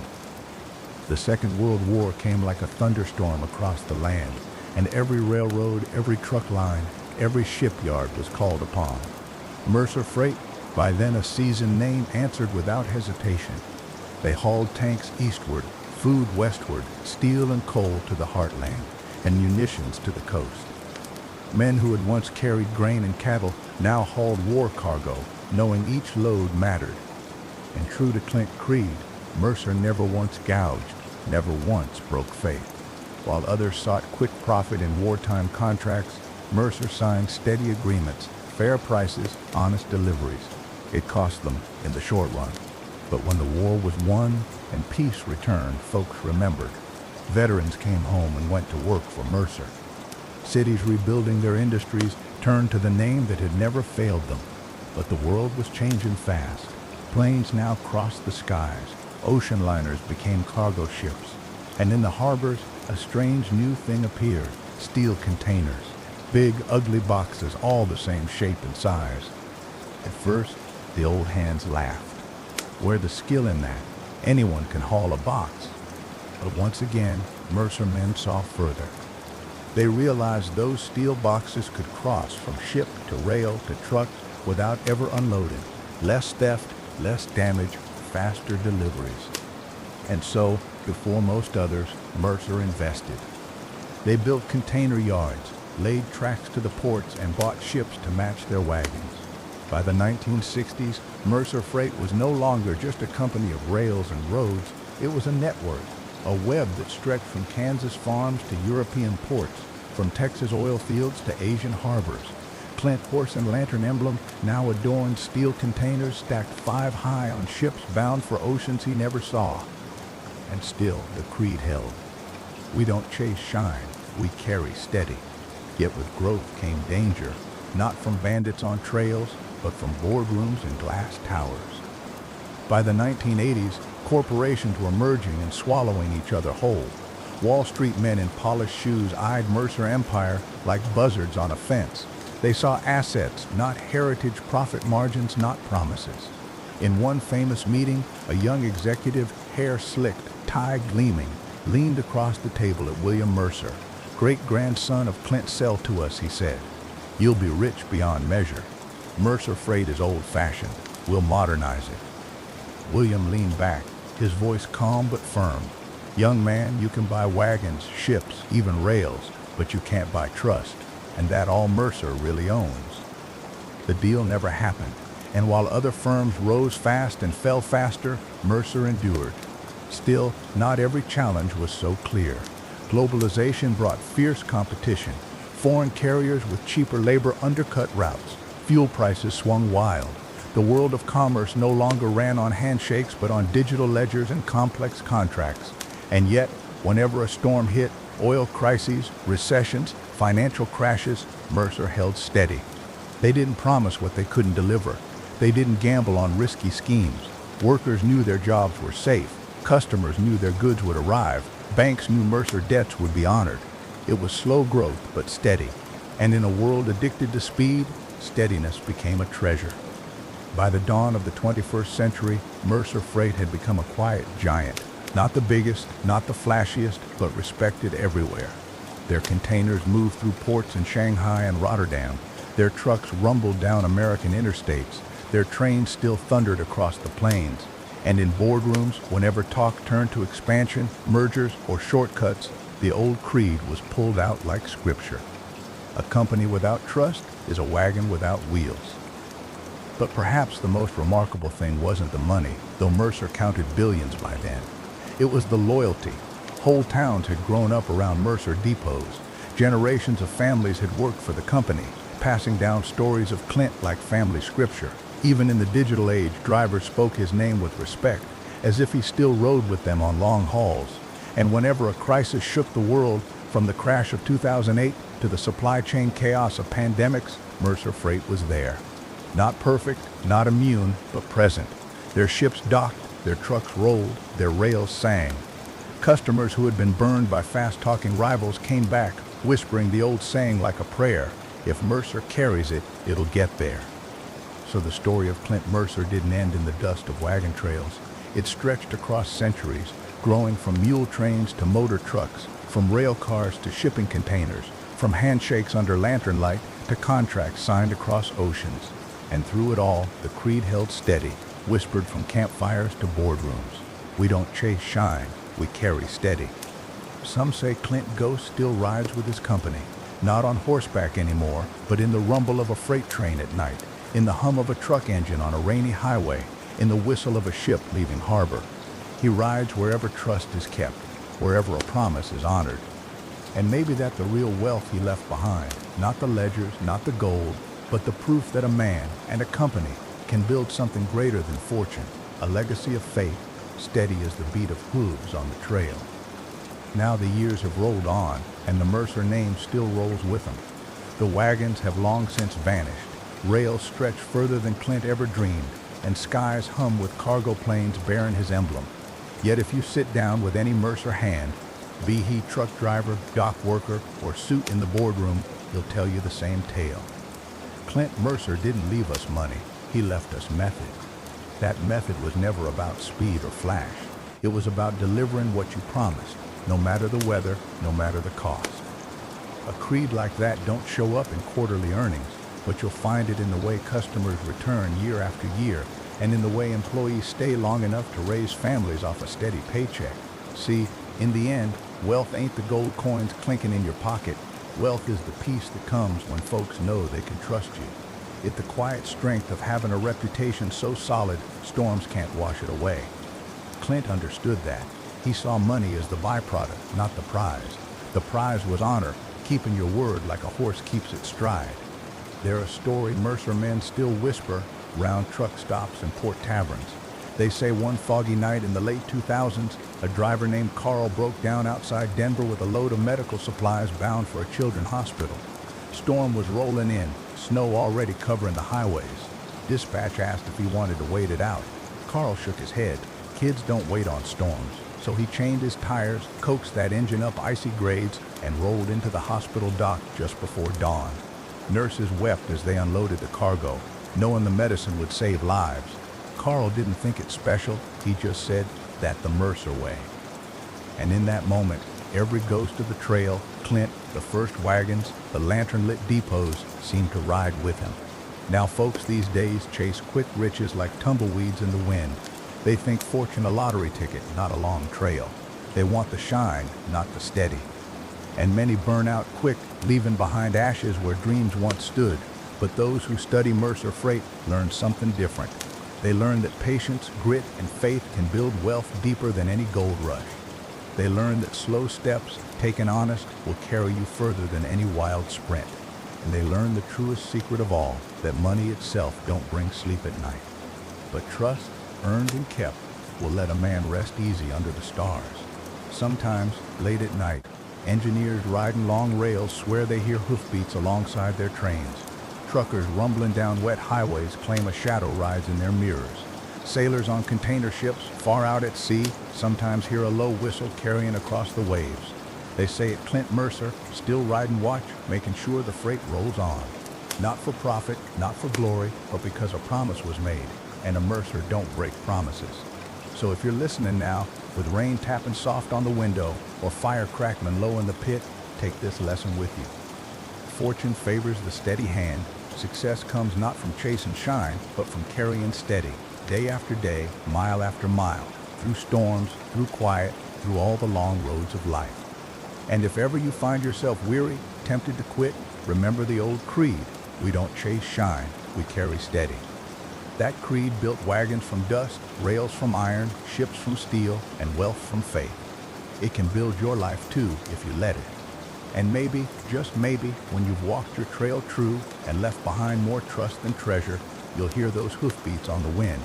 The Second World War came like a thunderstorm across the land, and every railroad, every truck line, every shipyard was called upon. Mercer Freight, by then a seasoned name, answered without hesitation. They hauled tanks eastward, food westward, steel and coal to the heartland, and munitions to the coast. Men who had once carried grain and cattle now hauled war cargo, knowing each load mattered. And true to Clint's creed, Mercer never once gouged, never once broke faith. While others sought quick profit in wartime contracts, Mercer signed steady agreements, fair prices, honest deliveries. It cost them in the short run. But when the war was won and peace returned, folks remembered. Veterans came home and went to work for Mercer. Cities rebuilding their industries turned to the name that had never failed them. But the world was changing fast. Planes now crossed the skies. Ocean liners became cargo ships. And in the harbors, a strange new thing appeared, steel containers. Big, ugly boxes, all the same shape and size. At first, the old hands laughed. Where the skill in that? Anyone can haul a box. But once again, Mercer men saw further. They realized those steel boxes could cross from ship to rail to truck without ever unloading. Less theft, less damage, faster deliveries. And so, before most others, Mercer invested. They built container yards, laid tracks to the ports, and bought ships to match their wagons. By the 1960s, Mercer Freight was no longer just a company of rails and roads. It was a network, a web that stretched from Kansas farms to European ports, from Texas oil fields to Asian harbors. Clint horse and lantern emblem now adorned steel containers stacked 5 high on ships bound for oceans he never saw. And still the creed held. We don't chase shine, we carry steady. Yet with growth came danger, not from bandits on trails, but from boardrooms and glass towers. By the 1980s, corporations were merging and swallowing each other whole. Wall Street men in polished shoes eyed Mercer Empire like buzzards on a fence. They saw assets, not heritage, profit margins, not promises. In one famous meeting, a young executive, hair slicked, tie gleaming, leaned across the table at William Mercer. "Great-grandson of Clint, sell to us," he said. "You'll be rich beyond measure. Mercer Freight is old-fashioned. We'll modernize it." William leaned back, his voice calm but firm. "Young man, you can buy wagons, ships, even rails, but you can't buy trust, and that all Mercer really owns." The deal never happened, and while other firms rose fast and fell faster, Mercer endured. Still, not every challenge was so clear. Globalization brought fierce competition. Foreign carriers with cheaper labor undercut routes. Fuel prices swung wild. The world of commerce no longer ran on handshakes but on digital ledgers and complex contracts. And yet, whenever a storm hit, oil crises, recessions, financial crashes, Mercer held steady. They didn't promise what they couldn't deliver. They didn't gamble on risky schemes. Workers knew their jobs were safe. Customers knew their goods would arrive. Banks knew Mercer debts would be honored. It was slow growth, but steady. And in a world addicted to speed, steadiness became a treasure. By the dawn of the 21st century, Mercer Freight had become a quiet giant. Not the biggest, not the flashiest, but respected everywhere. Their containers moved through ports in Shanghai and Rotterdam. Their trucks rumbled down American interstates. Their trains still thundered across the plains. And in boardrooms, whenever talk turned to expansion, mergers, or shortcuts, the old creed was pulled out like scripture. A company without trust is a wagon without wheels. But perhaps the most remarkable thing wasn't the money, though Mercer counted billions by then. It was the loyalty. Whole towns had grown up around Mercer depots. Generations of families had worked for the company, passing down stories of Clint like family scripture. Even in the digital age, drivers spoke his name with respect, as if he still rode with them on long hauls. And whenever a crisis shook the world, from the crash of 2008 to the supply chain chaos of pandemics, Mercer Freight was there. Not perfect, not immune, but present. Their ships docked, their trucks rolled, their rails sang. Customers who had been burned by fast-talking rivals came back, whispering the old saying like a prayer, "If Mercer carries it, it'll get there." So the story of Clint Mercer didn't end in the dust of wagon trails. It stretched across centuries, growing from mule trains to motor trucks, from rail cars to shipping containers, from handshakes under lantern light to contracts signed across oceans. And through it all, the creed held steady, whispered from campfires to boardrooms. We don't chase shine, we carry steady. Some say Clint Ghost still rides with his company, not on horseback anymore, but in the rumble of a freight train at night, in the hum of a truck engine on a rainy highway, in the whistle of a ship leaving harbor. He rides wherever trust is kept, wherever a promise is honored. And maybe that's the real wealth he left behind, not the ledgers, not the gold, but the proof that a man and a company can build something greater than fortune, a legacy of faith, steady as the beat of hooves on the trail. Now the years have rolled on, and the Mercer name still rolls with them. The wagons have long since vanished, rails stretch further than Clint ever dreamed, and skies hum with cargo planes bearing his emblem. Yet if you sit down with any Mercer hand, be he truck driver, dock worker, or suit in the boardroom, he'll tell you the same tale. Clint Mercer didn't leave us money, he left us method. That method was never about speed or flash. It was about delivering what you promised, no matter the weather, no matter the cost. A creed like that don't show up in quarterly earnings, but you'll find it in the way customers return year after year, and in the way employees stay long enough to raise families off a steady paycheck. See, in the end, wealth ain't the gold coins clinking in your pocket. Wealth is the peace that comes when folks know they can trust you. It's the quiet strength of having a reputation so solid, storms can't wash it away. Clint understood that. He saw money as the byproduct, not the prize. The prize was honor, keeping your word like a horse keeps its stride. They're a story Mercer men still whisper round truck stops and port taverns. They say one foggy night in the late 2000s, a driver named Carl broke down outside Denver with a load of medical supplies bound for a children's hospital. Storm was rolling in, snow already covering the highways. Dispatch asked if he wanted to wait it out. Carl shook his head. Kids don't wait on storms. So he chained his tires, coaxed that engine up icy grades, and rolled into the hospital dock just before dawn. Nurses wept as they unloaded the cargo, knowing the medicine would save lives. Carl didn't think it special, he just said, "That the Mercer way." And in that moment, every ghost of the trail, Clint, the first wagons, the lantern-lit depots, seemed to ride with him. Now folks these days chase quick riches like tumbleweeds in the wind. They think fortune a lottery ticket, not a long trail. They want the shine, not the steady. And many burn out quick, leaving behind ashes where dreams once stood. But those who study Mercer Freight learn something different. They learn that patience, grit, and faith can build wealth deeper than any gold rush. They learn that slow steps, taken honest, will carry you further than any wild sprint. And they learn the truest secret of all, that money itself don't bring sleep at night. But trust, earned and kept, will let a man rest easy under the stars. Sometimes, late at night, engineers riding long rails swear they hear hoofbeats alongside their trains. Truckers rumbling down wet highways claim a shadow rides in their mirrors. Sailors on container ships, far out at sea, sometimes hear a low whistle carrying across the waves. They say at Clint Mercer, still riding watch, making sure the freight rolls on. Not for profit, not for glory, but because a promise was made, and a Mercer don't break promises. So if you're listening now, with rain tapping soft on the window, or fire crackling low in the pit, take this lesson with you. Fortune favors the steady hand. Success comes not from chasing shine, but from carrying steady, day after day, mile after mile, through storms, through quiet, through all the long roads of life. And if ever you find yourself weary, tempted to quit, remember the old creed. We don't chase shine, we carry steady. That creed built wagons from dust, rails from iron, ships from steel, and wealth from faith. It can build your life too if you let it. And maybe, just maybe, when you've walked your trail true and left behind more trust than treasure, you'll hear those hoofbeats on the wind.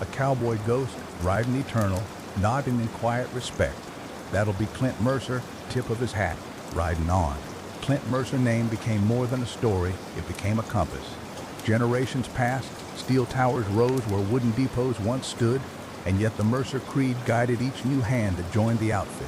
A cowboy ghost, riding eternal, nodding in quiet respect. That'll be Clint Mercer, tip of his hat, riding on. Clint Mercer's name became more than a story, it became a compass. Generations passed, steel towers rose where wooden depots once stood, and yet the Mercer creed guided each new hand that joined the outfit.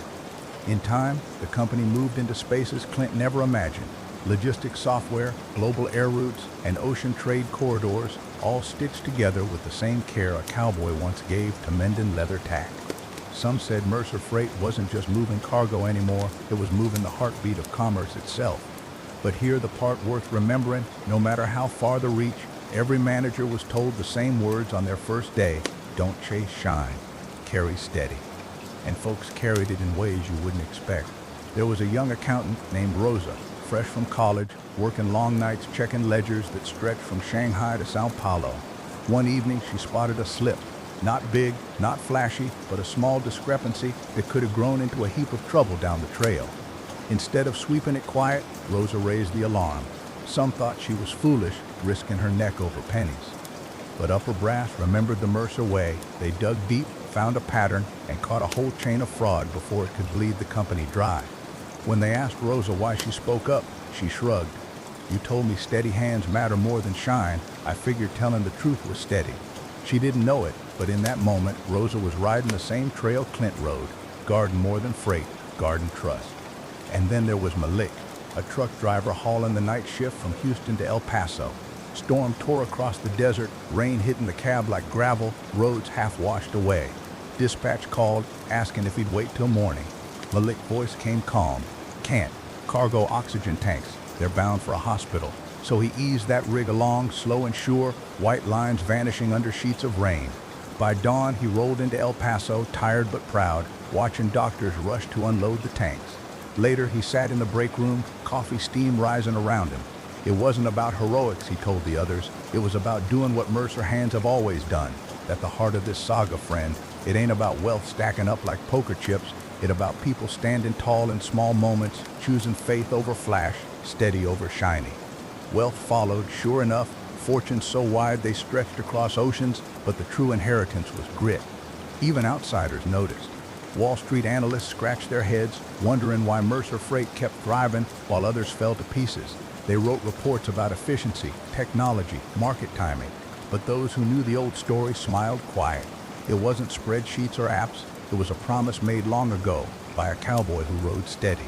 In time, the company moved into spaces Clint never imagined. Logistics software, global air routes, and ocean trade corridors, all stitched together with the same care a cowboy once gave to mending leather tack. Some said Mercer Freight wasn't just moving cargo anymore, it was moving the heartbeat of commerce itself. But here the part worth remembering, no matter how far the reach, every manager was told the same words on their first day: don't chase shine, carry steady. And folks carried it in ways you wouldn't expect. There was a young accountant named Rosa, fresh from college, working long nights checking ledgers that stretched from Shanghai to Sao Paulo. One evening she spotted a slip. Not big, not flashy, but a small discrepancy that could have grown into a heap of trouble down the trail. Instead of sweeping it quiet, Rosa raised the alarm. Some thought she was foolish, risking her neck over pennies. But upper brass remembered the Mercer way. They dug deep, found a pattern, and caught a whole chain of fraud before it could bleed the company dry. When they asked Rosa why she spoke up, she shrugged. You told me steady hands matter more than shine. I figured telling the truth was steady. She didn't know it, but in that moment, Rosa was riding the same trail Clint rode, guarding more than freight, guarding trust. And then there was Malik, a truck driver hauling the night shift from Houston to El Paso. Storm tore across the desert, rain hitting the cab like gravel, roads half washed away. Dispatch called, asking if he'd wait till morning. Malik's voice came calm. Can't. Cargo oxygen tanks. They're bound for a hospital. So he eased that rig along, slow and sure, white lines vanishing under sheets of rain. By dawn, he rolled into El Paso, tired but proud, watching doctors rush to unload the tanks. Later, he sat in the break room, coffee steam rising around him. It wasn't about heroics, he told the others. It was about doing what Mercer hands have always done. At the heart of this saga, friend, it ain't about wealth stacking up like poker chips. It's about people standing tall in small moments, choosing faith over flash, steady over shiny. Wealth followed, sure enough, fortunes so wide they stretched across oceans, but the true inheritance was grit. Even outsiders noticed. Wall Street analysts scratched their heads, wondering why Mercer Freight kept thriving while others fell to pieces. They wrote reports about efficiency, technology, market timing, but those who knew the old story smiled quiet. It wasn't spreadsheets or apps, it was a promise made long ago by a cowboy who rode steady.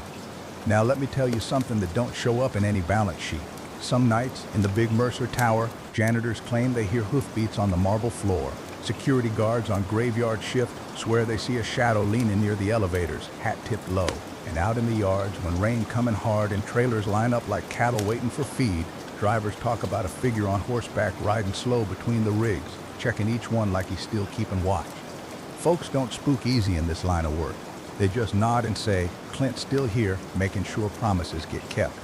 Now let me tell you something that don't show up in any balance sheet. Some nights, in the big Mercer Tower, janitors claim they hear hoofbeats on the marble floor. Security guards on graveyard shift swear they see a shadow leaning near the elevators, hat tipped low. And out in the yards, when rain coming hard and trailers line up like cattle waiting for feed, drivers talk about a figure on horseback riding slow between the rigs, checking each one like he's still keeping watch. Folks don't spook easy in this line of work. They just nod and say, Clint's still here, making sure promises get kept.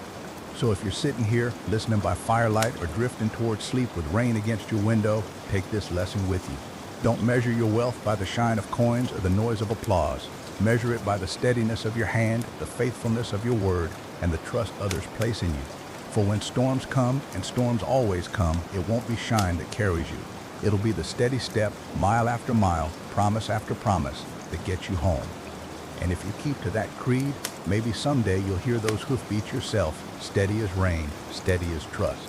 So if you're sitting here, listening by firelight or drifting towards sleep with rain against your window, take this lesson with you. Don't measure your wealth by the shine of coins or the noise of applause. Measure it by the steadiness of your hand, the faithfulness of your word, and the trust others place in you. For when storms come, and storms always come, it won't be shine that carries you. It'll be the steady step, mile after mile, promise after promise, that gets you home. And if you keep to that creed, maybe someday you'll hear those hoofbeats yourself, steady as rain, steady as trust.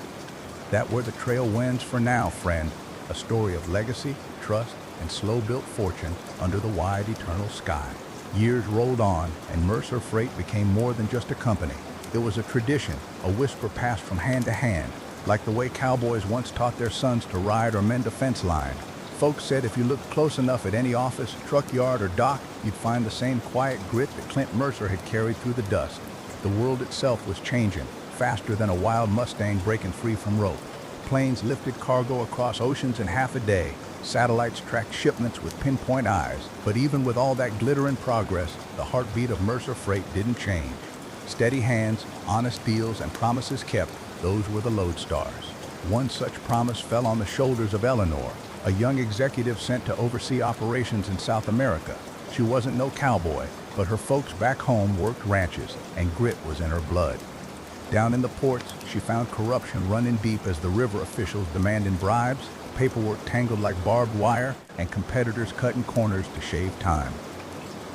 That where the trail wends for now, friend, a story of legacy, trust, and slow-built fortune under the wide eternal sky. Years rolled on, and Mercer Freight became more than just a company. It was a tradition, a whisper passed from hand to hand, like the way cowboys once taught their sons to ride or mend a fence line. Folks said if you looked close enough at any office, truck yard, or dock, you'd find the same quiet grit that Clint Mercer had carried through the dust. The world itself was changing, faster than a wild Mustang breaking free from rope. Planes lifted cargo across oceans in half a day. Satellites tracked shipments with pinpoint eyes. But even with all that glittering progress, the heartbeat of Mercer Freight didn't change. Steady hands, honest deals, and promises kept, those were the lodestars. One such promise fell on the shoulders of Eleanor, a young executive sent to oversee operations in South America. She wasn't no cowboy, but her folks back home worked ranches, and grit was in her blood. Down in the ports, she found corruption running deep as the river officials demanding bribes, paperwork tangled like barbed wire, and competitors cutting corners to shave time.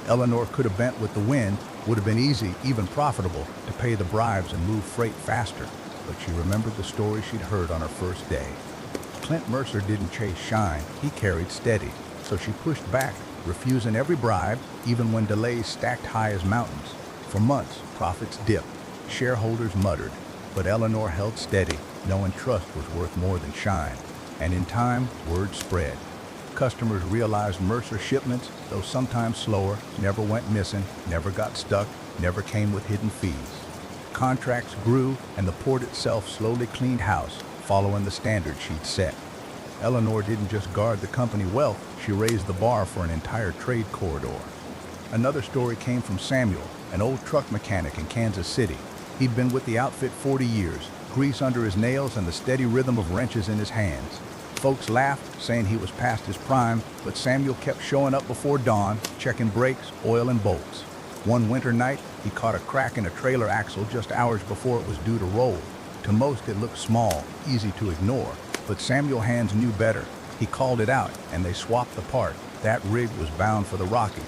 Eleanor could have bent with the wind, would have been easy, even profitable, to pay the bribes and move freight faster, but she remembered the story she'd heard on her first day. Clint Mercer didn't chase shine, he carried steady, so she pushed back, refusing every bribe, even when delays stacked high as mountains. For months, profits dipped, shareholders muttered, but Eleanor held steady, knowing trust was worth more than shine. And in time, word spread. Customers realized Mercer shipments, though sometimes slower, never went missing, never got stuck, never came with hidden fees. Contracts grew, and the port itself slowly cleaned house, following the standard she'd set. Eleanor didn't just guard the company wealth, she raised the bar for an entire trade corridor. Another story came from Samuel, an old truck mechanic in Kansas City. He'd been with the outfit 40 years, grease under his nails and the steady rhythm of wrenches in his hands. Folks laughed, saying he was past his prime, but Samuel kept showing up before dawn, checking brakes, oil, and bolts. One winter night, he caught a crack in a trailer axle just hours before it was due to roll. To most, it looked small, easy to ignore, but Samuel's hands knew better. He called it out, and they swapped the part. That rig was bound for the Rockies.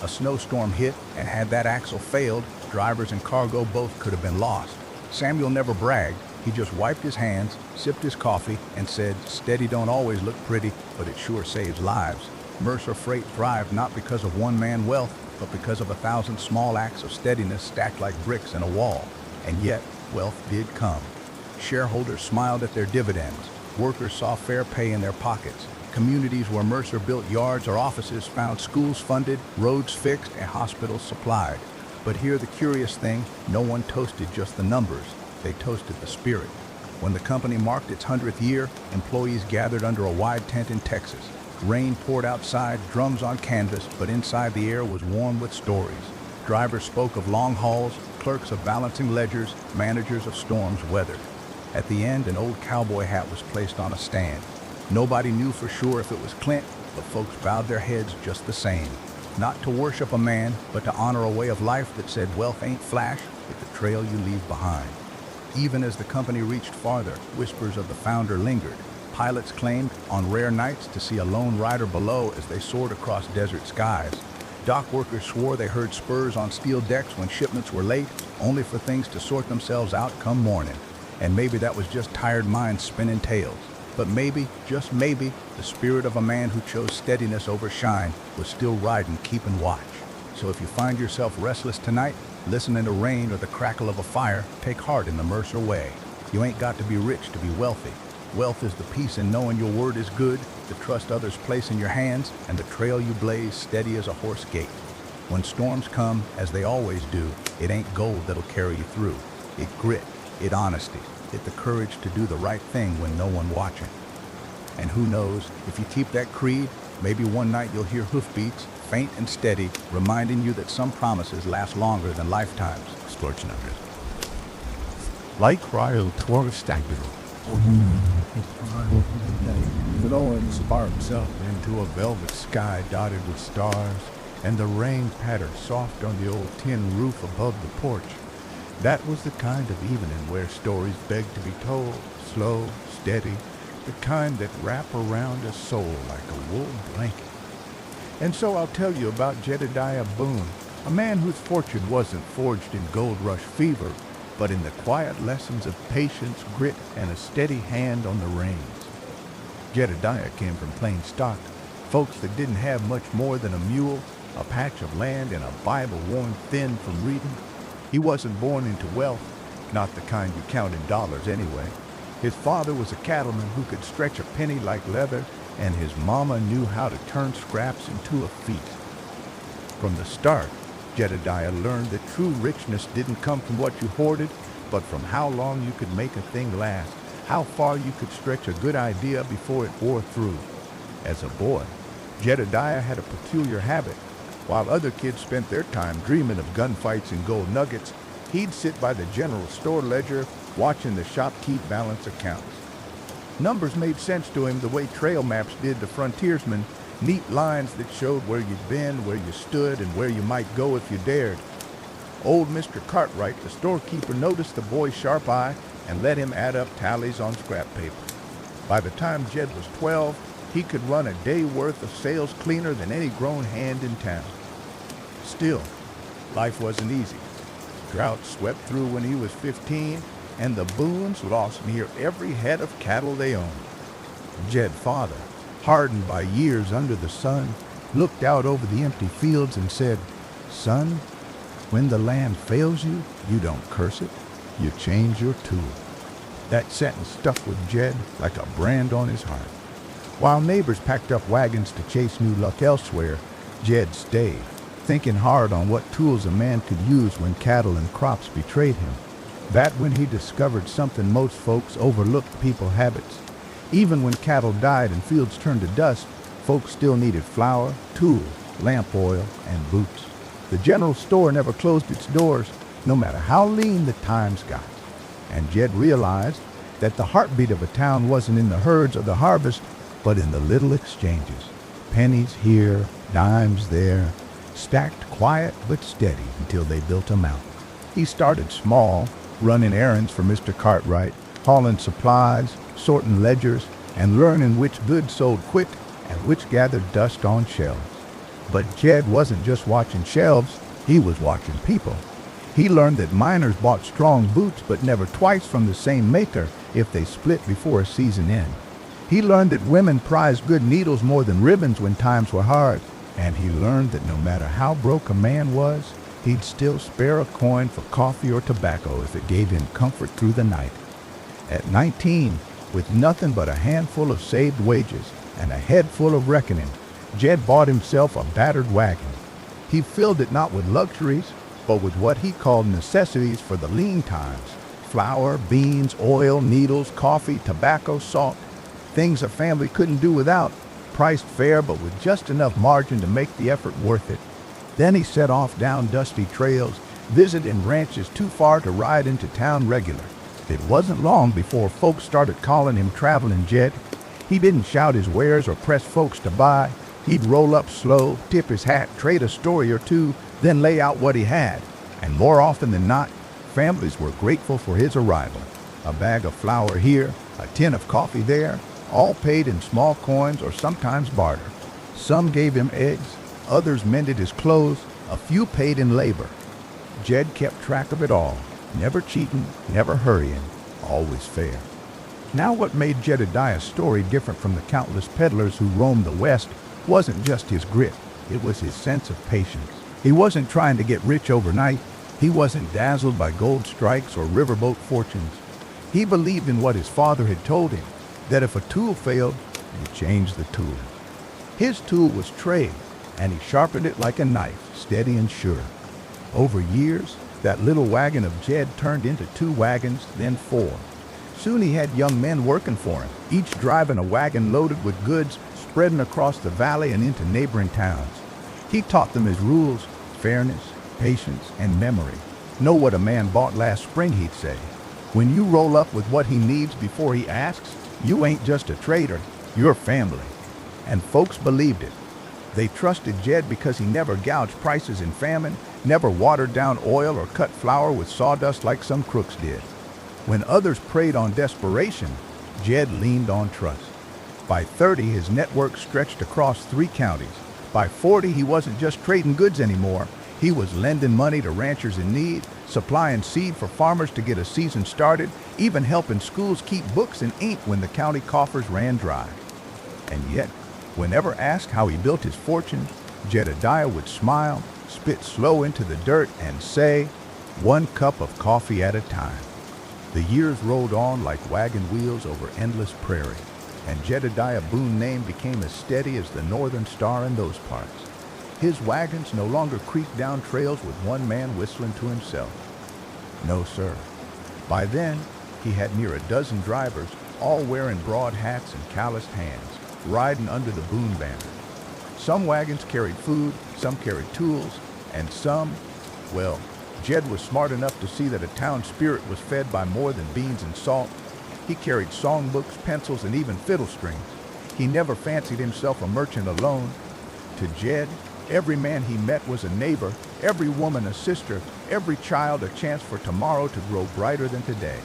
A snowstorm hit, and had that axle failed, drivers and cargo both could have been lost. Samuel never bragged. He just wiped his hands, sipped his coffee, and said, "Steady don't always look pretty, but it sure saves lives." Mercer Freight thrived not because of one-man wealth, but because of 1,000 small acts of steadiness stacked like bricks in a wall. And yet, wealth did come. Shareholders smiled at their dividends. Workers saw fair pay in their pockets. Communities where Mercer built yards or offices found schools funded, roads fixed, and hospitals supplied. But here the curious thing, no one toasted just the numbers. They toasted the spirit. When the company marked its 100th year, employees gathered under a wide tent in Texas. Rain poured outside, drums on canvas, but inside the air was warm with stories. Drivers spoke of long hauls, clerks of balancing ledgers, managers of storms weathered. At the end, an old cowboy hat was placed on a stand. Nobody knew for sure if it was Clint, but folks bowed their heads just the same. Not to worship a man, but to honor a way of life that said wealth ain't flash, but the trail you leave behind. Even as the company reached farther, whispers of the founder lingered. Pilots claimed, on rare nights, to see a lone rider below as they soared across desert skies. Dock workers swore they heard spurs on steel decks when shipments were late, only for things to sort themselves out come morning. And maybe that was just tired minds spinning tales. But maybe, just maybe, the spirit of a man who chose steadiness over shine was still riding, keeping watch. So if you find yourself restless tonight, listening to rain or the crackle of a fire, take heart in the Mercer way. You ain't got to be rich to be wealthy. Wealth is the peace in knowing your word is good, the trust others place in your hands, and the trail you blaze steady as a horse gait. When storms come, as they always do, it ain't gold that'll carry you through. It grit, it honesty, it the courage to do the right thing when no one watching. And who knows, if you keep that creed, maybe one night you'll hear hoofbeats, faint and steady, reminding you that some promises last longer than lifetimes. Extraordinary. Like Ryle toward Stagbiro. Throwing sparks up into a velvet sky dotted with stars, and the rain pattered soft on the old tin roof above the porch. That was the kind of evening where stories begged to be told, slow, steady, the kind that wrap around a soul like a wool blanket. And so I'll tell you about Jedediah Boone, a man whose fortune wasn't forged in gold rush fever, but in the quiet lessons of patience, grit, and a steady hand on the reins. Jedediah came from plain stock, folks that didn't have much more than a mule, a patch of land, and a Bible worn thin from reading. He wasn't born into wealth, not the kind you count in dollars anyway. His father was a cattleman who could stretch a penny like leather, and his mama knew how to turn scraps into a feast. From the start, Jedediah learned that true richness didn't come from what you hoarded, but from how long you could make a thing last, how far you could stretch a good idea before it wore through. As a boy, Jedediah had a peculiar habit. While other kids spent their time dreaming of gunfights and gold nuggets, he'd sit by the general store ledger watching the shopkeep balance accounts. Numbers made sense to him the way trail maps did to frontiersmen, neat lines that showed where you'd been, where you stood, and where you might go if you dared. Old Mr. Cartwright, the storekeeper, noticed the boy's sharp eye and let him add up tallies on scrap paper. By the time Jed was 12, he could run a day worth of sales cleaner than any grown hand in town. Still, life wasn't easy. Drought swept through when he was 15, and the Boones lost near every head of cattle they owned. Jed's father, hardened by years under the sun, looked out over the empty fields and said, "Son, when the land fails you, you don't curse it, you change your tool." That sentence stuck with Jed like a brand on his heart. While neighbors packed up wagons to chase new luck elsewhere, Jed stayed, thinking hard on what tools a man could use when cattle and crops betrayed him. That when he discovered something most folks overlooked people habits. Even when cattle died and fields turned to dust, folks still needed flour, tools, lamp oil, and boots. The general store never closed its doors, no matter how lean the times got. And Jed realized that the heartbeat of a town wasn't in the herds or the harvest, but in the little exchanges. Pennies here, dimes there, stacked quiet but steady until they built a mountain. He started small, running errands for Mr. Cartwright, hauling supplies, sorting ledgers, and learning which goods sold quick and which gathered dust on shelves. But Jed wasn't just watching shelves, he was watching people. He learned that miners bought strong boots but never twice from the same maker if they split before a season end. He learned that women prized good needles more than ribbons when times were hard. And he learned that no matter how broke a man was, he'd still spare a coin for coffee or tobacco if it gave him comfort through the night. At 19, with nothing but a handful of saved wages and a head full of reckoning, Jed bought himself a battered wagon. He filled it not with luxuries, but with what he called necessities for the lean times: flour, beans, oil, needles, coffee, tobacco, salt, things a family couldn't do without, priced fair but with just enough margin to make the effort worth it. Then he set off down dusty trails, visiting ranches too far to ride into town regular. It wasn't long before folks started calling him Traveling Jed. He didn't shout his wares or press folks to buy. He'd roll up slow, tip his hat, trade a story or two, then lay out what he had. And more often than not, families were grateful for his arrival. A bag of flour here, a tin of coffee there, all paid in small coins or sometimes barter. Some gave him eggs, others mended his clothes, a few paid in labor. Jed kept track of it all, never cheating, never hurrying, always fair. Now what made Jedediah's story different from the countless peddlers who roamed the West wasn't just his grit, it was his sense of patience. He wasn't trying to get rich overnight. He wasn't dazzled by gold strikes or riverboat fortunes. He believed in what his father had told him, that if a tool failed, you changed the tool. His tool was trade, and he sharpened it like a knife, steady and sure. Over years, that little wagon of Jed turned into 2 wagons, then 4. Soon he had young men working for him, each driving a wagon loaded with goods spreading across the valley and into neighboring towns. He taught them his rules: fairness, patience, and memory. Know what a man bought last spring, he'd say. When you roll up with what he needs before he asks, you ain't just a trader, you're family. And folks believed it. They trusted Jed because he never gouged prices in famine, never watered down oil or cut flour with sawdust like some crooks did. When others preyed on desperation, Jed leaned on trust. By 30, his network stretched across 3 counties. By 40, he wasn't just trading goods anymore. He was lending money to ranchers in need, supplying seed for farmers to get a season started, even helping schools keep books and ink when the county coffers ran dry. And yet, whenever asked how he built his fortune, Jedediah would smile, spit slow into the dirt, and say, "1 cup of coffee at a time." The years rolled on like wagon wheels over endless prairie, and Jedediah Boone's name became as steady as the northern star in those parts. His wagons no longer creaked down trails with one man whistling to himself. No, sir. By then, he had near a dozen drivers, all wearing broad hats and calloused hands, riding under the Boone banner. Some wagons carried food, some carried tools, and some, well, Jed was smart enough to see that a town spirit was fed by more than beans and salt. He carried songbooks, pencils, and even fiddle strings. He never fancied himself a merchant alone. To Jed, every man he met was a neighbor, every woman a sister, every child a chance for tomorrow to grow brighter than today.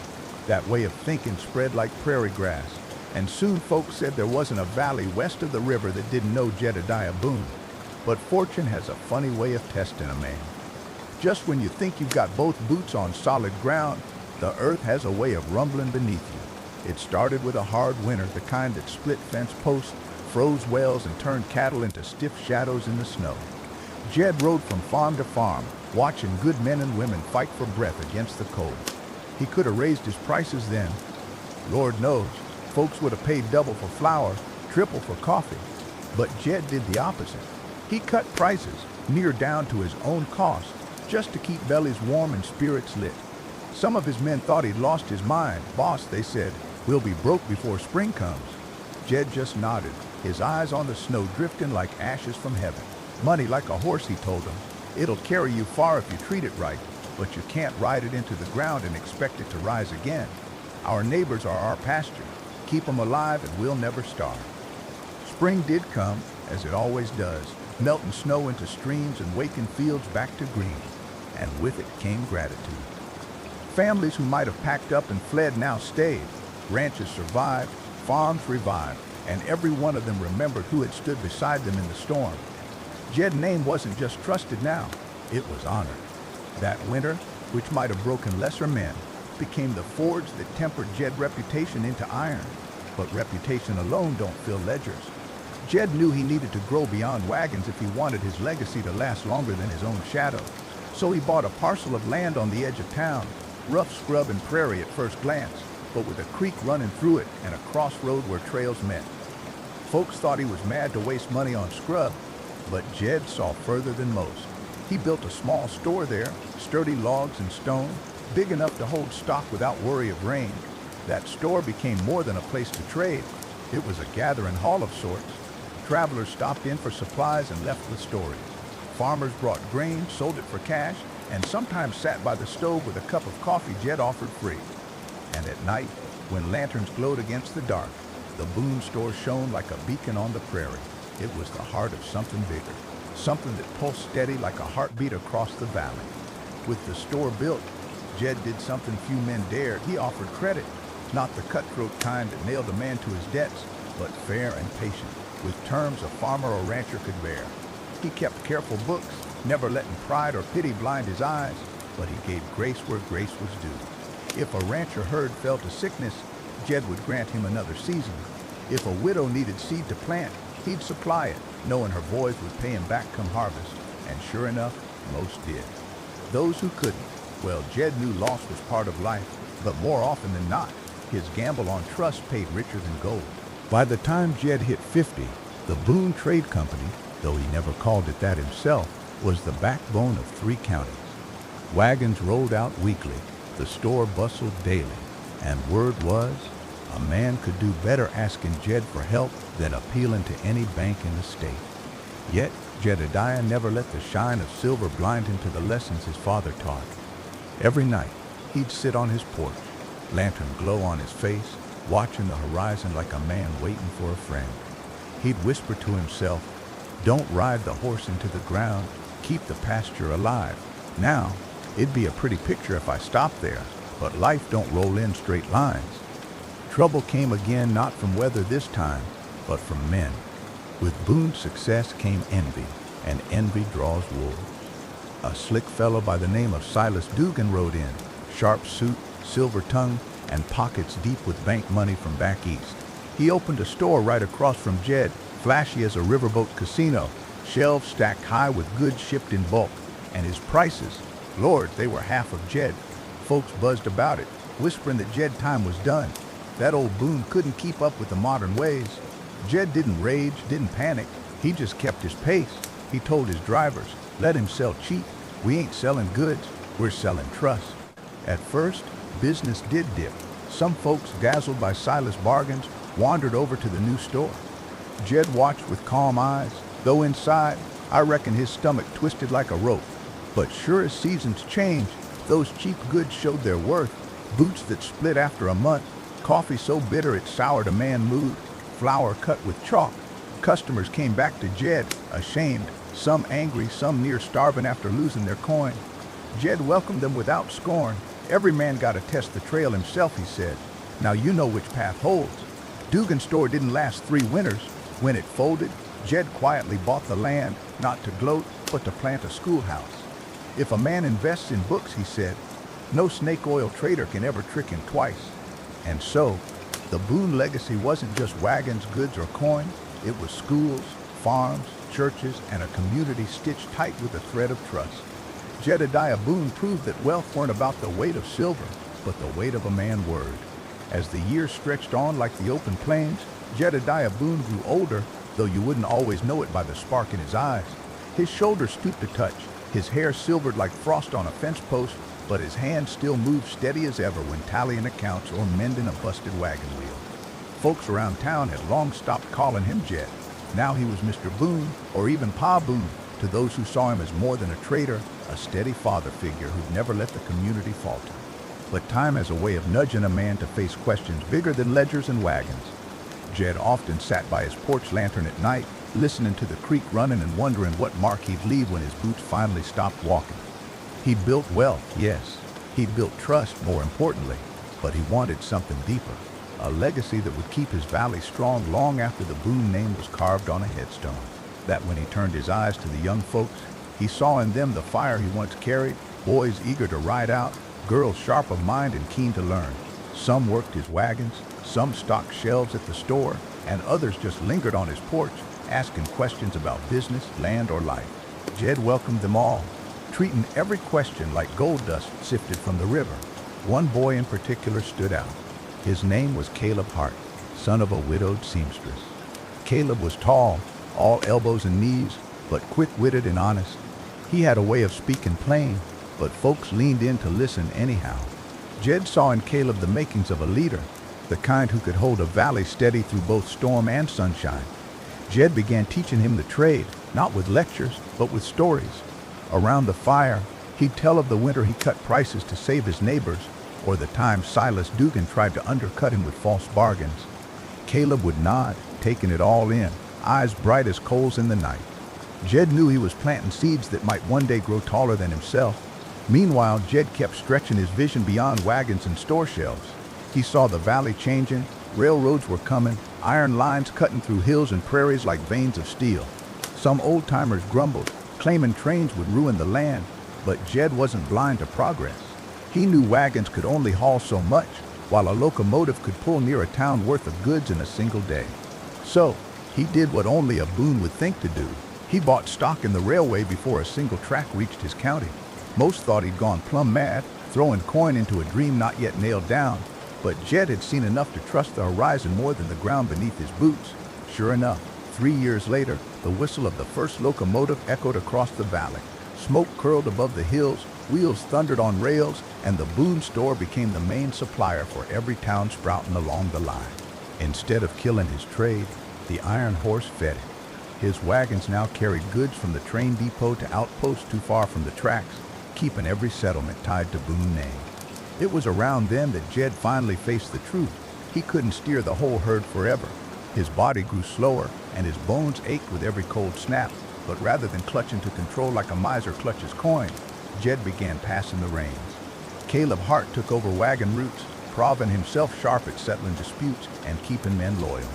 That way of thinking spread like prairie grass, and soon folks said there wasn't a valley west of the river that didn't know Jedediah Boone. But fortune has a funny way of testing a man. Just when you think you've got both boots on solid ground, the earth has a way of rumbling beneath you. It started with a hard winter, the kind that split fence posts, froze wells, and turned cattle into stiff shadows in the snow. Jed rode from farm to farm, watching good men and women fight for breath against the cold. He could have raised his prices then. Lord knows, folks would have paid double for flour, triple for coffee. But Jed did the opposite. He cut prices, near down to his own cost, just to keep bellies warm and spirits lit. Some of his men thought he'd lost his mind. Boss, they said, we'll be broke before spring comes. Jed just nodded, his eyes on the snow drifting like ashes from heaven. Money like a horse, he told them. It'll carry you far if you treat it right, but you can't ride it into the ground and expect it to rise again. Our neighbors are our pasture. Keep them alive and we'll never starve. Spring did come, as it always does, melting snow into streams and waking fields back to green. And with it came gratitude. Families who might have packed up and fled now stayed. Ranches survived, farms revived, and every one of them remembered who had stood beside them in the storm. Jed's name wasn't just trusted now, it was honored. That winter, which might have broken lesser men, became the forge that tempered Jed's reputation into iron. But reputation alone don't fill ledgers. Jed knew he needed to grow beyond wagons if he wanted his legacy to last longer than his own shadow. So he bought a parcel of land on the edge of town, rough scrub and prairie at first glance, but with a creek running through it and a crossroad where trails met. Folks thought he was mad to waste money on scrub, but Jed saw further than most. He built a small store there, sturdy logs and stone, big enough to hold stock without worry of rain. That store became more than a place to trade. It was a gathering hall of sorts. Travelers stopped in for supplies and left with stories. Farmers brought grain, sold it for cash, and sometimes sat by the stove with a cup of coffee Jed offered free. And at night, when lanterns glowed against the dark, the Boone store shone like a beacon on the prairie. It was the heart of something bigger, something that pulsed steady like a heartbeat across the valley. With the store built, Jed did something few men dared. He offered credit, not the cutthroat kind that nailed a man to his debts, but fair and patient, with terms a farmer or rancher could bear. He kept careful books, never letting pride or pity blind his eyes, but he gave grace where grace was due. If a rancher herd fell to sickness, Jed would grant him another season. If a widow needed seed to plant, he'd supply it, knowing her boys would pay him back come harvest. And sure enough, most did. Those who couldn't, well, Jed knew loss was part of life, but more often than not, his gamble on trust paid richer than gold. By the time Jed hit 50, the Boone Trade Company, though he never called it that himself, was the backbone of 3 counties. Wagons rolled out weekly, the store bustled daily, and word was, a man could do better asking Jed for help than appealing to any bank in the state. Yet, Jedediah never let the shine of silver blind him to the lessons his father taught. Every night, he'd sit on his porch, lantern glow on his face, watching the horizon like a man waiting for a friend. He'd whisper to himself, "Don't ride the horse into the ground, keep the pasture alive." Now, it'd be a pretty picture if I stopped there, but life don't roll in straight lines. Trouble came again, not from weather this time, but from men. With Boone's success came envy, and envy draws wolves. A slick fellow by the name of Silas Dugan rode in, sharp suit, silver tongue, and pockets deep with bank money from back east. He opened a store right across from Jed, flashy as a riverboat casino, shelves stacked high with goods shipped in bulk, and his prices, Lord, they were half of Jed. Folks buzzed about it, whispering that Jed time was done. That old Boone couldn't keep up with the modern ways. Jed didn't rage, didn't panic. He just kept his pace. He told his drivers, let him sell cheap. We ain't selling goods, we're selling trust. At first, business did dip. Some folks, dazzled by Silas' bargains, wandered over to the new store. Jed watched with calm eyes, though inside, I reckon his stomach twisted like a rope. But sure as seasons change, those cheap goods showed their worth. Boots that split after a month, Coffee so bitter it soured a man mood, flour cut with chalk. Customers came back to Jed, ashamed, some angry, some near starving after losing their coin. Jed welcomed them without scorn. Every man got to test the trail himself, he said. Now you know which path holds. Dugan's store didn't last 3 winters. When it folded, Jed quietly bought the land, not to gloat, but to plant a schoolhouse. If a man invests in books, he said, no snake oil trader can ever trick him twice. And so, the Boone legacy wasn't just wagons, goods, or coin. It was schools, farms, churches, and a community stitched tight with a thread of trust. Jedediah Boone proved that wealth weren't about the weight of silver, but the weight of a man's word. As the years stretched on like the open plains, Jedediah Boone grew older, though you wouldn't always know it by the spark in his eyes. His shoulders stooped a touch, his hair silvered like frost on a fence post, but his hands still moved steady as ever when tallying accounts or mending a busted wagon wheel. Folks around town had long stopped calling him Jed. Now he was Mr. Boone, or even Pa Boone, to those who saw him as more than a trader, a steady father figure who'd never let the community falter. But time has a way of nudging a man to face questions bigger than ledgers and wagons. Jed often sat by his porch lantern at night, listening to the creek running and wondering what mark he'd leave when his boots finally stopped walking. He'd built wealth, yes. He'd built trust, more importantly, but he wanted something deeper, a legacy that would keep his valley strong long after the Boone name was carved on a headstone. That when he turned his eyes to the young folks, he saw in them the fire he once carried, boys eager to ride out, girls sharp of mind and keen to learn. Some worked his wagons, some stocked shelves at the store, and others just lingered on his porch, asking questions about business, land, or life. Jed welcomed them all, treating every question like gold dust sifted from the river. One boy in particular stood out. His name was Caleb Hart, son of a widowed seamstress. Caleb was tall, all elbows and knees, but quick-witted and honest. He had a way of speaking plain, but folks leaned in to listen anyhow. Jed saw in Caleb the makings of a leader, the kind who could hold a valley steady through both storm and sunshine. Jed began teaching him the trade, not with lectures, but with stories. Around the fire, he'd tell of the winter he cut prices to save his neighbors, or the time Silas Dugan tried to undercut him with false bargains. Caleb would nod, taking it all in, eyes bright as coals in the night. Jed knew he was planting seeds that might one day grow taller than himself. Meanwhile, Jed kept stretching his vision beyond wagons and store shelves. He saw the valley changing, railroads were coming, iron lines cutting through hills and prairies like veins of steel. Some old-timers grumbled, claiming trains would ruin the land, but Jed wasn't blind to progress. He knew wagons could only haul so much, while a locomotive could pull near a town worth of goods in a single day. So, he did what only a Boone would think to do. He bought stock in the railway before a single track reached his county. Most thought he'd gone plumb mad, throwing coin into a dream not yet nailed down, but Jed had seen enough to trust the horizon more than the ground beneath his boots. Sure enough, 3 years later, the whistle of the first locomotive echoed across the valley. Smoke curled above the hills, wheels thundered on rails, and the Boone store became the main supplier for every town sprouting along the line. Instead of killing his trade, the iron horse fed it. His wagons now carried goods from the train depot to outposts too far from the tracks, keeping every settlement tied to Boone name. It was around then that Jed finally faced the truth. He couldn't steer the whole herd forever. His body grew slower, and his bones ached with every cold snap, but rather than clutching to control like a miser clutches coin, Jed began passing the reins. Caleb Hart took over wagon routes, proving himself sharp at settling disputes and keeping men loyal.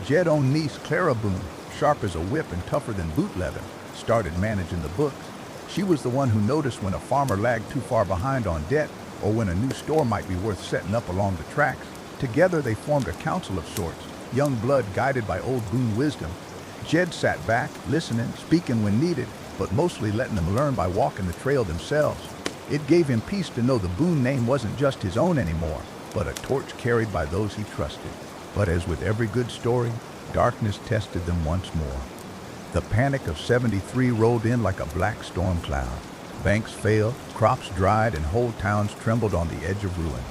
Jed's own niece, Clara Boone, sharp as a whip and tougher than boot leather, started managing the books. She was the one who noticed when a farmer lagged too far behind on debt, or when a new store might be worth setting up along the tracks. Together they formed a council of sorts, young blood guided by old Boone wisdom. Jed sat back, listening, speaking when needed, but mostly letting them learn by walking the trail themselves. It gave him peace to know the Boone name wasn't just his own anymore, but a torch carried by those he trusted. But as with every good story, darkness tested them once more. The panic of '73 rolled in like a black storm cloud. Banks failed, crops dried, and whole towns trembled on the edge of ruin.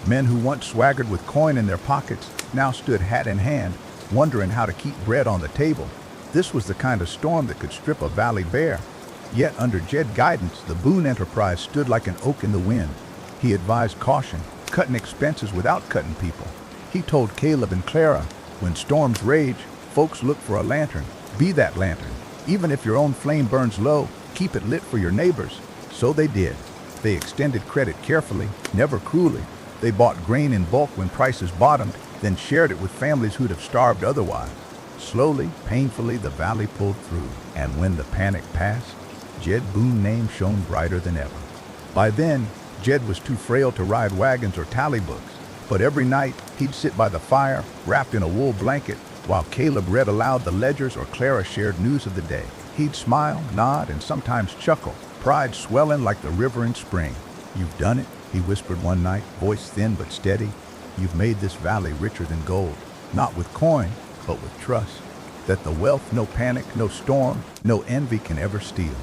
Men who once swaggered with coin in their pockets now stood hat in hand, wondering how to keep bread on the table. This was the kind of storm that could strip a valley bare. Yet under Jed's guidance, the Boone enterprise stood like an oak in the wind. He advised caution, cutting expenses without cutting people. He told Caleb and Clara, when storms rage, folks look for a lantern. Be that lantern. Even if your own flame burns low, keep it lit for your neighbors. So they did. They extended credit carefully, never cruelly. They bought grain in bulk when prices bottomed, then shared it with families who'd have starved otherwise. Slowly, painfully, the valley pulled through, and when the panic passed, Jed Boone's name shone brighter than ever. By then, Jed was too frail to ride wagons or tally books, but every night he'd sit by the fire, wrapped in a wool blanket, while Caleb read aloud the ledgers or Clara shared news of the day. He'd smile, nod, and sometimes chuckle, pride swelling like the river in spring. "You've done it," he whispered one night, voice thin but steady. "You've made this valley richer than gold, not with coin, but with trust, that the wealth no panic, no storm, no envy can ever steal."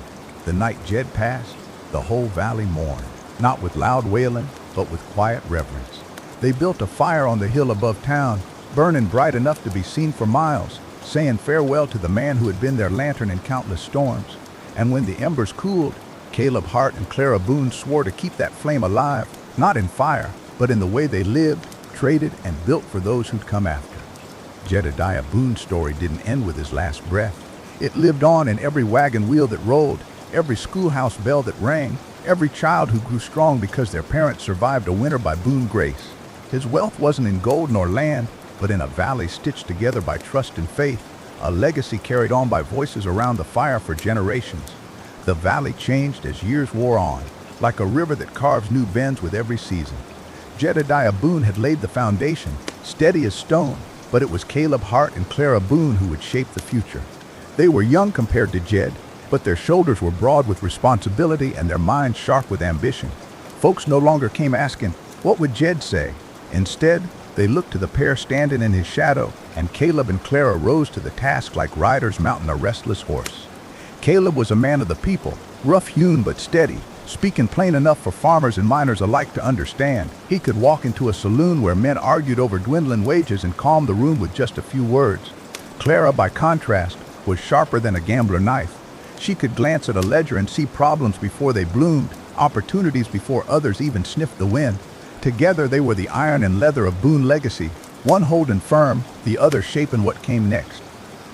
The night Jed passed, the whole valley mourned, not with loud wailing, but with quiet reverence. They built a fire on the hill above town, burning bright enough to be seen for miles, saying farewell to the man who had been their lantern in countless storms. And when the embers cooled, Caleb Hart and Clara Boone swore to keep that flame alive, not in fire, but in the way they lived, traded, and built for those who'd come after. Jedediah Boone's story didn't end with his last breath. It lived on in every wagon wheel that rolled, every schoolhouse bell that rang, every child who grew strong because their parents survived a winter by Boone grace. His wealth wasn't in gold nor land, but in a valley stitched together by trust and faith, a legacy carried on by voices around the fire for generations. The valley changed as years wore on, like a river that carves new bends with every season. Jedediah Boone had laid the foundation, steady as stone, but it was Caleb Hart and Clara Boone who would shape the future. They were young compared to Jed, but their shoulders were broad with responsibility and their minds sharp with ambition. Folks no longer came asking, "What would Jed say?" Instead, they looked to the pair standing in his shadow, and Caleb and Clara rose to the task like riders mounting a restless horse. Caleb was a man of the people, rough-hewn but steady, speaking plain enough for farmers and miners alike to understand. He could walk into a saloon where men argued over dwindling wages and calm the room with just a few words. Clara, by contrast, was sharper than a gambler knife. She could glance at a ledger and see problems before they bloomed, opportunities before others even sniffed the wind. Together they were the iron and leather of Boone legacy, one holding firm, the other shaping what came next.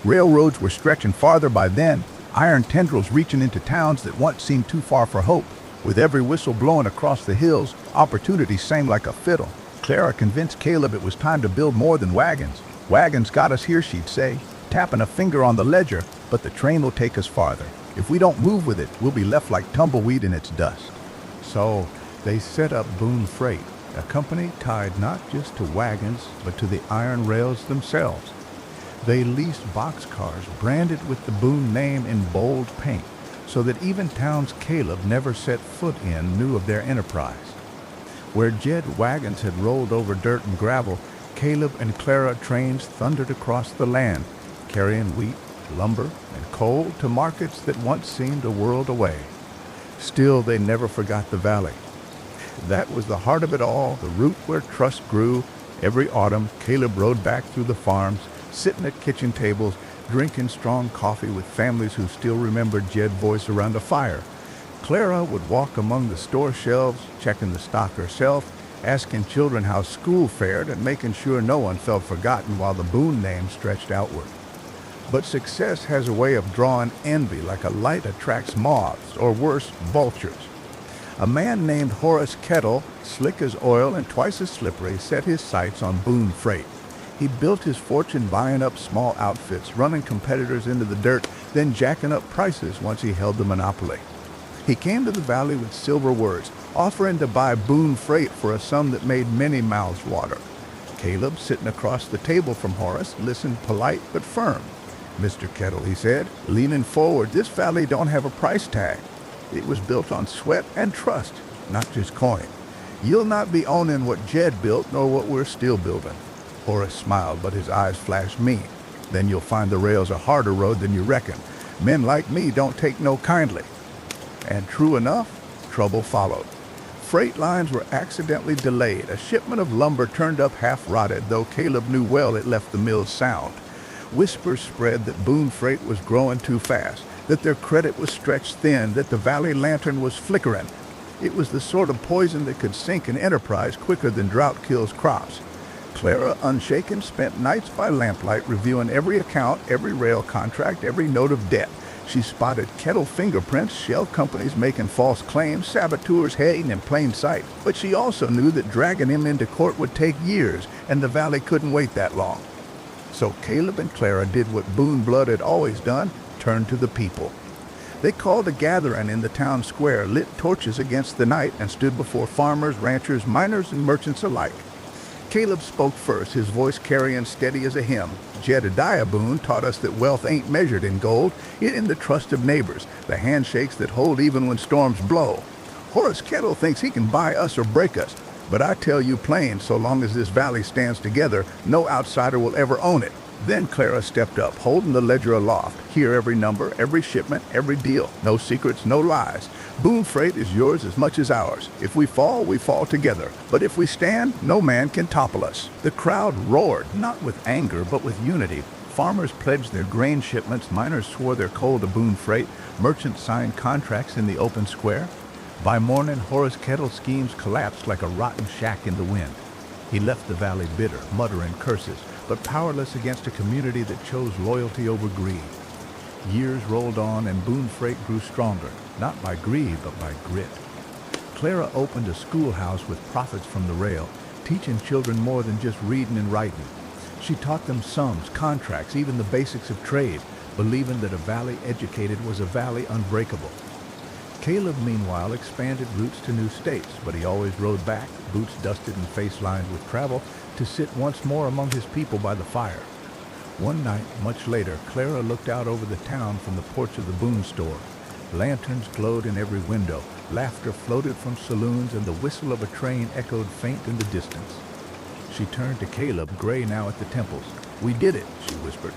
Railroads were stretching farther by then, iron tendrils reaching into towns that once seemed too far for hope. With every whistle blowing across the hills, opportunity sang like a fiddle. Clara convinced Caleb it was time to build more than wagons. "Wagons got us here," she'd say, tapping a finger on the ledger, "but the train will take us farther. If we don't move with it, we'll be left like tumbleweed in its dust." So they set up Boone Freight, a company tied not just to wagons, but to the iron rails themselves. They leased boxcars branded with the Boone name in bold paint, so that even towns Caleb never set foot in knew of their enterprise. Where Jed wagons had rolled over dirt and gravel, Caleb and Clara trains thundered across the land, carrying wheat, lumber, and coal to markets that once seemed a world away. Still, they never forgot the valley. That was the heart of it all, the root where trust grew. Every autumn, Caleb rode back through the farms, sitting at kitchen tables, drinking strong coffee with families who still remembered Jed's voice around a fire. Clara would walk among the store shelves, checking the stock herself, asking children how school fared and making sure no one felt forgotten while the Boone name stretched outward. But success has a way of drawing envy like a light attracts moths, or worse, vultures. A man named Horace Kettle, slick as oil and twice as slippery, set his sights on Boone Freight. He built his fortune buying up small outfits, running competitors into the dirt, then jacking up prices once he held the monopoly. He came to the valley with silver words, offering to buy Boone Freight for a sum that made many mouths water. Caleb, sitting across the table from Horace, listened polite but firm. "Mr. Kettle," he said, leaning forward, "this valley don't have a price tag. It was built on sweat and trust, not just coin. You'll not be owning what Jed built nor what we're still building." Horace smiled, but his eyes flashed mean. "Then you'll find the rail's a harder road than you reckon. Men like me don't take no kindly." And true enough, trouble followed. Freight lines were accidentally delayed. A shipment of lumber turned up half-rotted, though Caleb knew well it left the mills sound. Whispers spread that Boone Freight was growing too fast, that their credit was stretched thin, that the valley lantern was flickering. It was the sort of poison that could sink an enterprise quicker than drought kills crops. Clara, unshaken, spent nights by lamplight reviewing every account, every rail contract, every note of debt. She spotted kettle fingerprints, shell companies making false claims, saboteurs hiding in plain sight. But she also knew that dragging him into court would take years, and the valley couldn't wait that long. So Caleb and Clara did what Boone blood had always done, turned to the people. They called a gathering in the town square, lit torches against the night, and stood before farmers, ranchers, miners, and merchants alike. Caleb spoke first, his voice carrying steady as a hymn. Jedediah Boone taught us that wealth ain't measured in gold, yet in the trust of neighbors, the handshakes that hold even when storms blow. Horace Kettle thinks he can buy us or break us, but I tell you plain, so long as this valley stands together, no outsider will ever own it. Then Clara stepped up, holding the ledger aloft. Hear every number, every shipment, every deal. No secrets, no lies. Boone Freight is yours as much as ours. If we fall together. But if we stand, no man can topple us. The crowd roared, not with anger, but with unity. Farmers pledged their grain shipments, miners swore their coal to Boone Freight, merchants signed contracts in the open square. By morning, Horace Kettle's schemes collapsed like a rotten shack in the wind. He left the valley bitter, muttering curses, but powerless against a community that chose loyalty over greed. Years rolled on and Boone Freight grew stronger, not by greed, but by grit. Clara opened a schoolhouse with profits from the rail, teaching children more than just reading and writing. She taught them sums, contracts, even the basics of trade, believing that a valley educated was a valley unbreakable. Caleb, meanwhile, expanded routes to new states, but he always rode back, boots dusted and face lined with travel, to sit once more among his people by the fire. One night, much later, Clara looked out over the town from the porch of the Boone store. Lanterns glowed in every window, laughter floated from saloons, and the whistle of a train echoed faint in the distance. She turned to Caleb, gray now at the temples. "We did it," she whispered.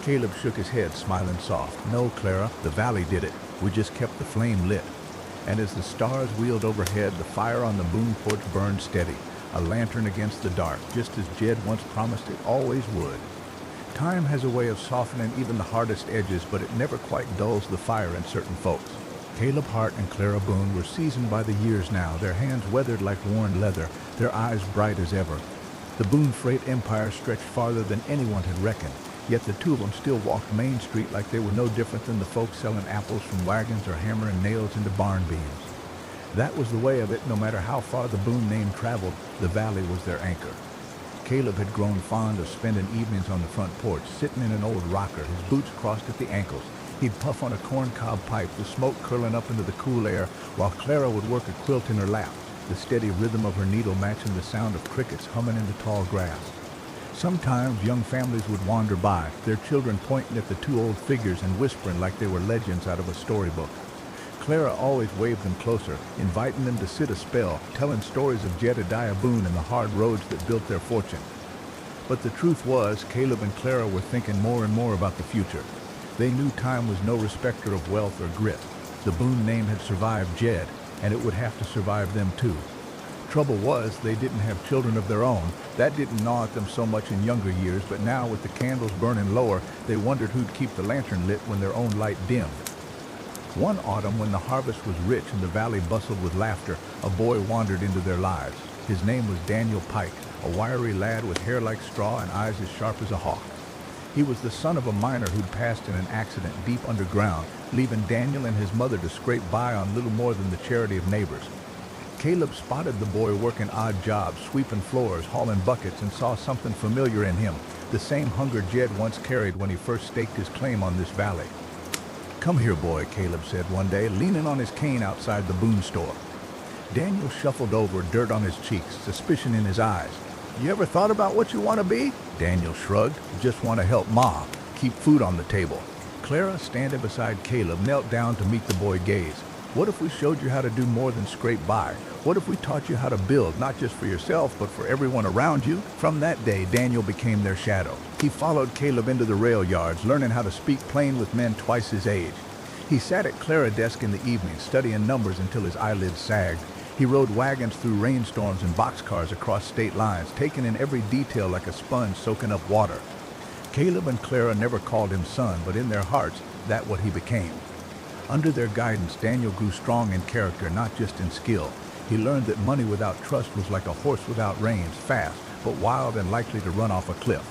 Caleb shook his head, smiling soft. "No, Clara, the valley did it. We just kept the flame lit." And as the stars wheeled overhead, the fire on the Boone porch burned steady, a lantern against the dark, just as Jed once promised it always would. Time has a way of softening even the hardest edges, but it never quite dulls the fire in certain folks. Caleb Hart and Clara Boone were seasoned by the years now, their hands weathered like worn leather, their eyes bright as ever. The Boone Freight empire stretched farther than anyone had reckoned, yet the two of them still walked Main Street like they were no different than the folks selling apples from wagons or hammering nails into barn beams. That was the way of it. No matter how far the Boone name traveled, the valley was their anchor. Caleb had grown fond of spending evenings on the front porch, sitting in an old rocker, his boots crossed at the ankles. He'd puff on a corncob pipe, the smoke curling up into the cool air, while Clara would work a quilt in her lap, the steady rhythm of her needle matching the sound of crickets humming in the tall grass. Sometimes young families would wander by, their children pointing at the two old figures and whispering like they were legends out of a storybook. Clara always waved them closer, inviting them to sit a spell, telling stories of Jedediah Boone and the hard roads that built their fortune. But the truth was, Caleb and Clara were thinking more and more about the future. They knew time was no respecter of wealth or grit. The Boone name had survived Jed, and it would have to survive them too. Trouble was, they didn't have children of their own. That didn't gnaw at them so much in younger years, but now with the candles burning lower, they wondered who'd keep the lantern lit when their own light dimmed. One autumn, when the harvest was rich and the valley bustled with laughter, a boy wandered into their lives. His name was Daniel Pike, a wiry lad with hair like straw and eyes as sharp as a hawk. He was the son of a miner who'd passed in an accident deep underground, leaving Daniel and his mother to scrape by on little more than the charity of neighbors. Caleb spotted the boy working odd jobs, sweeping floors, hauling buckets, and saw something familiar in him, the same hunger Jed once carried when he first staked his claim on this valley. "Come here, boy," Caleb said one day, leaning on his cane outside the Boone store. Daniel shuffled over, dirt on his cheeks, suspicion in his eyes. "You ever thought about what you want to be?" Daniel shrugged. "Just want to help Ma, keep food on the table." Clara, standing beside Caleb, knelt down to meet the boy gaze. "What if we showed you how to do more than scrape by? What if we taught you how to build, not just for yourself, but for everyone around you?" From that day, Daniel became their shadow. He followed Caleb into the rail yards, learning how to speak plain with men twice his age. He sat at Clara's desk in the evening, studying numbers until his eyelids sagged. He rode wagons through rainstorms and boxcars across state lines, taking in every detail like a sponge soaking up water. Caleb and Clara never called him son, but in their hearts, that's what he became. Under their guidance, Daniel grew strong in character, not just in skill. He learned that money without trust was like a horse without reins, fast, but wild and likely to run off a cliff.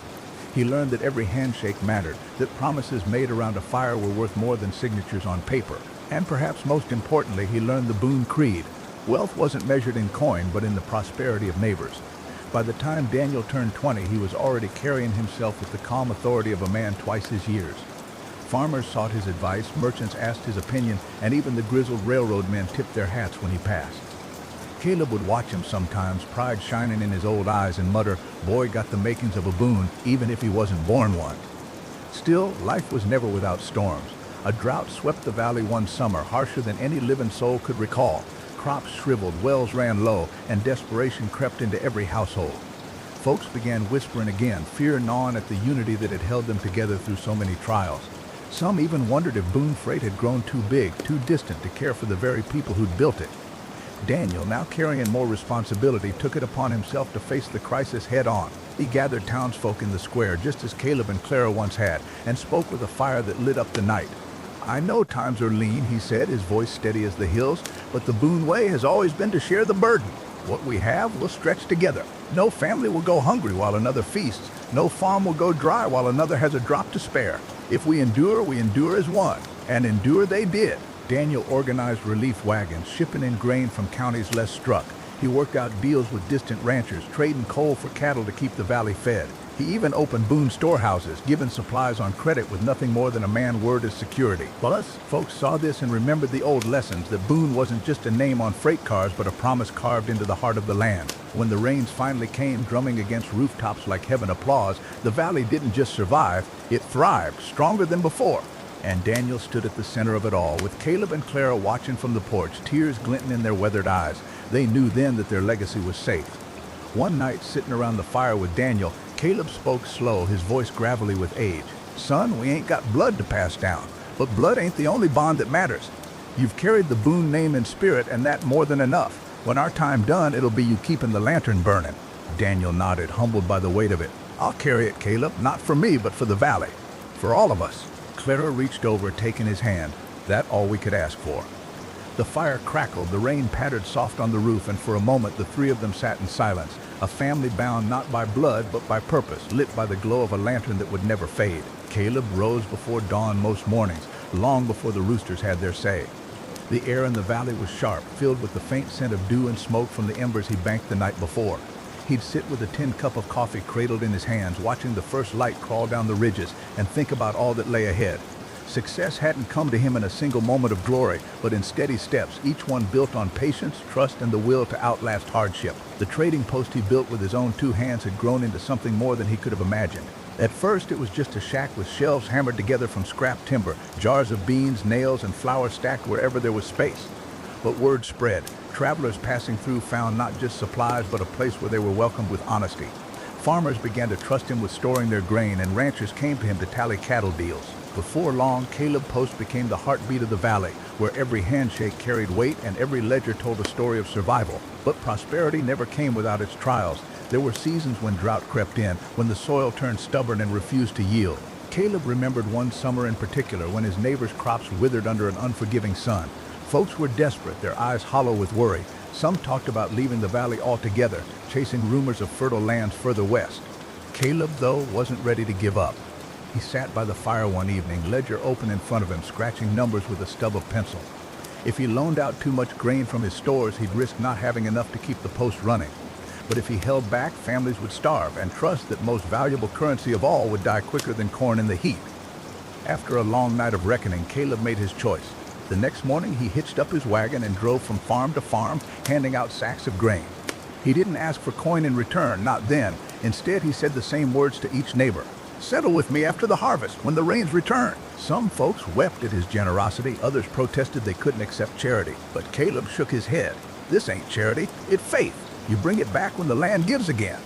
He learned that every handshake mattered, that promises made around a fire were worth more than signatures on paper. And perhaps most importantly, he learned the Boone Creed. Wealth wasn't measured in coin, but in the prosperity of neighbors. By the time Daniel turned 20, he was already carrying himself with the calm authority of a man twice his years. Farmers sought his advice, merchants asked his opinion, and even the grizzled railroad men tipped their hats when he passed. Caleb would watch him sometimes, pride shining in his old eyes, and mutter, "Boy got the makings of a Boone, even if he wasn't born one." Still, life was never without storms. A drought swept the valley one summer, harsher than any living soul could recall. Crops shriveled, wells ran low, and desperation crept into every household. Folks began whispering again, fear gnawing at the unity that had held them together through so many trials. Some even wondered if Boone Freight had grown too big, too distant to care for the very people who'd built it. Daniel, now carrying more responsibility, took it upon himself to face the crisis head-on. He gathered townsfolk in the square, just as Caleb and Clara once had, and spoke with a fire that lit up the night. "I know times are lean," he said, his voice steady as the hills, "but the Boone way has always been to share the burden. What we have, we'll stretch together. No family will go hungry while another feasts. No farm will go dry while another has a drop to spare. If we endure as one." And endure they did. Daniel organized relief wagons, shipping in grain from counties less struck. He worked out deals with distant ranchers, trading coal for cattle to keep the valley fed. He even opened Boone storehouses, giving supplies on credit with nothing more than a man's word as security. Plus, folks saw this and remembered the old lessons, that Boone wasn't just a name on freight cars, but a promise carved into the heart of the land. When the rains finally came, drumming against rooftops like heaven applause, the valley didn't just survive, it thrived, stronger than before. And Daniel stood at the center of it all, with Caleb and Clara watching from the porch, tears glinting in their weathered eyes. They knew then that their legacy was safe. One night, sitting around the fire with Daniel, Caleb spoke slow, his voice gravelly with age. "Son, we ain't got blood to pass down, but blood ain't the only bond that matters. You've carried the Boone name and spirit, and that more than enough. When our time done, it'll be you keeping the lantern burning." Daniel nodded, humbled by the weight of it. "I'll carry it, Caleb, not for me, but for the valley. For all of us." Clara reached over, taking his hand. That all we could ask for. The fire crackled, the rain pattered soft on the roof, and for a moment the three of them sat in silence, a family bound not by blood but by purpose, lit by the glow of a lantern that would never fade. Caleb rose before dawn most mornings, long before the roosters had their say. The air in the valley was sharp, filled with the faint scent of dew and smoke from the embers he banked the night before. He'd sit with a tin cup of coffee cradled in his hands, watching the first light crawl down the ridges, and think about all that lay ahead. Success hadn't come to him in a single moment of glory, but in steady steps, each one built on patience, trust, and the will to outlast hardship. The trading post he built with his own two hands had grown into something more than he could have imagined. At first, it was just a shack with shelves hammered together from scrap timber, jars of beans, nails, and flour stacked wherever there was space. But word spread. Travelers passing through found not just supplies, but a place where they were welcomed with honesty. Farmers began to trust him with storing their grain, and ranchers came to him to tally cattle deals. Before long, Caleb Post became the heartbeat of the valley, where every handshake carried weight and every ledger told a story of survival. But prosperity never came without its trials. There were seasons when drought crept in, when the soil turned stubborn and refused to yield. Caleb remembered one summer in particular when his neighbors' crops withered under an unforgiving sun. Folks were desperate, their eyes hollow with worry. Some talked about leaving the valley altogether, chasing rumors of fertile lands further west. Caleb, though, wasn't ready to give up. He sat by the fire one evening, ledger open in front of him, scratching numbers with a stub of pencil. If he loaned out too much grain from his stores, he'd risk not having enough to keep the post running. But if he held back, families would starve, and trust, that most valuable currency of all, would die quicker than corn in the heat. After a long night of reckoning, Caleb made his choice. The next morning, he hitched up his wagon and drove from farm to farm, handing out sacks of grain. He didn't ask for coin in return, not then. Instead, he said the same words to each neighbor. "Settle with me after the harvest, when the rains return." Some folks wept at his generosity, others protested they couldn't accept charity. But Caleb shook his head. "This ain't charity, it's faith. You bring it back when the land gives again."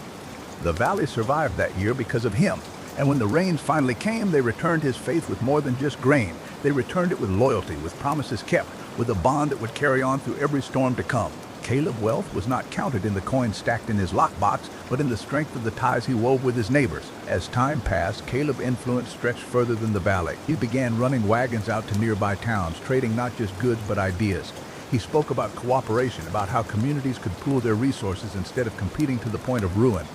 The valley survived that year because of him. And when the rains finally came, they returned his faith with more than just grain. They returned it with loyalty, with promises kept, with a bond that would carry on through every storm to come. Caleb's wealth was not counted in the coins stacked in his lockbox, but in the strength of the ties he wove with his neighbors. As time passed, Caleb's influence stretched further than the valley. He began running wagons out to nearby towns, trading not just goods but ideas. He spoke about cooperation, about how communities could pool their resources instead of competing to the point of ruin.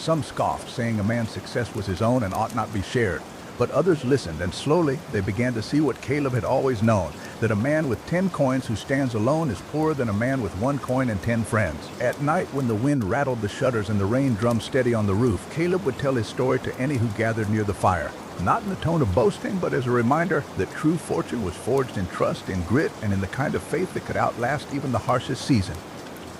Some scoffed, saying a man's success was his own and ought not be shared. But others listened, and slowly they began to see what Caleb had always known, that a man with 10 coins who stands alone is poorer than a man with 1 coin and 10 friends. At night, when the wind rattled the shutters and the rain drummed steady on the roof, Caleb would tell his story to any who gathered near the fire. Not in the tone of boasting, but as a reminder that true fortune was forged in trust, in grit, and in the kind of faith that could outlast even the harshest season.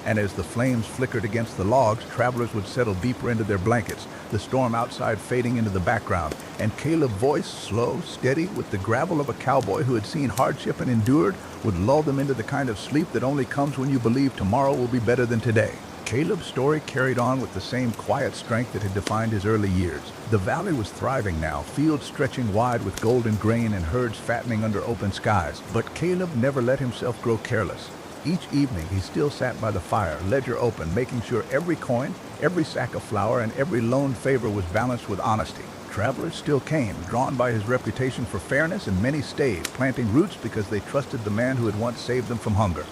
And as the flames flickered against the logs, travelers would settle deeper into their blankets, the storm outside fading into the background, and Caleb's voice, slow, steady, with the gravel of a cowboy who had seen hardship and endured, would lull them into the kind of sleep that only comes when you believe tomorrow will be better than today. Caleb's story carried on with the same quiet strength that had defined his early years. The valley was thriving now, fields stretching wide with golden grain and herds fattening under open skies. But Caleb never let himself grow careless. Each evening he still sat by the fire, ledger open, making sure every coin, every sack of flour, and every loaned favor was balanced with honesty. Travelers still came, drawn by his reputation for fairness, and many stayed, planting roots because they trusted the man who had once saved them from hunger.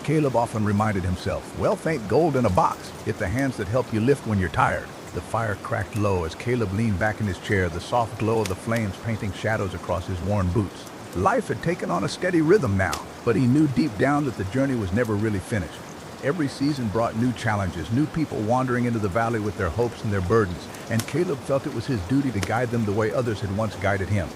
Caleb often reminded himself, wealth ain't gold in a box, it's the hands that help you lift when you're tired. The fire cracked low as Caleb leaned back in his chair, the soft glow of the flames painting shadows across his worn boots. Life had taken on a steady rhythm now, but he knew deep down that the journey was never really finished. Every season brought new challenges, new people wandering into the valley with their hopes and their burdens, and Caleb felt it was his duty to guide them the way others had once guided him.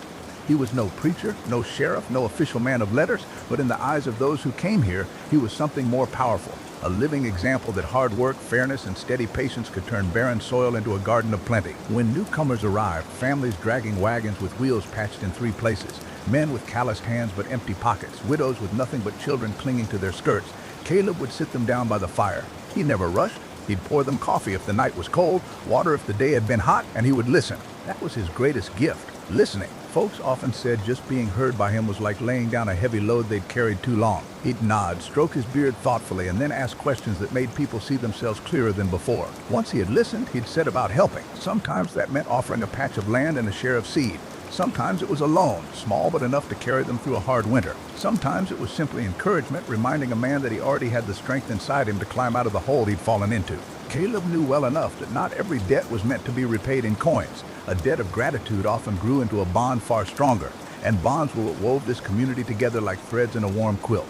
He was no preacher, no sheriff, no official man of letters, but in the eyes of those who came here, he was something more powerful, a living example that hard work, fairness, and steady patience could turn barren soil into a garden of plenty. When newcomers arrived, families dragging wagons with wheels patched in 3 places, men with calloused hands but empty pockets, widows with nothing but children clinging to their skirts, Caleb would sit them down by the fire. He never rushed. He'd pour them coffee if the night was cold, water if the day had been hot, and he would listen. That was his greatest gift, listening. Folks often said just being heard by him was like laying down a heavy load they'd carried too long. He'd nod, stroke his beard thoughtfully, and then ask questions that made people see themselves clearer than before. Once he had listened, he'd set about helping. Sometimes that meant offering a patch of land and a share of seed. Sometimes it was a loan, small but enough to carry them through a hard winter. Sometimes it was simply encouragement, reminding a man that he already had the strength inside him to climb out of the hole he'd fallen into. Caleb knew well enough that not every debt was meant to be repaid in coins. A debt of gratitude often grew into a bond far stronger, and bonds were what wove this community together like threads in a warm quilt.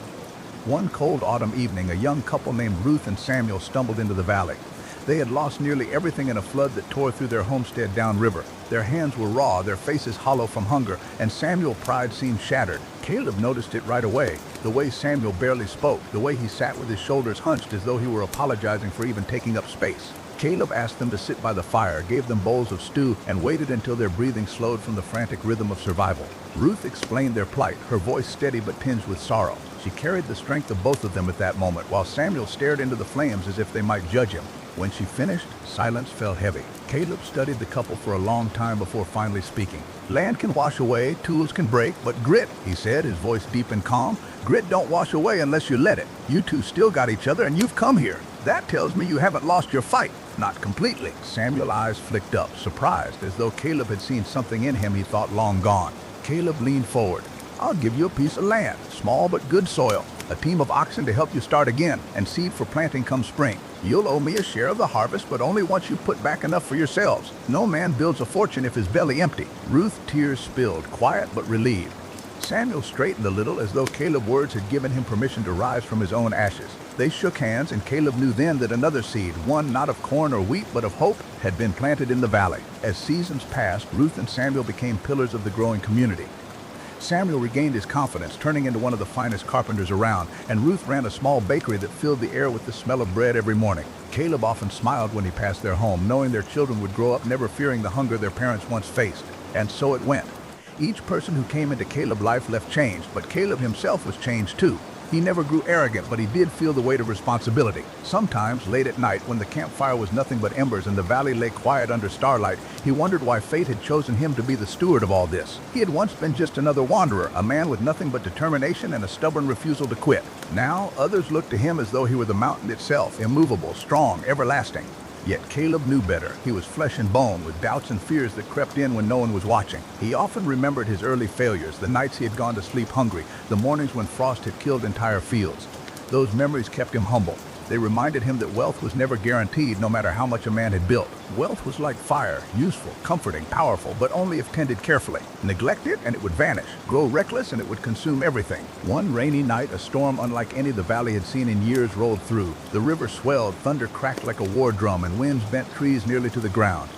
One cold autumn evening, a young couple named Ruth and Samuel stumbled into the valley. They had lost nearly everything in a flood that tore through their homestead downriver. Their hands were raw, their faces hollow from hunger, and Samuel's pride seemed shattered. Caleb noticed it right away. The way Samuel barely spoke, the way he sat with his shoulders hunched as though he were apologizing for even taking up space. Caleb asked them to sit by the fire, gave them bowls of stew, and waited until their breathing slowed from the frantic rhythm of survival. Ruth explained their plight, her voice steady but tinged with sorrow. She carried the strength of both of them at that moment, while Samuel stared into the flames as if they might judge him. When she finished, silence fell heavy. Caleb studied the couple for a long time before finally speaking. Land can wash away, tools can break, but grit, he said, his voice deep and calm, grit don't wash away unless you let it. You two still got each other and you've come here. That tells me you haven't lost your fight. Not completely. Samuel's eyes flicked up, surprised, as though Caleb had seen something in him he thought long gone. Caleb leaned forward. I'll give you a piece of land, small but good soil, a team of oxen to help you start again, and seed for planting come spring. You'll owe me a share of the harvest, but only once you put back enough for yourselves. No man builds a fortune if his belly empty. Ruth, tears spilled, quiet but relieved. Samuel straightened a little, as though Caleb's words had given him permission to rise from his own ashes. They shook hands, and Caleb knew then that another seed, one not of corn or wheat but of hope, had been planted in the valley. As seasons passed, Ruth and Samuel became pillars of the growing community. Samuel regained his confidence, turning into one of the finest carpenters around, and Ruth ran a small bakery that filled the air with the smell of bread every morning. Caleb often smiled when he passed their home, knowing their children would grow up never fearing the hunger their parents once faced. And so it went. Each person who came into Caleb's life left changed, but Caleb himself was changed too. He never grew arrogant, but he did feel the weight of responsibility. Sometimes, late at night, when the campfire was nothing but embers and the valley lay quiet under starlight, he wondered why fate had chosen him to be the steward of all this. He had once been just another wanderer, a man with nothing but determination and a stubborn refusal to quit. Now, others looked to him as though he were the mountain itself, immovable, strong, everlasting. Yet Caleb knew better. He was flesh and bone, with doubts and fears that crept in when no one was watching. He often remembered his early failures, the nights he had gone to sleep hungry, the mornings when frost had killed entire fields. Those memories kept him humble. They reminded him that wealth was never guaranteed, no matter how much a man had built. Wealth was like fire, useful, comforting, powerful, but only if tended carefully. Neglect it and it would vanish. Grow reckless and it would consume everything. One rainy night, a storm unlike any the valley had seen in years rolled through. The river swelled, thunder cracked like a war drum, and winds bent trees nearly to the ground.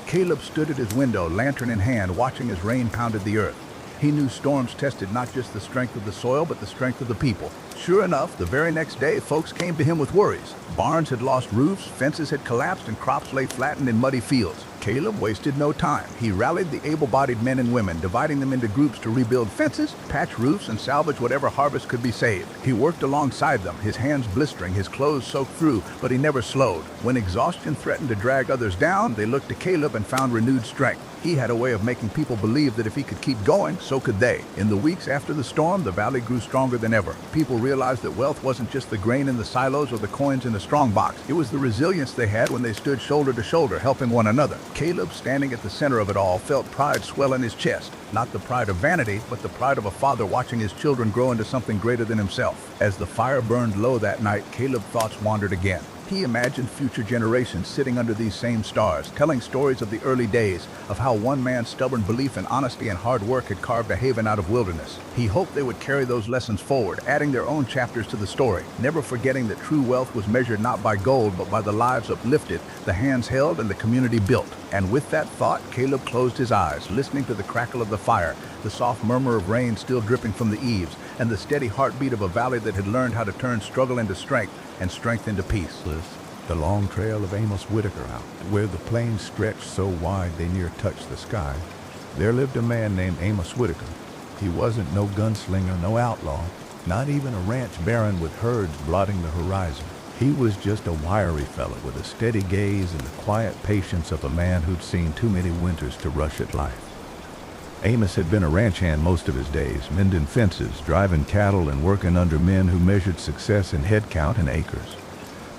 Caleb stood at his window, lantern in hand, watching as rain pounded the earth. He knew storms tested not just the strength of the soil, but the strength of the people. Sure enough, the very next day, folks came to him with worries. Barns had lost roofs, fences had collapsed, and crops lay flattened in muddy fields. Caleb wasted no time. He rallied the able-bodied men and women, dividing them into groups to rebuild fences, patch roofs, and salvage whatever harvest could be saved. He worked alongside them, his hands blistering, his clothes soaked through, but he never slowed. When exhaustion threatened to drag others down, they looked to Caleb and found renewed strength. He had a way of making people believe that if he could keep going, so could they. In the weeks after the storm, the valley grew stronger than ever. People realized that wealth wasn't just the grain in the silos or the coins in the strongbox. It was the resilience they had when they stood shoulder to shoulder, helping one another. Caleb, standing at the center of it all, felt pride swell in his chest. Not the pride of vanity, but the pride of a father watching his children grow into something greater than himself. As the fire burned low that night, Caleb's thoughts wandered again. He imagined future generations sitting under these same stars, telling stories of the early days, of how one man's stubborn belief in honesty and hard work had carved a haven out of wilderness. He hoped they would carry those lessons forward, adding their own chapters to the story, never forgetting that true wealth was measured not by gold, but by the lives uplifted, the hands held, and the community built. And with that thought, Caleb closed his eyes, listening to the crackle of the fire, the soft murmur of rain still dripping from the eaves, and the steady heartbeat of a valley that had learned how to turn struggle into strength and strength into peace. The long trail of Amos Whitaker out, where the plains stretched so wide they near touched the sky, there lived a man named Amos Whitaker. He wasn't no gunslinger, no outlaw, not even a ranch baron with herds blotting the horizon. He was just a wiry fellow with a steady gaze and the quiet patience of a man who'd seen too many winters to rush at life. Amos had been a ranch hand most of his days, mending fences, driving cattle, and working under men who measured success in head count and acres.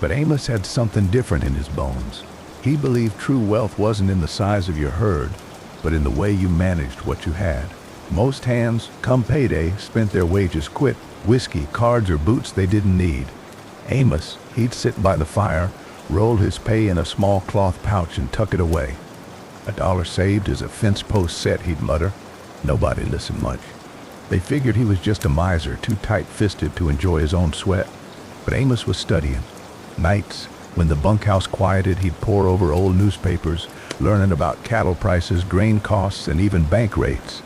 But Amos had something different in his bones. He believed true wealth wasn't in the size of your herd, but in the way you managed what you had. Most hands, come payday, spent their wages quick, whiskey, cards, or boots they didn't need. Amos, he'd sit by the fire, roll his pay in a small cloth pouch and tuck it away. "A dollar saved is a fence post set," he'd mutter. Nobody listened much. They figured he was just a miser, too tight-fisted to enjoy his own sweat. But Amos was studying. Nights, when the bunkhouse quieted, he'd pore over old newspapers, learning about cattle prices, grain costs, and even bank rates.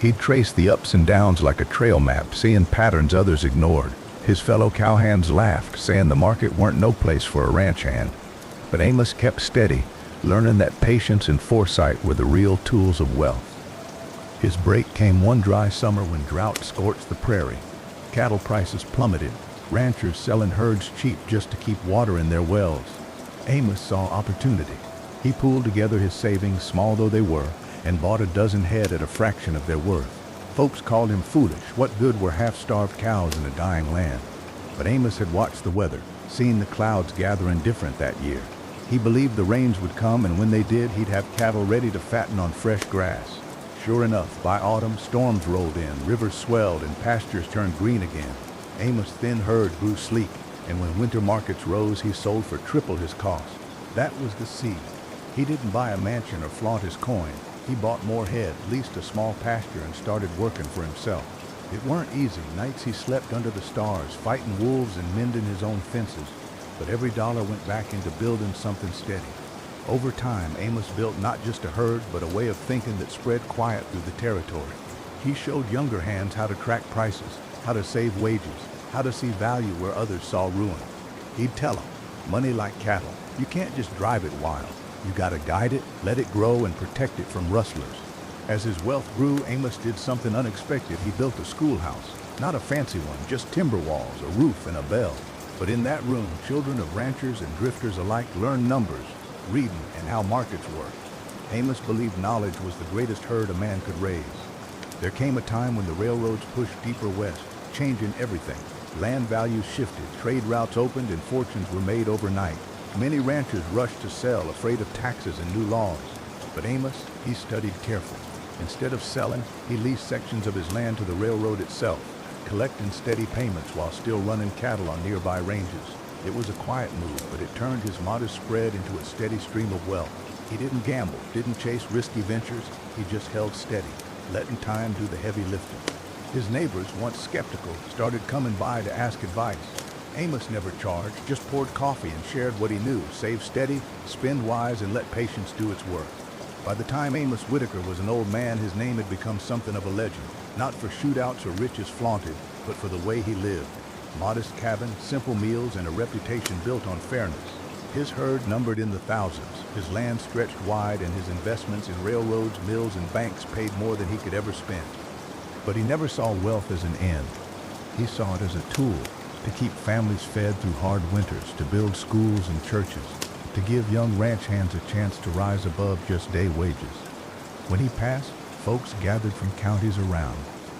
He'd trace the ups and downs like a trail map, seeing patterns others ignored. His fellow cowhands laughed, saying the market weren't no place for a ranch hand. But Amos kept steady, learning that patience and foresight were the real tools of wealth. His break came one dry summer when drought scorched the prairie. Cattle prices plummeted, ranchers selling herds cheap just to keep water in their wells. Amos saw opportunity. He pooled together his savings, small though they were, and bought a dozen head at a fraction of their worth. Folks called him foolish. What good were half-starved cows in a dying land? But Amos had watched the weather, seen the clouds gather indifferent that year. He believed the rains would come, and when they did, he'd have cattle ready to fatten on fresh grass. Sure enough, by autumn, storms rolled in, rivers swelled, and pastures turned green again. Amos' thin herd grew sleek, and when winter markets rose, he sold for triple his cost. That was the seed. He didn't buy a mansion or flaunt his coin. He bought more head, leased a small pasture, and started working for himself. It weren't easy. Nights he slept under the stars, fighting wolves and mending his own fences. But every dollar went back into building something steady. Over time, Amos built not just a herd, but a way of thinking that spread quiet through the territory. He showed younger hands how to track prices, how to save wages, how to see value where others saw ruin. He'd tell them, money like cattle, you can't just drive it wild. You gotta guide it, let it grow, and protect it from rustlers. As his wealth grew, Amos did something unexpected. He built a schoolhouse. Not a fancy one, just timber walls, a roof, and a bell. But in that room, children of ranchers and drifters alike learned numbers, reading, and how markets work. Amos believed knowledge was the greatest herd a man could raise. There came a time when the railroads pushed deeper west, changing everything. Land values shifted, trade routes opened, and fortunes were made overnight. Many ranchers rushed to sell, afraid of taxes and new laws. But Amos, he studied carefully. Instead of selling, he leased sections of his land to the railroad itself, collecting steady payments while still running cattle on nearby ranges. It was a quiet move, but it turned his modest spread into a steady stream of wealth. He didn't gamble, didn't chase risky ventures, he just held steady, letting time do the heavy lifting. His neighbors, once skeptical, started coming by to ask advice. Amos never charged, just poured coffee and shared what he knew, save steady, spend wise, and let patience do its work. By the time Amos Whitaker was an old man, his name had become something of a legend, not for shootouts or riches flaunted, but for the way he lived. Modest cabin, simple meals, and a reputation built on fairness. His herd numbered in the thousands, his land stretched wide, and his investments in railroads, mills, and banks paid more than he could ever spend. But he never saw wealth as an end. He saw it as a tool to keep families fed through hard winters, to build schools and churches, to give young ranch hands a chance to rise above just day wages. When he passed, folks gathered from counties around,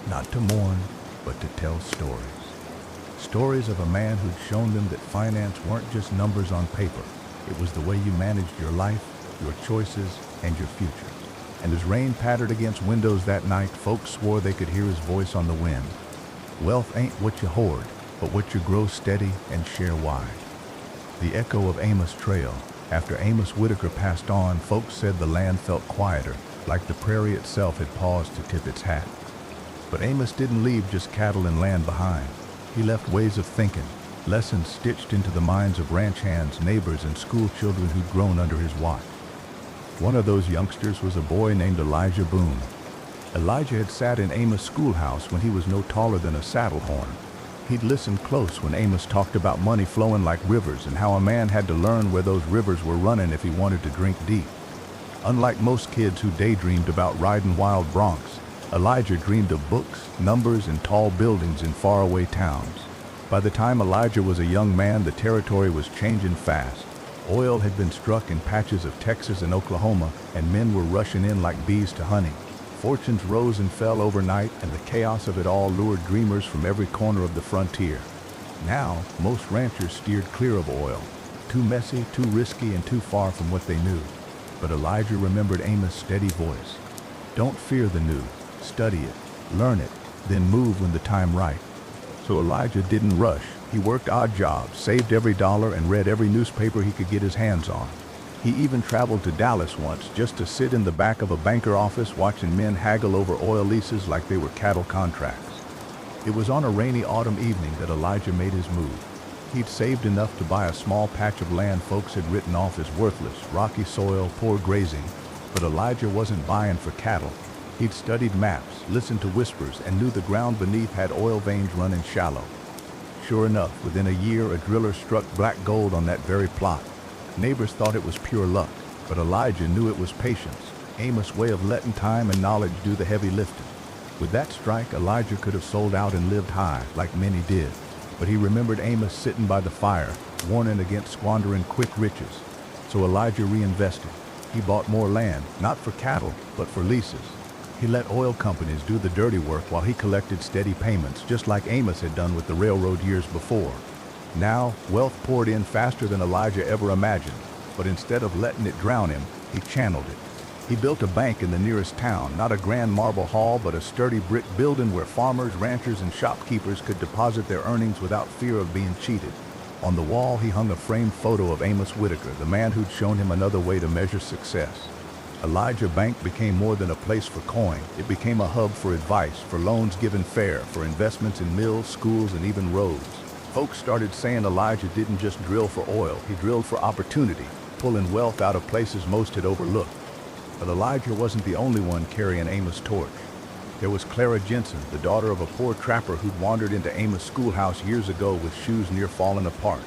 not to mourn, but to tell stories. Stories of a man who'd shown them that finance weren't just numbers on paper. It was the way you managed your life, your choices, and your future. And as rain pattered against windows that night, folks swore they could hear his voice on the wind. Wealth ain't what you hoard, but what you grow steady and share wide. The echo of Amos Trail. After Amos Whitaker passed on, folks said the land felt quieter, like the prairie itself had paused to tip its hat. But Amos didn't leave just cattle and land behind. He left ways of thinking, lessons stitched into the minds of ranch hands, neighbors, and school children who'd grown under his watch. One of those youngsters was a boy named Elijah Boone. Elijah had sat in Amos' schoolhouse when he was no taller than a saddle horn. He'd listened close when Amos talked about money flowing like rivers and how a man had to learn where those rivers were running if he wanted to drink deep. Unlike most kids who daydreamed about riding wild broncs, Elijah dreamed of books, numbers, and tall buildings in faraway towns. By the time Elijah was a young man, the territory was changing fast. Oil had been struck in patches of Texas and Oklahoma, and men were rushing in like bees to honey. Fortunes rose and fell overnight, and the chaos of it all lured dreamers from every corner of the frontier. Now, most ranchers steered clear of oil. Too messy, too risky, and too far from what they knew. But Elijah remembered Amos' steady voice. Don't fear the new. Study it, learn it, then move when the time right. So Elijah didn't rush. He worked odd jobs, saved every dollar, and read every newspaper he could get his hands on. He even traveled to Dallas once just to sit in the back of a banker office watching men haggle over oil leases like they were cattle contracts. It was on a rainy autumn evening that Elijah made his move. He'd saved enough to buy a small patch of land folks had written off as worthless, rocky soil, poor grazing. But Elijah wasn't buying for cattle. He'd studied maps, listened to whispers, and knew the ground beneath had oil veins running shallow. Sure enough, within a year, a driller struck black gold on that very plot. Neighbors thought it was pure luck, but Elijah knew it was patience, Amos' way of letting time and knowledge do the heavy lifting. With that strike, Elijah could have sold out and lived high, like many did. But he remembered Amos sitting by the fire, warning against squandering quick riches. So Elijah reinvested. He bought more land, not for cattle, but for leases. He let oil companies do the dirty work while he collected steady payments, just like Amos had done with the railroad years before. Now, wealth poured in faster than Elijah ever imagined, but instead of letting it drown him, he channeled it. He built a bank in the nearest town, not a grand marble hall, but a sturdy brick building where farmers, ranchers, and shopkeepers could deposit their earnings without fear of being cheated. On the wall, he hung a framed photo of Amos Whitaker, the man who'd shown him another way to measure success. Elijah Bank became more than a place for coin. It became a hub for advice, for loans given fair, for investments in mills, schools, and even roads. Folks started saying Elijah didn't just drill for oil, he drilled for opportunity, pulling wealth out of places most had overlooked. But Elijah wasn't the only one carrying Amos' torch. There was Clara Jensen, the daughter of a poor trapper who'd wandered into Amos' schoolhouse years ago with shoes near falling apart.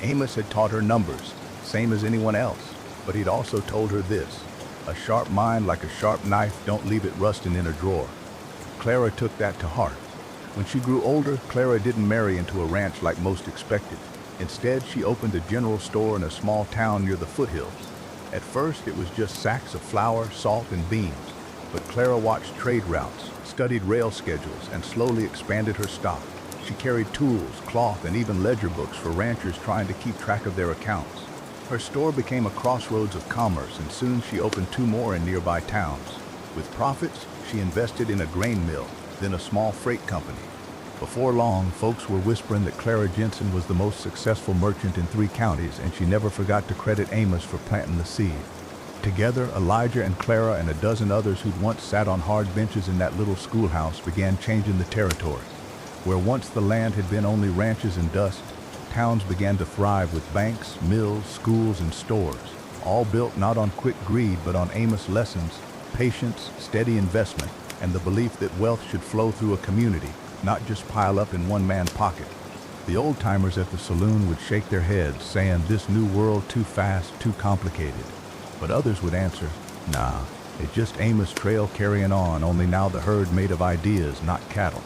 Amos had taught her numbers, same as anyone else, but he'd also told her this: a sharp mind like a sharp knife, don't leave it rusting in a drawer. Clara took that to heart. When she grew older, Clara didn't marry into a ranch like most expected. Instead, she opened a general store in a small town near the foothills. At first, it was just sacks of flour, salt, and beans. But Clara watched trade routes, studied rail schedules, and slowly expanded her stock. She carried tools, cloth, and even ledger books for ranchers trying to keep track of their accounts. Her store became a crossroads of commerce, and soon she opened 2 more in nearby towns. With profits, she invested in a grain mill, then a small freight company. Before long, folks were whispering that Clara Jensen was the most successful merchant in 3 counties, and she never forgot to credit Amos for planting the seed. Together, Elijah and Clara and a dozen others who'd once sat on hard benches in that little schoolhouse began changing the territory. Where once the land had been only ranches and dust, towns began to thrive with banks, mills, schools, and stores, all built not on quick greed but on Amos lessons, patience, steady investment, and the belief that wealth should flow through a community, not just pile up in one man's pocket. The old-timers at the saloon would shake their heads, saying, "This new world too fast, too complicated." But others would answer, "Nah, it's just Amos Trail carrying on, only now the herd made of ideas, not cattle."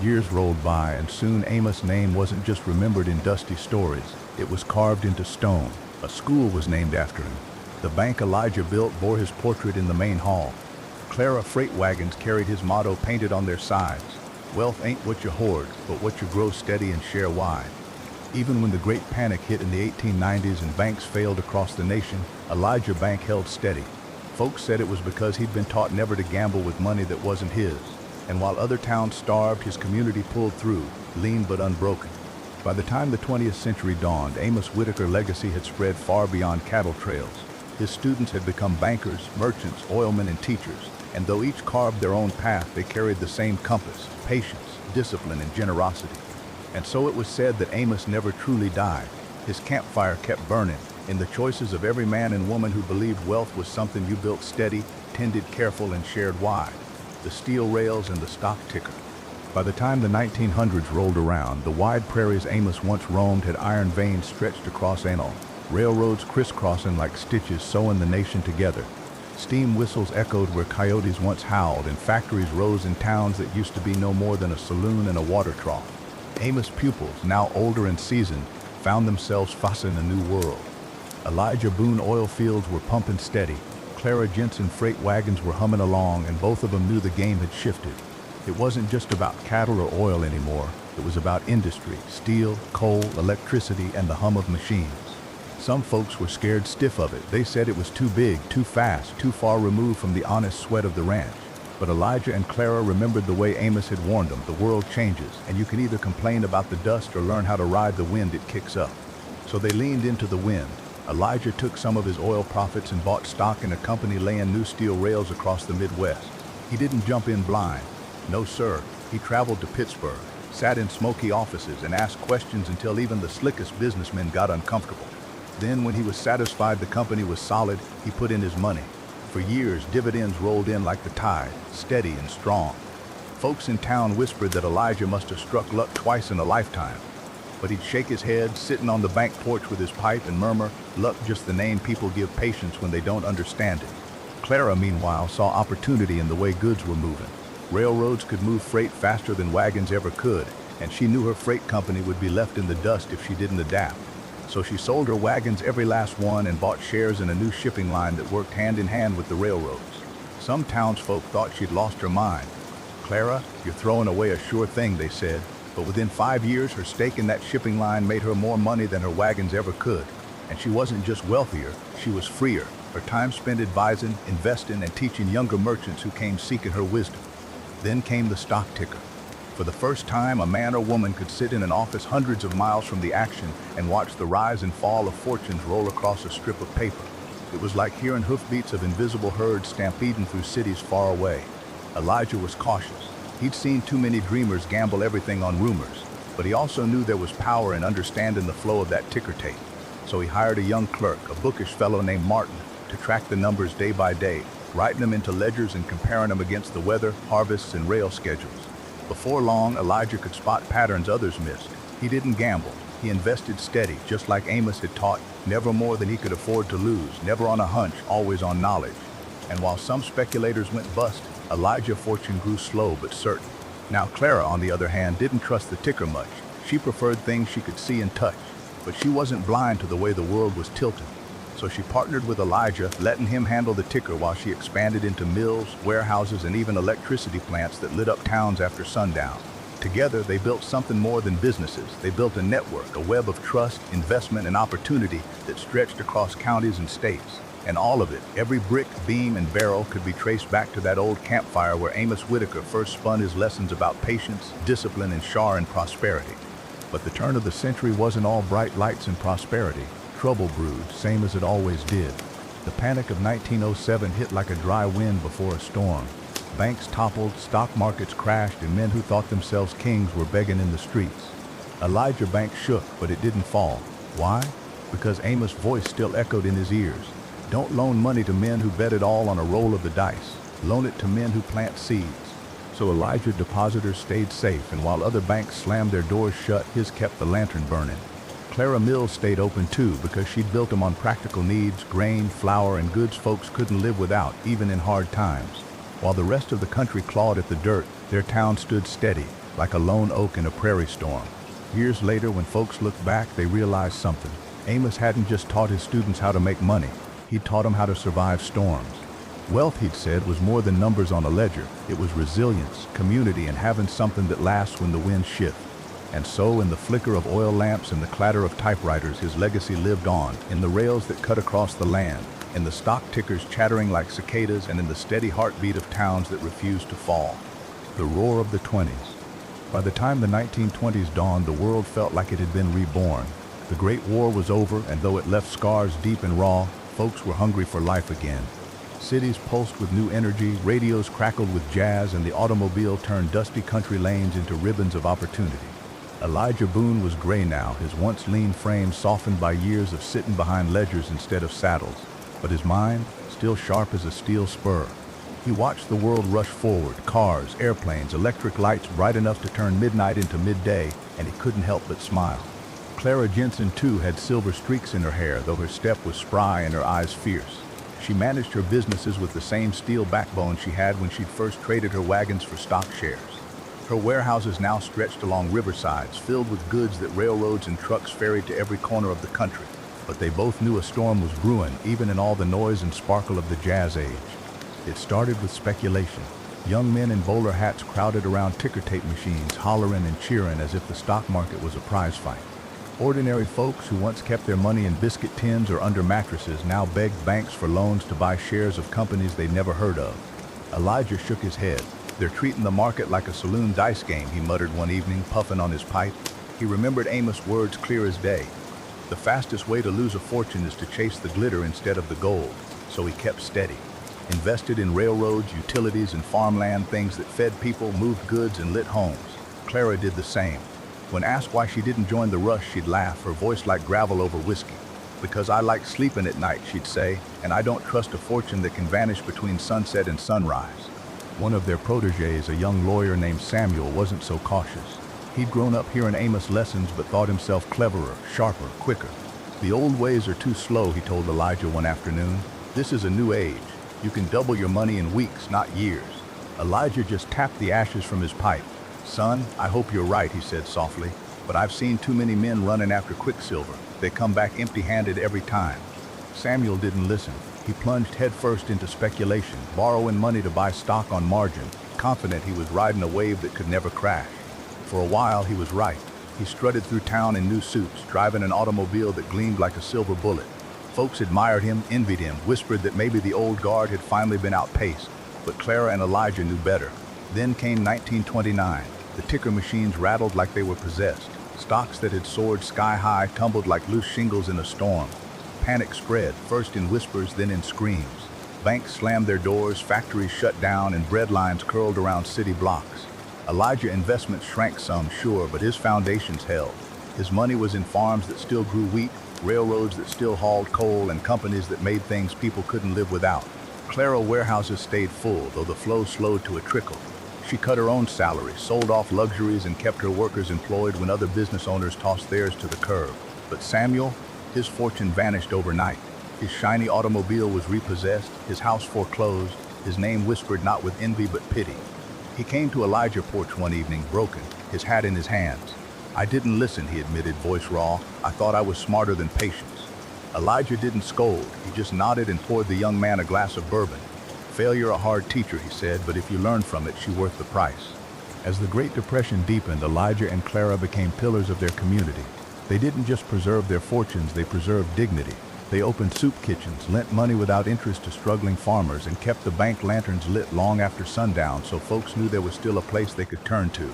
Years rolled by, and soon Amos' name wasn't just remembered in dusty stories. It was carved into stone. A school was named after him. The bank Elijah built bore his portrait in the main hall. Clara freight wagons carried his motto painted on their sides. Wealth ain't what you hoard, but what you grow steady and share wide. Even when the Great Panic hit in the 1890s and banks failed across the nation, Elijah Bank held steady. Folks said it was because he'd been taught never to gamble with money that wasn't his. And while other towns starved, his community pulled through, lean but unbroken. By the time the 20th century dawned, Amos Whitaker's legacy had spread far beyond cattle trails. His students had become bankers, merchants, oilmen, and teachers. And though each carved their own path, they carried the same compass: patience, discipline, and generosity. And so it was said that Amos never truly died. His campfire kept burning in the choices of every man and woman who believed wealth was something you built steady, tended careful, and shared wide. The steel rails and the stock ticker. By the time the 1900s rolled around, the wide prairies Amos once roamed had iron veins stretched across anal, railroads crisscrossing like stitches sewing the nation together. Steam whistles echoed where coyotes once howled, and factories rose in towns that used to be no more than a saloon and a water trough. Amos' pupils, now older and seasoned, found themselves facing a new world. Elijah Boone oil fields were pumping steady. Clara Jensen freight wagons were humming along, and both of them knew the game had shifted. It wasn't just about cattle or oil anymore. It was about industry, steel, coal, electricity, and the hum of machines. Some folks were scared stiff of it. They said it was too big, too fast, too far removed from the honest sweat of the ranch. But Elijah and Clara remembered the way Amos had warned them: the world changes, and you can either complain about the dust or learn how to ride the wind it kicks up. So they leaned into the wind. Elijah took some of his oil profits and bought stock in a company laying new steel rails across the Midwest. He didn't jump in blind. No, sir. He traveled to Pittsburgh, sat in smoky offices, and asked questions until even the slickest businessmen got uncomfortable. Then, when he was satisfied the company was solid, he put in his money. For years, dividends rolled in like the tide, steady and strong. Folks in town whispered that Elijah must have struck luck twice in a lifetime. But he'd shake his head, sitting on the bank porch with his pipe, and murmur, "Luck just the name people give patience when they don't understand it." Clara, meanwhile, saw opportunity in the way goods were moving. Railroads could move freight faster than wagons ever could, and she knew her freight company would be left in the dust if she didn't adapt. So she sold her wagons, every last one, and bought shares in a new shipping line that worked hand in hand with the railroads. Some townsfolk thought she'd lost her mind. "Clara, you're throwing away a sure thing," they said. But within 5 years, her stake in that shipping line made her more money than her wagons ever could. And she wasn't just wealthier, she was freer. Her time spent advising, investing, and teaching younger merchants who came seeking her wisdom. Then came the stock ticker. For the first time, a man or woman could sit in an office hundreds of miles from the action and watch the rise and fall of fortunes roll across a strip of paper. It was like hearing hoofbeats of invisible herds stampeding through cities far away. Elijah was cautious. He'd seen too many dreamers gamble everything on rumors, but he also knew there was power in understanding the flow of that ticker tape. So he hired a young clerk, a bookish fellow named Martin, to track the numbers day by day, writing them into ledgers and comparing them against the weather, harvests, and rail schedules. Before long, Elijah could spot patterns others missed. He didn't gamble. He invested steady, just like Amos had taught, never more than he could afford to lose, never on a hunch, always on knowledge. And while some speculators went bust, Elijah's fortune grew slow but certain. Now Clara, on the other hand, didn't trust the ticker much. She preferred things she could see and touch, but she wasn't blind to the way the world was tilting. So she partnered with Elijah, letting him handle the ticker while she expanded into mills, warehouses, and even electricity plants that lit up towns after sundown. Together, they built something more than businesses. They built a network, a web of trust, investment, and opportunity that stretched across counties and states. And all of it, every brick, beam, and barrel could be traced back to that old campfire where Amos Whitaker first spun his lessons about patience, discipline, and char and prosperity. But the turn of the century wasn't all bright lights and prosperity. Trouble brewed, same as it always did. The panic of 1907 hit like a dry wind before a storm. Banks toppled, stock markets crashed, and men who thought themselves kings were begging in the streets. Elijah Bank shook, but it didn't fall. Why? Because Amos' voice still echoed in his ears. Don't loan money to men who bet it all on a roll of the dice. Loan it to men who plant seeds. So Elijah depositors stayed safe, and while other banks slammed their doors shut, his kept the lantern burning. Clara Mills stayed open too because she'd built them on practical needs, grain, flour, and goods folks couldn't live without, even in hard times. While the rest of the country clawed at the dirt, their town stood steady, like a lone oak in a prairie storm. Years later, when folks looked back, they realized something. Amos hadn't just taught his students how to make money. He taught them how to survive storms. Wealth, he'd said, was more than numbers on a ledger. It was resilience, community, and having something that lasts when the winds shift. And so, in the flicker of oil lamps and the clatter of typewriters, his legacy lived on, in the rails that cut across the land, in the stock tickers chattering like cicadas, and in the steady heartbeat of towns that refused to fall. The roar of the 20s. By the time the 1920s dawned, the world felt like it had been reborn. The Great War was over, and though it left scars deep and raw, folks were hungry for life again. Cities pulsed with new energy, radios crackled with jazz, and the automobile turned dusty country lanes into ribbons of opportunity. Elijah Boone was gray now, his once lean frame softened by years of sitting behind ledgers instead of saddles, but his mind still sharp as a steel spur. He watched the world rush forward, cars, airplanes, electric lights bright enough to turn midnight into midday, and he couldn't help but smile. Clara Jensen, too, had silver streaks in her hair, though her step was spry and her eyes fierce. She managed her businesses with the same steel backbone she had when she'd first traded her wagons for stock shares. Her warehouses now stretched along riversides, filled with goods that railroads and trucks ferried to every corner of the country. But they both knew a storm was brewing, even in all the noise and sparkle of the jazz age. It started with speculation. Young men in bowler hats crowded around ticker tape machines, hollering and cheering as if the stock market was a prize fight. Ordinary folks who once kept their money in biscuit tins or under mattresses now begged banks for loans to buy shares of companies they'd never heard of. Elijah shook his head. "They're treating the market like a saloon dice game," he muttered one evening, puffing on his pipe. He remembered Amos' words clear as day. The fastest way to lose a fortune is to chase the glitter instead of the gold. So he kept steady. Invested in railroads, utilities, and farmland, things that fed people, moved goods, and lit homes. Clara did the same. When asked why she didn't join the rush, she'd laugh, her voice like gravel over whiskey. "Because I like sleeping at night," she'd say, "and I don't trust a fortune that can vanish between sunset and sunrise." One of their protégés, a young lawyer named Samuel, wasn't so cautious. He'd grown up hearing Amos' lessons but thought himself cleverer, sharper, quicker. "The old ways are too slow," he told Elijah one afternoon. "This is a new age. You can double your money in weeks, not years." Elijah just tapped the ashes from his pipe. "Son, I hope you're right," he said softly, "but I've seen too many men running after quicksilver. They come back empty-handed every time." Samuel didn't listen. He plunged headfirst into speculation, borrowing money to buy stock on margin, confident he was riding a wave that could never crash. For a while, he was right. He strutted through town in new suits, driving an automobile that gleamed like a silver bullet. Folks admired him, envied him, whispered that maybe the old guard had finally been outpaced. But Clara and Elijah knew better. Then came 1929. The ticker machines rattled like they were possessed. Stocks that had soared sky high tumbled like loose shingles in a storm. Panic spread, first in whispers, then in screams. Banks slammed their doors, factories shut down, and bread lines curled around city blocks. Elijah's investments shrank some, sure, but his foundations held. His money was in farms that still grew wheat, railroads that still hauled coal, and companies that made things people couldn't live without. Clara warehouses stayed full, though the flow slowed to a trickle. She cut her own salary, sold off luxuries, and kept her workers employed when other business owners tossed theirs to the curb. But Samuel, his fortune vanished overnight. His shiny automobile was repossessed, his house foreclosed, his name whispered not with envy but pity. He came to Elijah's porch one evening, broken, his hat in his hands. "I didn't listen," he admitted, voice raw. "I thought I was smarter than patience." Elijah didn't scold. He just nodded and poured the young man a glass of bourbon. "Failure a hard teacher," he said, "but if you learn from it, she's worth the price." As the Great Depression deepened, Elijah and Clara became pillars of their community. They didn't just preserve their fortunes, they preserved dignity. They opened soup kitchens, lent money without interest to struggling farmers, and kept the bank lanterns lit long after sundown so folks knew there was still a place they could turn to.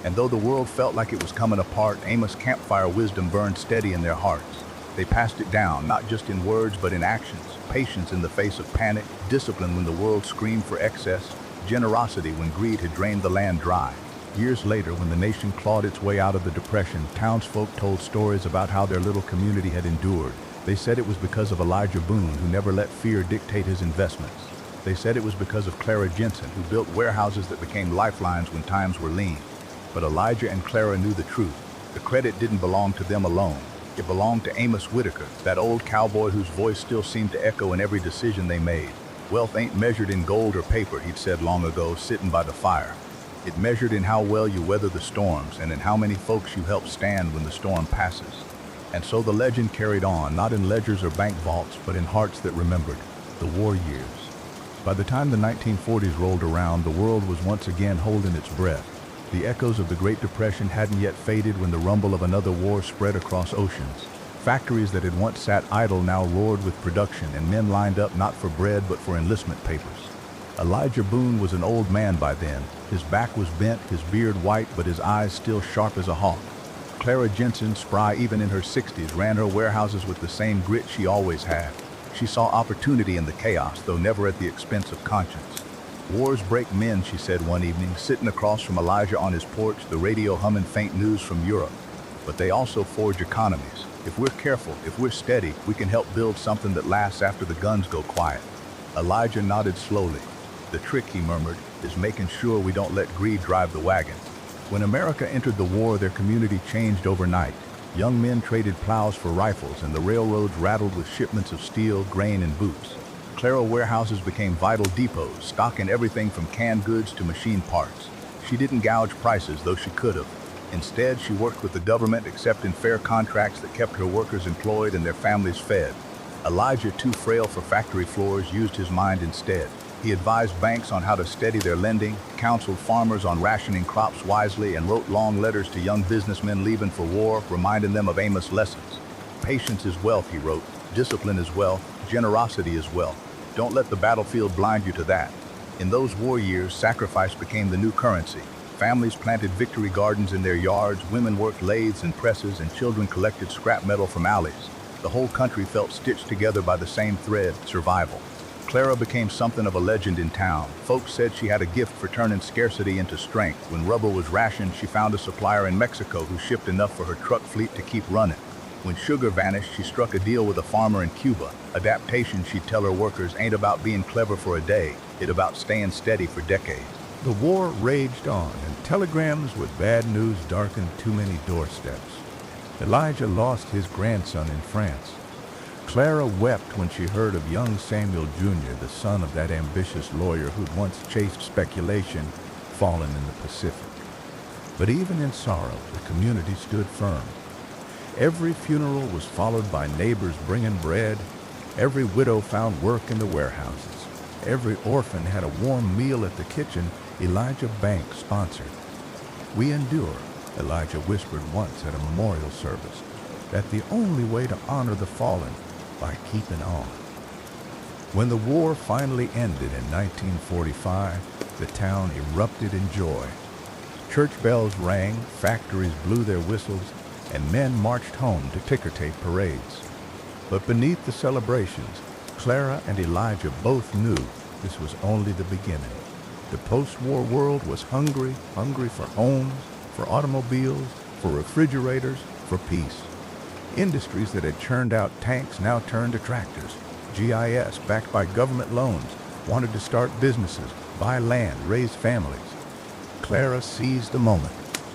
And though the world felt like it was coming apart, Amos' campfire wisdom burned steady in their hearts. They passed it down, not just in words but in actions. Patience in the face of panic, discipline when the world screamed for excess, generosity when greed had drained the land dry. Years later, when the nation clawed its way out of the Depression, townsfolk told stories about how their little community had endured. They said it was because of Elijah Boone, who never let fear dictate his investments. They said it was because of Clara Jensen, who built warehouses that became lifelines when times were lean. But Elijah and Clara knew the truth. The credit didn't belong to them alone. It belonged to Amos Whitaker, that old cowboy whose voice still seemed to echo in every decision they made. Wealth ain't measured in gold or paper, he'd said long ago, sitting by the fire. It measured in how well you weather the storms and in how many folks you help stand when the storm passes. And so the legend carried on, not in ledgers or bank vaults, but in hearts that remembered the war years. By the time the 1940s rolled around, the world was once again holding its breath. The echoes of the Great Depression hadn't yet faded when the rumble of another war spread across oceans. Factories that had once sat idle now roared with production, and men lined up not for bread but for enlistment papers. Elijah Boone was an old man by then. His back was bent, his beard white, but his eyes still sharp as a hawk. Clara Jensen, spry even in her 60s, ran her warehouses with the same grit she always had. She saw opportunity in the chaos, though never at the expense of conscience. Wars break men, she said one evening, sitting across from Elijah on his porch, the radio humming faint news from Europe. But they also forge economies. If we're careful, if we're steady, we can help build something that lasts after the guns go quiet. Elijah nodded slowly. The trick, he murmured, is making sure we don't let greed drive the wagon. When America entered the war, their community changed overnight. Young men traded plows for rifles, and the railroads rattled with shipments of steel, grain, and boots. Clara warehouses became vital depots, stocking everything from canned goods to machine parts. She didn't gouge prices, though she could have. Instead, she worked with the government, accepting fair contracts that kept her workers employed and their families fed. Elijah, too frail for factory floors, used his mind instead. He advised banks on how to steady their lending, counseled farmers on rationing crops wisely, and wrote long letters to young businessmen leaving for war, reminding them of Amos' lessons. Patience is wealth, he wrote. Discipline is wealth. Generosity is wealth. Don't let the battlefield blind you to that. In those war years, sacrifice became the new currency. Families planted victory gardens in their yards, women worked lathes and presses, and children collected scrap metal from alleys. The whole country felt stitched together by the same thread, survival. Clara became something of a legend in town. Folks said she had a gift for turning scarcity into strength. When rubber was rationed, she found a supplier in Mexico who shipped enough for her truck fleet to keep running. When sugar vanished, she struck a deal with a farmer in Cuba. Adaptation, she'd tell her workers, ain't about being clever for a day. It's about staying steady for decades. The war raged on, and telegrams with bad news darkened too many doorsteps. Elijah lost his grandson in France. Clara wept when she heard of young Samuel Jr., the son of that ambitious lawyer who'd once chased speculation, fallen in the Pacific. But even in sorrow, the community stood firm. Every funeral was followed by neighbors bringing bread. Every widow found work in the warehouses. Every orphan had a warm meal at the kitchen Elijah Bank sponsored. "We endure," Elijah whispered once at a memorial service, "that the only way to honor the fallen by keeping on." When the war finally ended in 1945, the town erupted in joy. Church bells rang, factories blew their whistles, and men marched home to ticker-tape parades. But beneath the celebrations, Clara and Elijah both knew this was only the beginning. The post-war world was hungry for homes, for automobiles, for refrigerators, for peace. Industries that had churned out tanks now turned to tractors. GIS, backed by government loans, wanted to start businesses, buy land, raise families. Clara seized the moment.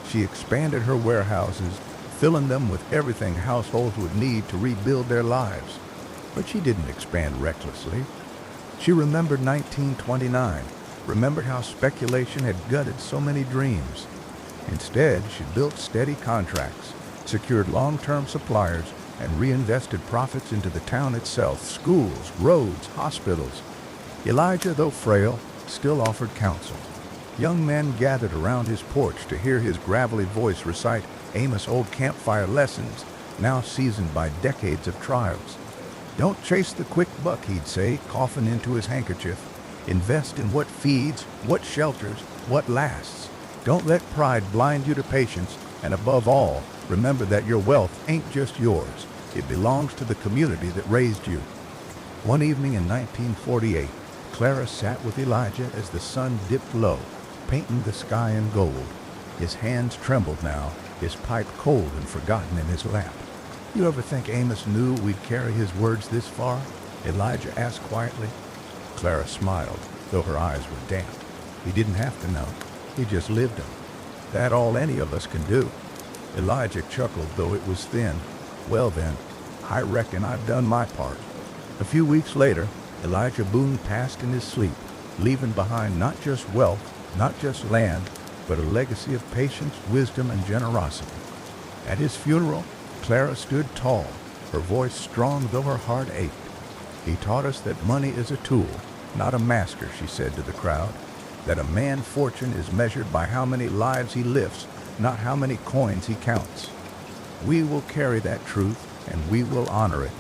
She expanded her warehouses, filling them with everything households would need to rebuild their lives. But she didn't expand recklessly. She remembered 1929, remembered how speculation had gutted so many dreams. Instead, she built steady contracts, secured long-term suppliers, and reinvested profits into the town itself, schools, roads, hospitals. Elijah, though frail, still offered counsel. Young men gathered around his porch to hear his gravelly voice recite Amos' old campfire lessons, now seasoned by decades of trials. Don't chase the quick buck, he'd say, coughing into his handkerchief. Invest in what feeds, what shelters, what lasts. Don't let pride blind you to patience, and above all, remember that your wealth ain't just yours. It belongs to the community that raised you. One evening in 1948, Clara sat with Elijah as the sun dipped low, painting the sky in gold. His hands trembled now, his pipe cold and forgotten in his lap. You ever think Amos knew we'd carry his words this far? Elijah asked quietly. Clara smiled, though her eyes were damp. He didn't have to know. He just lived them. That all any of us can do. Elijah chuckled, though it was thin. Well then, I reckon I've done my part. A few weeks later, Elijah Boone passed in his sleep, leaving behind not just wealth, not just land, but a legacy of patience, wisdom, and generosity. At his funeral, Clara stood tall, her voice strong though her heart ached. He taught us that money is a tool, not a master, she said to the crowd, that a man's fortune is measured by how many lives he lifts, not how many coins he counts. We will carry that truth, and we will honor it.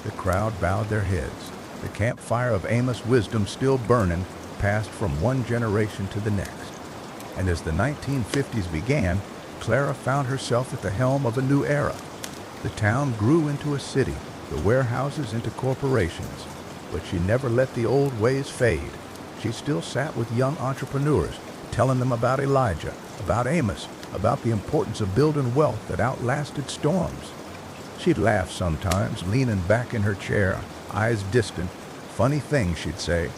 The crowd bowed their heads. The campfire of Amos' wisdom still burning passed from one generation to the next. And as the 1950s began, Clara found herself at the helm of a new era. The town grew into a city, the warehouses into corporations, but she never let the old ways fade. She still sat with young entrepreneurs, telling them about Elijah, about Amos, about the importance of building wealth that outlasted storms. She'd laugh sometimes, leaning back in her chair, eyes distant. Funny things, she'd say.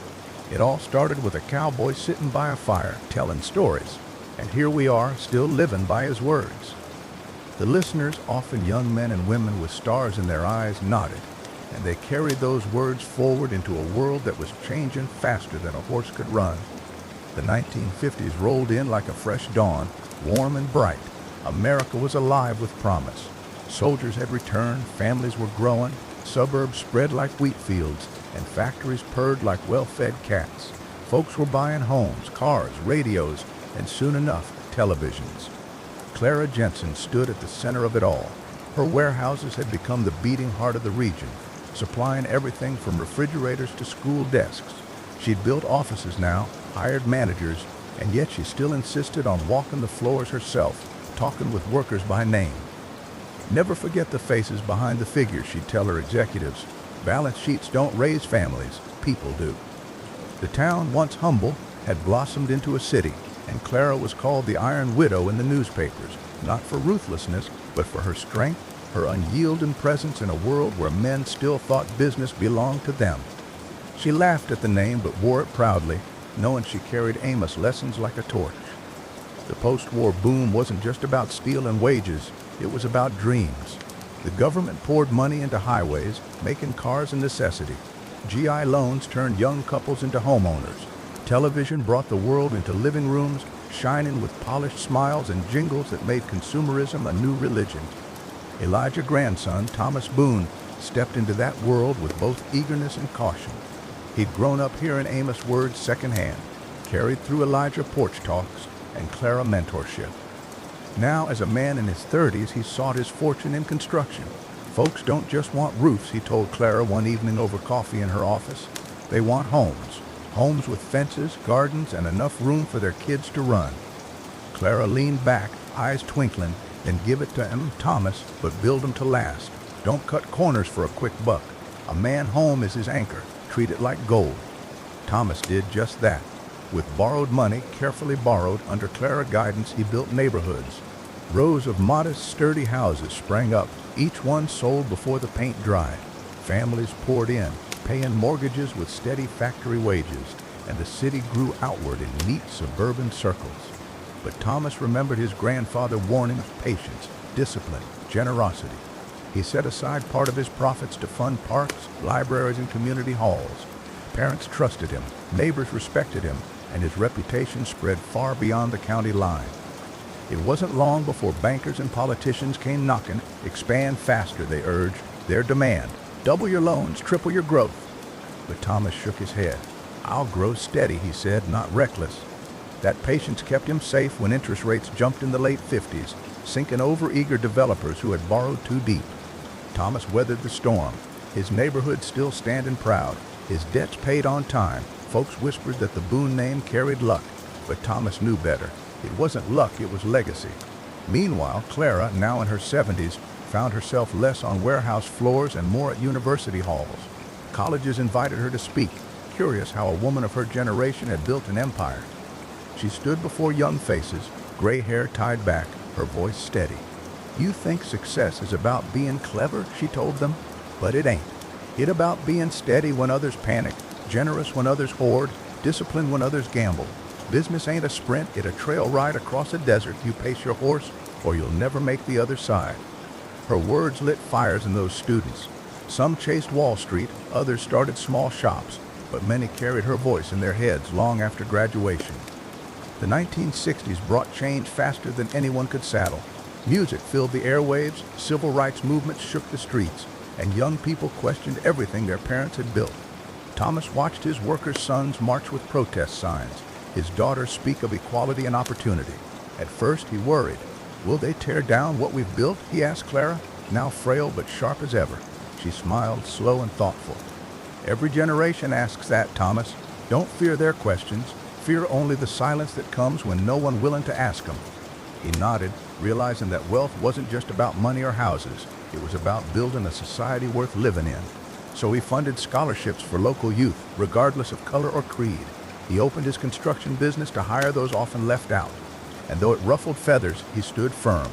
It all started with a cowboy sitting by a fire, telling stories. And here we are, still living by his words. The listeners, often young men and women with stars in their eyes, nodded, and they carried those words forward into a world that was changing faster than a horse could run. The 1950s rolled in like a fresh dawn, warm and bright. America was alive with promise. Soldiers had returned, families were growing, suburbs spread like wheat fields, and factories purred like well-fed cats. Folks were buying homes, cars, radios, and soon enough, televisions. Clara Jensen stood at the center of it all. Her warehouses had become the beating heart of the region, supplying everything from refrigerators to school desks. She'd built offices now, hired managers, and yet she still insisted on walking the floors herself, talking with workers by name. Never forget the faces behind the figures, she'd tell her executives. Balance sheets don't raise families, people do. The town, once humble, had blossomed into a city, and Clara was called the Iron Widow in the newspapers, not for ruthlessness, but for her strength, her unyielding presence in a world where men still thought business belonged to them. She laughed at the name but wore it proudly, knowing she carried Amos' lessons like a torch. The post-war boom wasn't just about stealing wages, it was about dreams. The government poured money into highways, making cars a necessity. GI loans turned young couples into homeowners. Television brought the world into living rooms, shining with polished smiles and jingles that made consumerism a new religion. Elijah's grandson, Thomas Boone, stepped into that world with both eagerness and caution. He'd grown up hearing Amos' words secondhand, carried through Elijah porch talks and Clara mentorship. Now, as a man in his 30s, he sought his fortune in construction. Folks don't just want roofs, he told Clara one evening over coffee in her office. They want homes. Homes with fences, gardens, and enough room for their kids to run. Clara leaned back, eyes twinkling, then give it to him, Thomas, but build 'em to last. Don't cut corners for a quick buck. A man home is his anchor. Treat it like gold. Thomas did just that. With borrowed money, carefully borrowed, under Clara guidance, he built neighborhoods. Rows of modest, sturdy houses sprang up, each one sold before the paint dried. Families poured in, paying mortgages with steady factory wages, and the city grew outward in neat suburban circles. But Thomas remembered his grandfather's warning of patience, discipline, generosity. He set aside part of his profits to fund parks, libraries, and community halls. Parents trusted him, neighbors respected him, and his reputation spread far beyond the county line. It wasn't long before bankers and politicians came knocking. Expand faster, they urged. Their demand. Double your loans, triple your growth. But Thomas shook his head. I'll grow steady, he said, not reckless. That patience kept him safe when interest rates jumped in the late 50s, sinking over-eager developers who had borrowed too deep. Thomas weathered the storm. His neighborhood still standing proud, his debts paid on time. Folks whispered that the Boone name carried luck, but Thomas knew better. It wasn't luck, it was legacy. Meanwhile, Clara, now in her 70s, found herself less on warehouse floors and more at university halls. Colleges invited her to speak, curious how a woman of her generation had built an empire. She stood before young faces, gray hair tied back, her voice steady. "You think success is about being clever," she told them, "but it ain't. It's about being steady when others panic, generous when others hoard, disciplined when others gamble. Business ain't a sprint, it's a trail ride across a desert. You pace your horse, or you'll never make the other side." Her words lit fires in those students. Some chased Wall Street, others started small shops, but many carried her voice in their heads long after graduation. The 1960s brought change faster than anyone could saddle. Music filled the airwaves, civil rights movements shook the streets, and young people questioned everything their parents had built. Thomas watched his workers' sons march with protest signs, his daughters speak of equality and opportunity. At first he worried. "Will they tear down what we've built?" he asked Clara, now frail but sharp as ever. She smiled, slow and thoughtful. "Every generation asks that, Thomas. Don't fear their questions. Fear only the silence that comes when no one willing to ask them." He nodded, realizing that wealth wasn't just about money or houses. It was about building a society worth living in. So he funded scholarships for local youth, regardless of color or creed. He opened his construction business to hire those often left out. And though it ruffled feathers, he stood firm.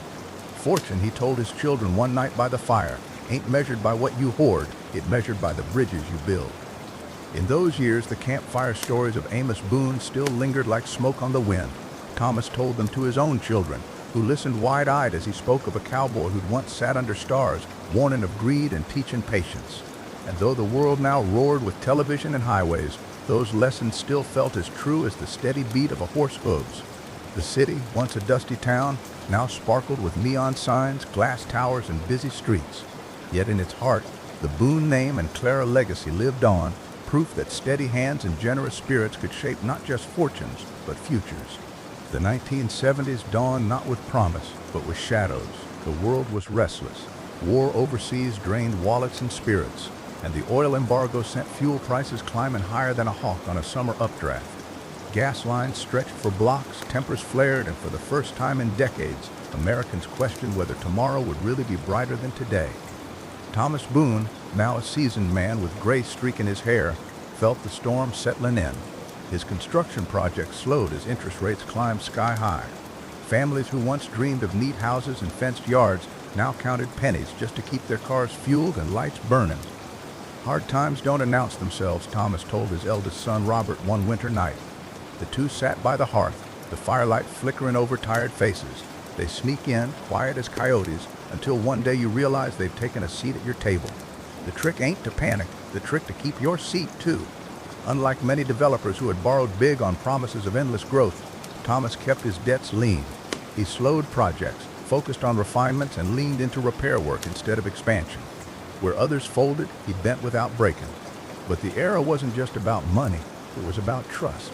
Fortune, he told his children one night by the fire, ain't measured by what you hoard, it measured by the bridges you build. In those years, the campfire stories of Amos Boone still lingered like smoke on the wind. Thomas told them to his own children, who listened wide-eyed as he spoke of a cowboy who'd once sat under stars, warning of greed and teaching patience. And though the world now roared with television and highways, those lessons still felt as true as the steady beat of a horse's hooves. The city, once a dusty town, now sparkled with neon signs, glass towers, and busy streets. Yet in its heart, the Boone name and Clara legacy lived on, proof that steady hands and generous spirits could shape not just fortunes, but futures. The 1970s dawned not with promise, but with shadows. The world was restless. War overseas drained wallets and spirits, and the oil embargo sent fuel prices climbing higher than a hawk on a summer updraft. Gas lines stretched for blocks, tempers flared, and for the first time in decades, Americans questioned whether tomorrow would really be brighter than today. Thomas Boone, now a seasoned man with gray streak in his hair, felt the storm settling in. His construction project slowed as interest rates climbed sky high. Families who once dreamed of neat houses and fenced yards now counted pennies just to keep their cars fueled and lights burning. Hard times don't announce themselves, Thomas told his eldest son Robert one winter night. The two sat by the hearth, the firelight flickering over tired faces. They sneak in, quiet as coyotes, until one day you realize they've taken a seat at your table. The trick ain't to panic, the trick to keep your seat too. Unlike many developers who had borrowed big on promises of endless growth, Thomas kept his debts lean. He slowed projects, focused on refinements, and leaned into repair work instead of expansion. Where others folded, he bent without breaking. But the era wasn't just about money, it was about trust.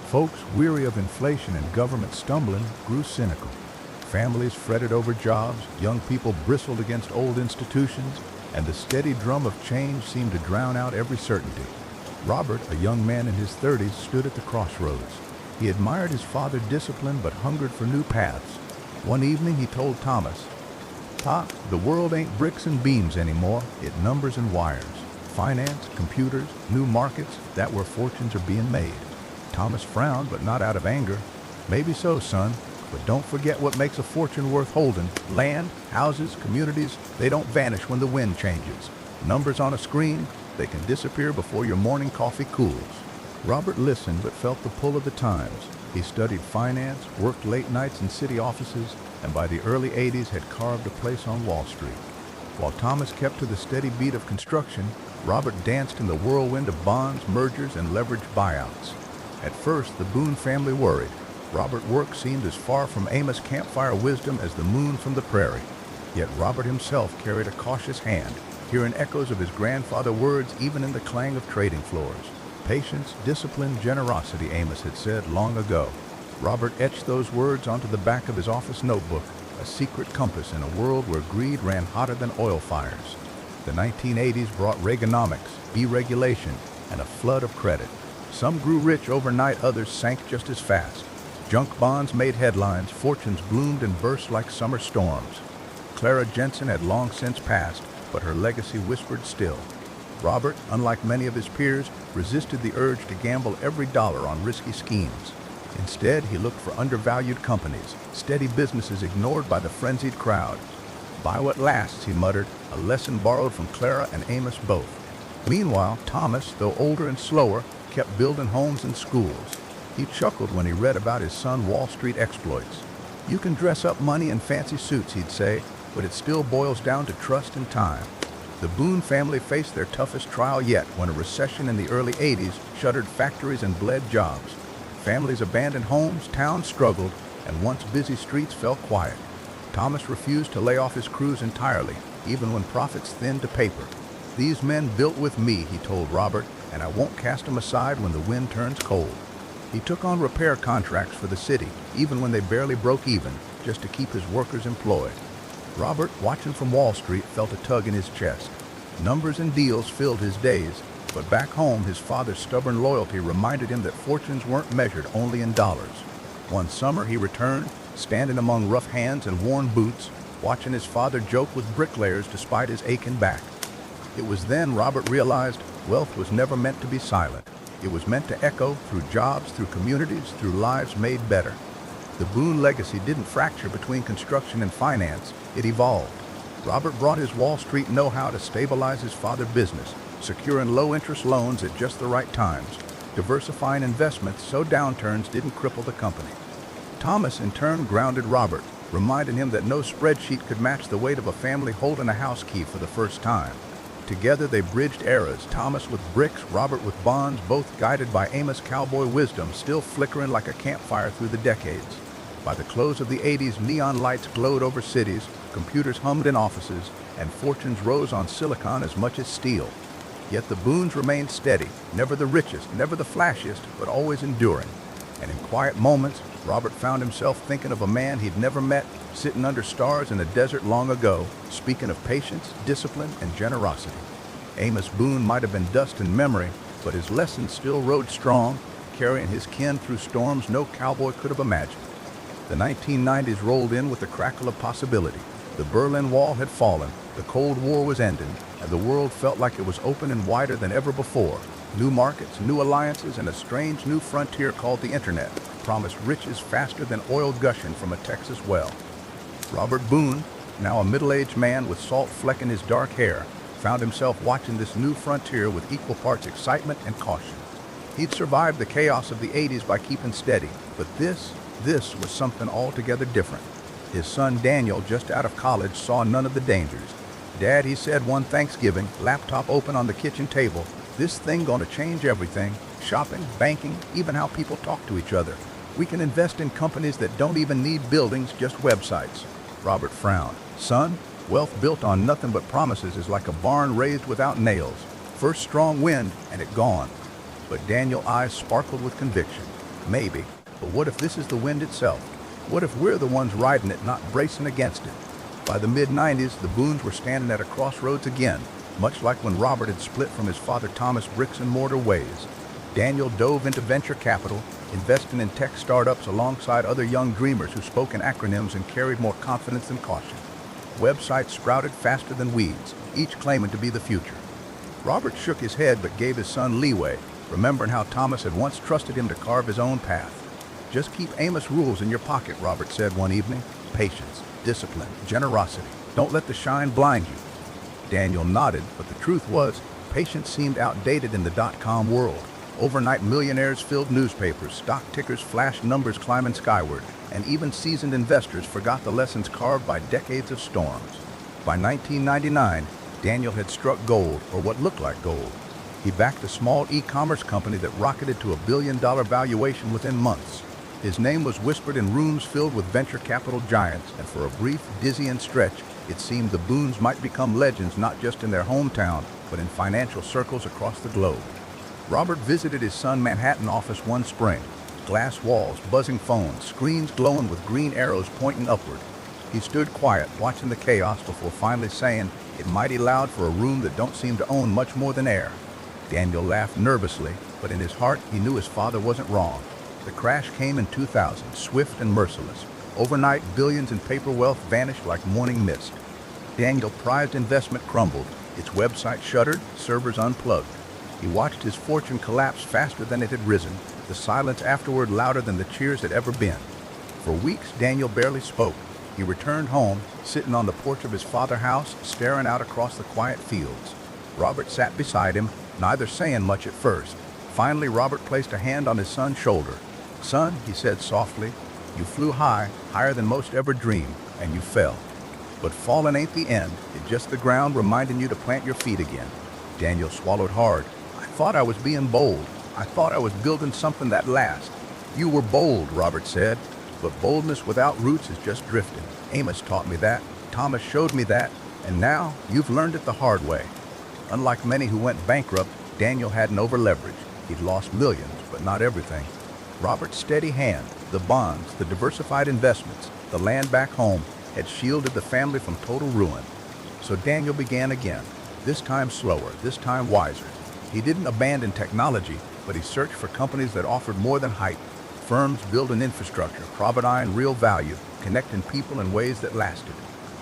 Folks, weary of inflation and government stumbling, grew cynical. Families fretted over jobs, young people bristled against old institutions, and the steady drum of change seemed to drown out every certainty. Robert, a young man in his 30s, stood at the crossroads. He admired his father's discipline but hungered for new paths. One evening he told Thomas, "Pop, the world ain't bricks and beams anymore, it numbers and wires. Finance, computers, new markets, that's where fortunes are being made." Thomas frowned, but not out of anger. "Maybe so, son, but don't forget what makes a fortune worth holding. Land, houses, communities, they don't vanish when the wind changes. Numbers on a screen, they can disappear before your morning coffee cools." Robert listened but felt the pull of the times. He studied finance, worked late nights in city offices, and by the early 80s had carved a place on Wall Street. While Thomas kept to the steady beat of construction, Robert danced in the whirlwind of bonds, mergers, and leveraged buyouts. At first, the Boone family worried. Robert's work seemed as far from Amos' campfire wisdom as the moon from the prairie. Yet Robert himself carried a cautious hand, hearing echoes of his grandfather's words even in the clang of trading floors. Patience, discipline, generosity, Amos had said long ago. Robert etched those words onto the back of his office notebook, a secret compass in a world where greed ran hotter than oil fires. The 1980s brought Reaganomics, deregulation, and a flood of credit. Some grew rich overnight, others sank just as fast. Junk bonds made headlines, fortunes bloomed and burst like summer storms. Clara Jensen had long since passed, but her legacy whispered still. Robert, unlike many of his peers, resisted the urge to gamble every dollar on risky schemes. Instead, he looked for undervalued companies, steady businesses ignored by the frenzied crowd. "Buy what lasts," he muttered, a lesson borrowed from Clara and Amos both. Meanwhile, Thomas, though older and slower, kept building homes and schools. He chuckled when he read about his son Wall Street exploits. "You can dress up money in fancy suits," he'd say, "but it still boils down to trust and time." The Boone family faced their toughest trial yet when a recession in the early 80s shuttered factories and bled jobs. Families abandoned homes, towns struggled, and once busy streets fell quiet. Thomas refused to lay off his crews entirely, even when profits thinned to paper. "These men built with me," he told Robert, "and I won't cast them aside when the wind turns cold." He took on repair contracts for the city, even when they barely broke even, just to keep his workers employed. Robert, watching from Wall Street, felt a tug in his chest. Numbers and deals filled his days, but back home his father's stubborn loyalty reminded him that fortunes weren't measured only in dollars. One summer he returned, standing among rough hands and worn boots, watching his father joke with bricklayers despite his aching back. It was then Robert realized wealth was never meant to be silent. It was meant to echo through jobs, through communities, through lives made better. The Boone legacy didn't fracture between construction and finance, it evolved. Robert brought his Wall Street know-how to stabilize his father's business, securing low-interest loans at just the right times, diversifying investments so downturns didn't cripple the company. Thomas, in turn, grounded Robert, reminding him that no spreadsheet could match the weight of a family holding a house key for the first time. Together they bridged eras, Thomas with bricks, Robert with bonds, both guided by Amos' cowboy wisdom, still flickering like a campfire through the decades. By the close of the 80s, neon lights glowed over cities, computers hummed in offices, and fortunes rose on silicon as much as steel. Yet the Boones remained steady, never the richest, never the flashiest, but always enduring. And in quiet moments, Robert found himself thinking of a man he'd never met, sitting under stars in a desert long ago, speaking of patience, discipline, and generosity. Amos Boone might have been dust in memory, but his lessons still rode strong, carrying his kin through storms no cowboy could have imagined. The 1990s rolled in with the crackle of possibility. The Berlin Wall had fallen, the Cold War was ending, and the world felt like it was open and wider than ever before. New markets, new alliances, and a strange new frontier called the Internet promised riches faster than oil gushing from a Texas well. Robert Boone, now a middle-aged man with salt flecking his dark hair, found himself watching this new frontier with equal parts excitement and caution. He'd survived the chaos of the 80s by keeping steady, but this was something altogether different. His son Daniel, just out of college, saw none of the dangers. "Dad," he said one Thanksgiving, laptop open on the kitchen table, "this thing gonna change everything. Shopping, banking, even how people talk to each other. We can invest in companies that don't even need buildings, just websites." Robert frowned. "Son, wealth built on nothing but promises is like a barn raised without nails. First strong wind, and it gone." But Daniel's eyes sparkled with conviction. "Maybe, but what if this is the wind itself? What if we're the ones riding it, not bracing against it?" By the mid-90s, the Boones were standing at a crossroads again, much like when Robert had split from his father Thomas' bricks and mortar ways. Daniel dove into venture capital, investing in tech startups alongside other young dreamers who spoke in acronyms and carried more confidence than caution. Websites sprouted faster than weeds, each claiming to be the future. Robert shook his head but gave his son leeway, remembering how Thomas had once trusted him to carve his own path. "Just keep Amos rules in your pocket," Robert said one evening. "Patience, discipline, generosity. Don't let the shine blind you." Daniel nodded, but the truth was, patience seemed outdated in the dot-com world. Overnight millionaires filled newspapers, stock tickers flashed numbers climbing skyward, and even seasoned investors forgot the lessons carved by decades of storms. By 1999, Daniel had struck gold, or what looked like gold. He backed a small e-commerce company that rocketed to $1 billion valuation within months. His name was whispered in rooms filled with venture capital giants, and for a brief, dizzying stretch, it seemed the Boones might become legends not just in their hometown, but in financial circles across the globe. Robert visited his son's Manhattan office one spring. Glass walls, buzzing phones, screens glowing with green arrows pointing upward. He stood quiet, watching the chaos before finally saying it mighty loud for a room that don't seem to own much more than air. Daniel laughed nervously, but in his heart he knew his father wasn't wrong. The crash came in 2000, swift and merciless. Overnight, billions in paper wealth vanished like morning mist. Daniel's prized investment crumbled, its website shuttered, servers unplugged. He watched his fortune collapse faster than it had risen, the silence afterward louder than the cheers had ever been. For weeks, Daniel barely spoke. He returned home, sitting on the porch of his father's house, staring out across the quiet fields. Robert sat beside him, neither saying much at first. Finally, Robert placed a hand on his son's shoulder. "Son," he said softly, "you flew high, higher than most ever dreamed, and you fell. But falling ain't the end, it's just the ground reminding you to plant your feet again." Daniel swallowed hard. "I thought I was being bold. I thought I was building something that lasts." "You were bold," Robert said, "but boldness without roots is just drifting. Amos taught me that, Thomas showed me that, and now you've learned it the hard way." Unlike many who went bankrupt, Daniel hadn't over-leveraged. He'd lost millions, but not everything. Robert's steady hand, the bonds, the diversified investments, the land back home, had shielded the family from total ruin. So Daniel began again, this time slower, this time wiser. He didn't abandon technology, but he searched for companies that offered more than hype. Firms building infrastructure, providing real value, connecting people in ways that lasted.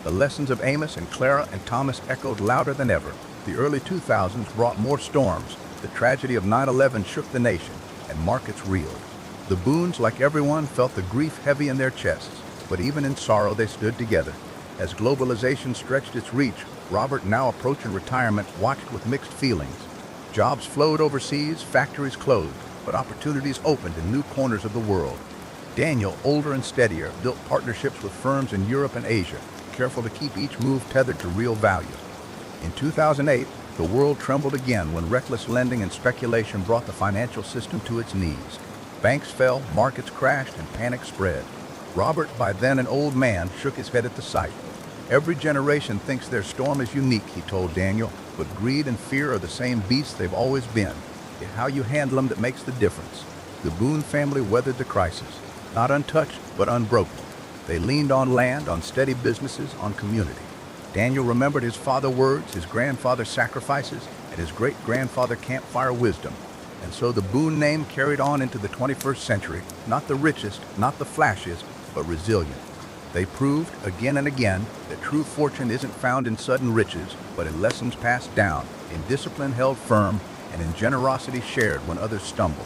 The lessons of Amos and Clara and Thomas echoed louder than ever. The early 2000s brought more storms. The tragedy of 9/11 shook the nation, and markets reeled. The Boones, like everyone, felt the grief heavy in their chests, but even in sorrow they stood together. As globalization stretched its reach, Robert, now approaching retirement, watched with mixed feelings. Jobs flowed overseas, factories closed, but opportunities opened in new corners of the world. Daniel, older and steadier, built partnerships with firms in Europe and Asia, careful to keep each move tethered to real value. In 2008, the world trembled again when reckless lending and speculation brought the financial system to its knees. Banks fell, markets crashed, and panic spread. Robert, by then an old man, shook his head at the sight. "Every generation thinks their storm is unique," he told Daniel, "but greed and fear are the same beasts they've always been. It's how you handle them that makes the difference." The Boone family weathered the crisis, not untouched, but unbroken. They leaned on land, on steady businesses, on community. Daniel remembered his father's words, his grandfather's sacrifices, and his great-grandfather's campfire wisdom. And so the Boone name carried on into the 21st century, not the richest, not the flashiest, but resilient. They proved, again and again, that true fortune isn't found in sudden riches, but in lessons passed down, in discipline held firm, and in generosity shared when others stumble.